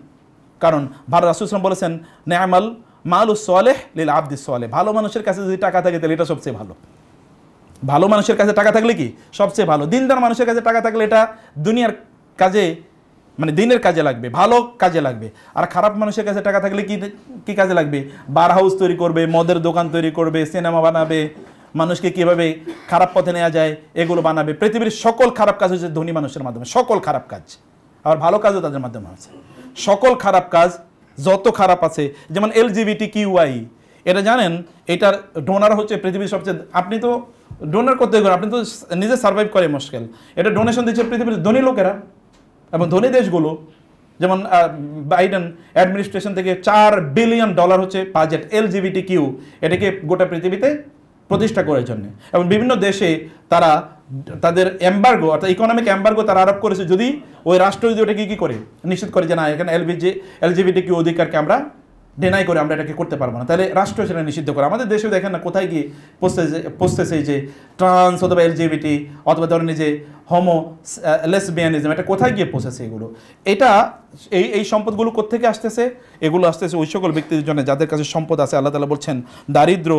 কারণ রাসূলুল্লাহ সাল্লাল্লাহু আলাইহি ওয়াসাল্লাম বলেছেন নি'মাল মালুস সালেহ লিল আবদিস সালেহ, ভালো মানুষের কাছে যদি টাকা থাকে তাহলে এটা সবচেয়ে ভালো। ভালো মানুষের কাছে টাকা থাকলে কি সবচেয়ে ভালো। দিনদার মানুষের কাছে টাকা থাকলে এটা দুনিয়ার কাজে মানে দিনের কাজে লাগবে, ভালো কাজে লাগবে। আর খারাপ মানুষের কাছে টাকা থাকলে কি কাজে লাগবে? বার হাউস তৈরি করবে, মদের দোকান তৈরি করবে, সিনেমা বানাবে, মানুষকে কিভাবে খারাপ পথে নেওয়া যায় এগুলো বানাবে। পৃথিবীর সকল খারাপ কাজ হচ্ছে ধনী মানুষের মাধ্যমে, সকল খারাপ কাজ। আবার ভালো কাজও তাদের মাধ্যমে আছে। সকল খারাপ কাজ যত খারাপ আছে, যেমন LGBTQI, এটা জানেন এটার ডোনার হচ্ছে পৃথিবীর সবচেয়ে, আপনি তো ডোনার করতে গেলেন আপনি তো নিজে সার্ভাইভ করে মুশকিল, এটা ডোনেশন দিচ্ছে পৃথিবীর ধনী লোকেরা এবং ধনী দেশগুলো। যেমন বাইডেন অ্যাডমিনিস্ট্রেশন থেকে $4 বিলিয়ন হচ্ছে বাজেট LGBTQ এটাকে গোটা পৃথিবীতে প্রতিষ্ঠা করার জন্য। এবং বিভিন্ন দেশে তারা তাদের এম্বার্গো অর্থাৎ ইকোনমিক এম্বার্গো তারা আরোপ করেছে যদি ওই রাষ্ট্র যদি ওটাকে কী করে নিশ্চিত করে যে না এখানে LGBTQ অধিকারকে আমরা ডিনাই করে আমরা এটাকে করতে পারবো না, তাহলে রাষ্ট্র সেটা নিষিদ্ধ করে। আমাদের দেশেও দেখেন না কোথায় গিয়ে পৌঁছতেছে যে ট্রান্স অথবা LGBT অথবা ধরেন যে হোমো লেসবিয়ানিজম, এটা কোথায় গিয়ে পৌঁছেছে এগুলো। এটা এই সম্পদগুলো কোত্থেকে আসতেছে? এগুলো আসতেছে ওই সকল ব্যক্তিদের জন্য যাদের কাছে সম্পদ আছে। আল্লাহ তাআলা বলছেন দারিদ্র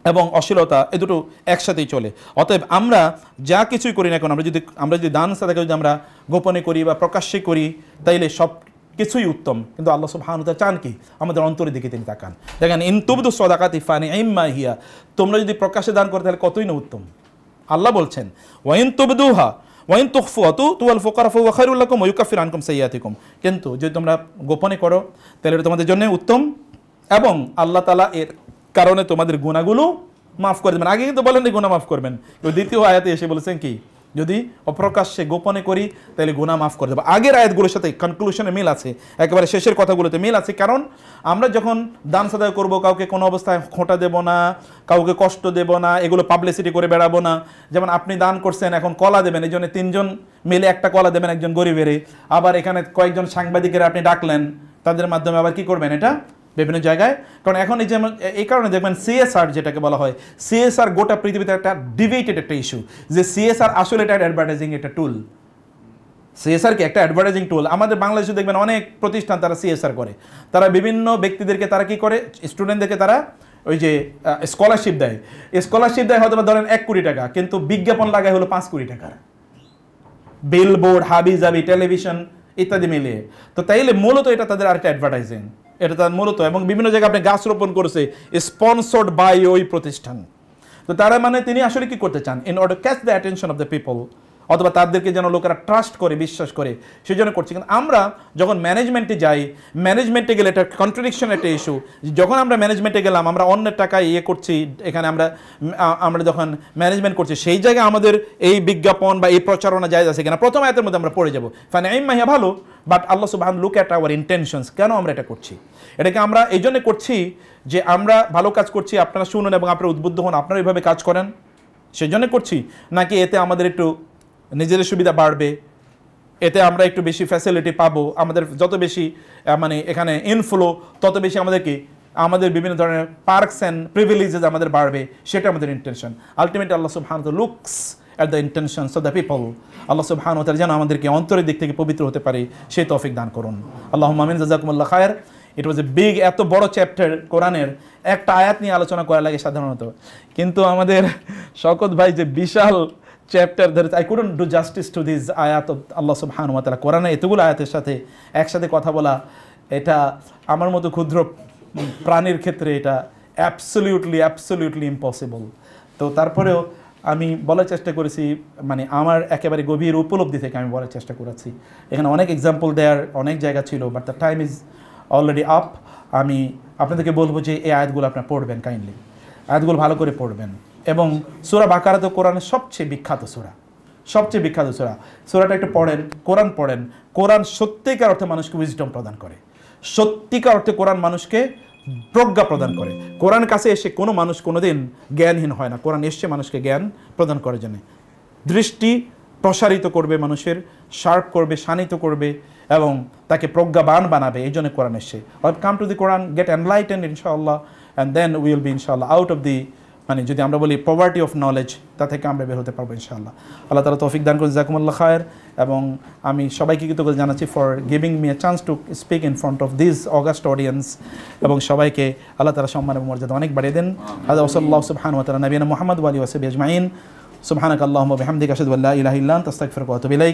এবং অশ্লীলতা এ দুটো একসাথেই চলে। অতএব আমরা যা কিছুই করি না এখন, আমরা যদি দান সাদাকা যদি আমরা গোপনে করি বা প্রকাশ্যে করি, তাইলে সব কিছুই উত্তম, কিন্তু আল্লাহ সুবহানাহু ওয়া তাআলা চান কি আমাদের অন্তরের দিকে তিনি তাকান। দেখেন ইন তুবদু সাদাকাতি ফানি'ম্মা হিয়া, তোমরা যদি প্রকাশ্যে দান করো তাহলে কতই না উত্তম। আল্লাহ বলছেন ওয়া ইন তুবদুহা ওয়া ইন তুখফুহা তু'তুল ফুকারা ফাহুয়া খায়রুল লাকুম ওয়া ইউকাফিরু আনকুম সাইয়্যাতিকুম, কিন্তু যদি তোমরা গোপনে করো তাহলে এটা তোমাদের জন্য উত্তম এবং আল্লাহ তাআলা এর কারণে তোমাদের গুনাহগুলো মাফ করে দেবেন। আগে কিন্তু বলেন গুনাহ মাফ করবেন, দ্বিতীয় আয়াতে এসে বলেছেন কি যদি অপ্রকাশ্যে গোপনে করি তাহলে গুনাহ মাফ করে দেবো। আগের আয়াতগুলোর সাথে কনক্লুশনে মিল আছে, একেবারে শেষের কথাগুলোতে মিল আছে। কারণ আমরা যখন দান সাদাকা করব কাউকে কোনো অবস্থায় খোঁটা দেব না, কাউকে কষ্ট দেব না, এগুলো পাবলিসিটি করে বেড়াবো না। যেমন আপনি দান করছেন, এখন কলা দেবেন, এই জন্য 3 জন মিলে একটা কলা দেবেন একজন গরিবেরে, আবার এখানে কয়েকজন সাংবাদিকের আপনি ডাকলেন, তাদের মাধ্যমে আবার কি করবেন এটা বিভিন্ন জায়গায়। কারণ এখন এই যেমন এই কারণে দেখবেন সিএসআর যেটাকে বলা হয়, সিএসআর গোটা পৃথিবীতে একটা ডিবেটেড একটা ইস্যু, যে সিএসআর আসলে এটা অ্যাডভার্টাইজিং একটা টুল। সিএসআর কি একটা অ্যাডভার্টাইজিং টুল। আমাদের বাংলাদেশে দেখবেন অনেক প্রতিষ্ঠান তারা সিএসআর করে, তারা বিভিন্ন ব্যক্তিদেরকে তারা কি করে, স্টুডেন্টদেরকে তারা ওই যে স্কলারশিপ দেয়, স্কলারশিপ দেয় হয়তো ধরেন 1 কোটি টাকা, কিন্তু বিজ্ঞাপন লাগায় হলো 5 কোটি টাকার, বিলবোর্ড, হাবি জাবি, টেলিভিশন ইত্যাদি মিলিয়ে। তো তাইলে মূলত এটা তাদের আরেকটা অ্যাডভার্টাইজিং, এটা তার মূলত। এবং বিভিন্ন জায়গায় আপনি গাছ রোপণ করেছে স্পন্সর্ড বাই ওই প্রতিষ্ঠান। তো তারা মানে তিনি আসলে কি করতে চান, in order catch the attention of the people, অথবা তাদেরকে যেন লোকেরা ট্রাস্ট করে, বিশ্বাস করে, সেই জন্য করছে। কিন্তু আমরা যখন ম্যানেজমেন্টে যাই, ম্যানেজমেন্টে গেলে এটা কন্ট্রাডিকশন একটা ইস্যু। যখন আমরা ম্যানেজমেন্টে গেলাম, আমরা অন্যের টাকায় করছি, এখানে আমরা যখন ম্যানেজমেন্ট করছি সেই জায়গায় আমাদের এই বিজ্ঞাপন বা এই প্রচারণা জায়েজ আছে কিনা, প্রথম আয়াতের মধ্যে আমরা পড়ে যাবো। ফানি'ম্মা হিয়া ভালো, বাট আল্লাহ সুবহানাহু লুক অ্যাট আওয়ার ইন্টেনশনস, কেন আমরা এটা করছি। এটাকে আমরা এই জন্য করছি যে আমরা ভালো কাজ করছি, আপনারা শুনুন এবং আপনারা উদ্বুদ্ধ হন, আপনারা এইভাবে কাজ করেন, সেই জন্য করছি, নাকি এতে আমাদের একটু নিজেদের সুবিধা বাড়বে, এতে আমরা একটু বেশি ফ্যাসিলিটি পাবো, আমাদের যত বেশি মানে এখানে ইনফ্লো তত বেশি আমাদের বিভিন্ন ধরনের পার্কস অ্যান্ড প্রিভিলেজেস আমাদের বাড়বে, সেটা আমাদের ইন্টেনশন। আলটিমেটলি আল্লাহ সুবহানাহু ওয়া তাআলা looks at the intentions of the people. আল্লাহ সুবহানাহু ওয়া তাআলা যেন আমাদেরকে অন্তরের দিক থেকে পবিত্র হতে পারে সেই তৌফিক দান করুন। আল্লাহুম্মা আমিন, জাযাকুমুল্লাহ খায়র। ইট ওয়াজ এ বিগ, এত বড় চ্যাপ্টার কোরআনের, একটা আয়াত নিয়ে আলোচনা করা লাগে সাধারণত, কিন্তু আমাদের শওকত ভাই যে বিশাল চ্যাপ্টার ধরে, I couldn't do justice to this আয়াত অফ আল্লাহ সুবহানাহু ওয়া তাআলা। কোরআনে এতগুলো আয়াতের সাথে একসাথে কথা বলা, এটা আমার মতো ক্ষুদ্র প্রাণীর ক্ষেত্রে এটা অ্যাবসলিউটলি ইম্পসিবল। তো তারপরেও আমি বলার চেষ্টা করেছি, মানে আমার একেবারে গভীর উপলব্ধি থেকে আমি বলার চেষ্টা করেছি। এখানে অনেক এক্সাম্পল দেওয়ার অনেক জায়গা ছিল, but the time is already up. আমি আপনাদেরকে বলবো যে এই আয়াতগুলো আপনারা পড়বেন, কাইন্ডলি আয়াতগুলো ভালো করে পড়বেন। এবং সূরা বাকারা তো কোরআনের সবচেয়ে বিখ্যাত সূরা, সূরাটা একটু পড়েন, কোরআন পড়েন। কোরআন সত্যিকার অর্থে মানুষকে উইজডম প্রদান করে, সত্যিকার অর্থে কোরআন মানুষকে প্রজ্ঞা প্রদান করে। কোরআন কাছে এসে কোনো মানুষ কোনোদিন জ্ঞানহীন হয় না। কোরআন এসছে মানুষকে জ্ঞান প্রদান করার জন্য, দৃষ্টি প্রসারিত করবে, মানুষের শার্প করবে, শানিত করবে এবং তাকে প্রজ্ঞাবান বানাবে, এই জন্য কোরআন এসছে। Come to the Quran, get enlightened ইনশাআল্লাহ, অ্যান্ড দেন উইল বি ইনশাআল্লাহ আউট অফ দি, মানে যদি আমরা বলি পভার্টি অফ নলেজ, তা থেকে আমরা বের হতে পারবো ইনশাআল্লাহ। আল্লাহ তাআলা তৌফিক দান করুন, জাযাকুমুল্লাহ খায়র। এবং আমি সবাইকে কৃতজ্ঞতা জানাচ্ছি for giving me a chance to speak in front of this August audience. এবং সবাইকে আল্লাহ তাআলা সম্মান এবং মর্যাদা অনেক বাড়িয়ে দেন। হাযা ওয়াসাল্লাল্লাহু সুবহানাহু ওয়া তাআলা নবিয়ানা মুহাম্মদ ওয়া আলিহি ওয়া সাহবিহি আজমাইন। সুবহানাকাল্লাহুম্মা ওয়া বিহামদিকা আশহাদু আল্লা ইলাহা ইল্লা আনতা আস্তাগফিরুকা ওয়া আতুবু ইলাইক।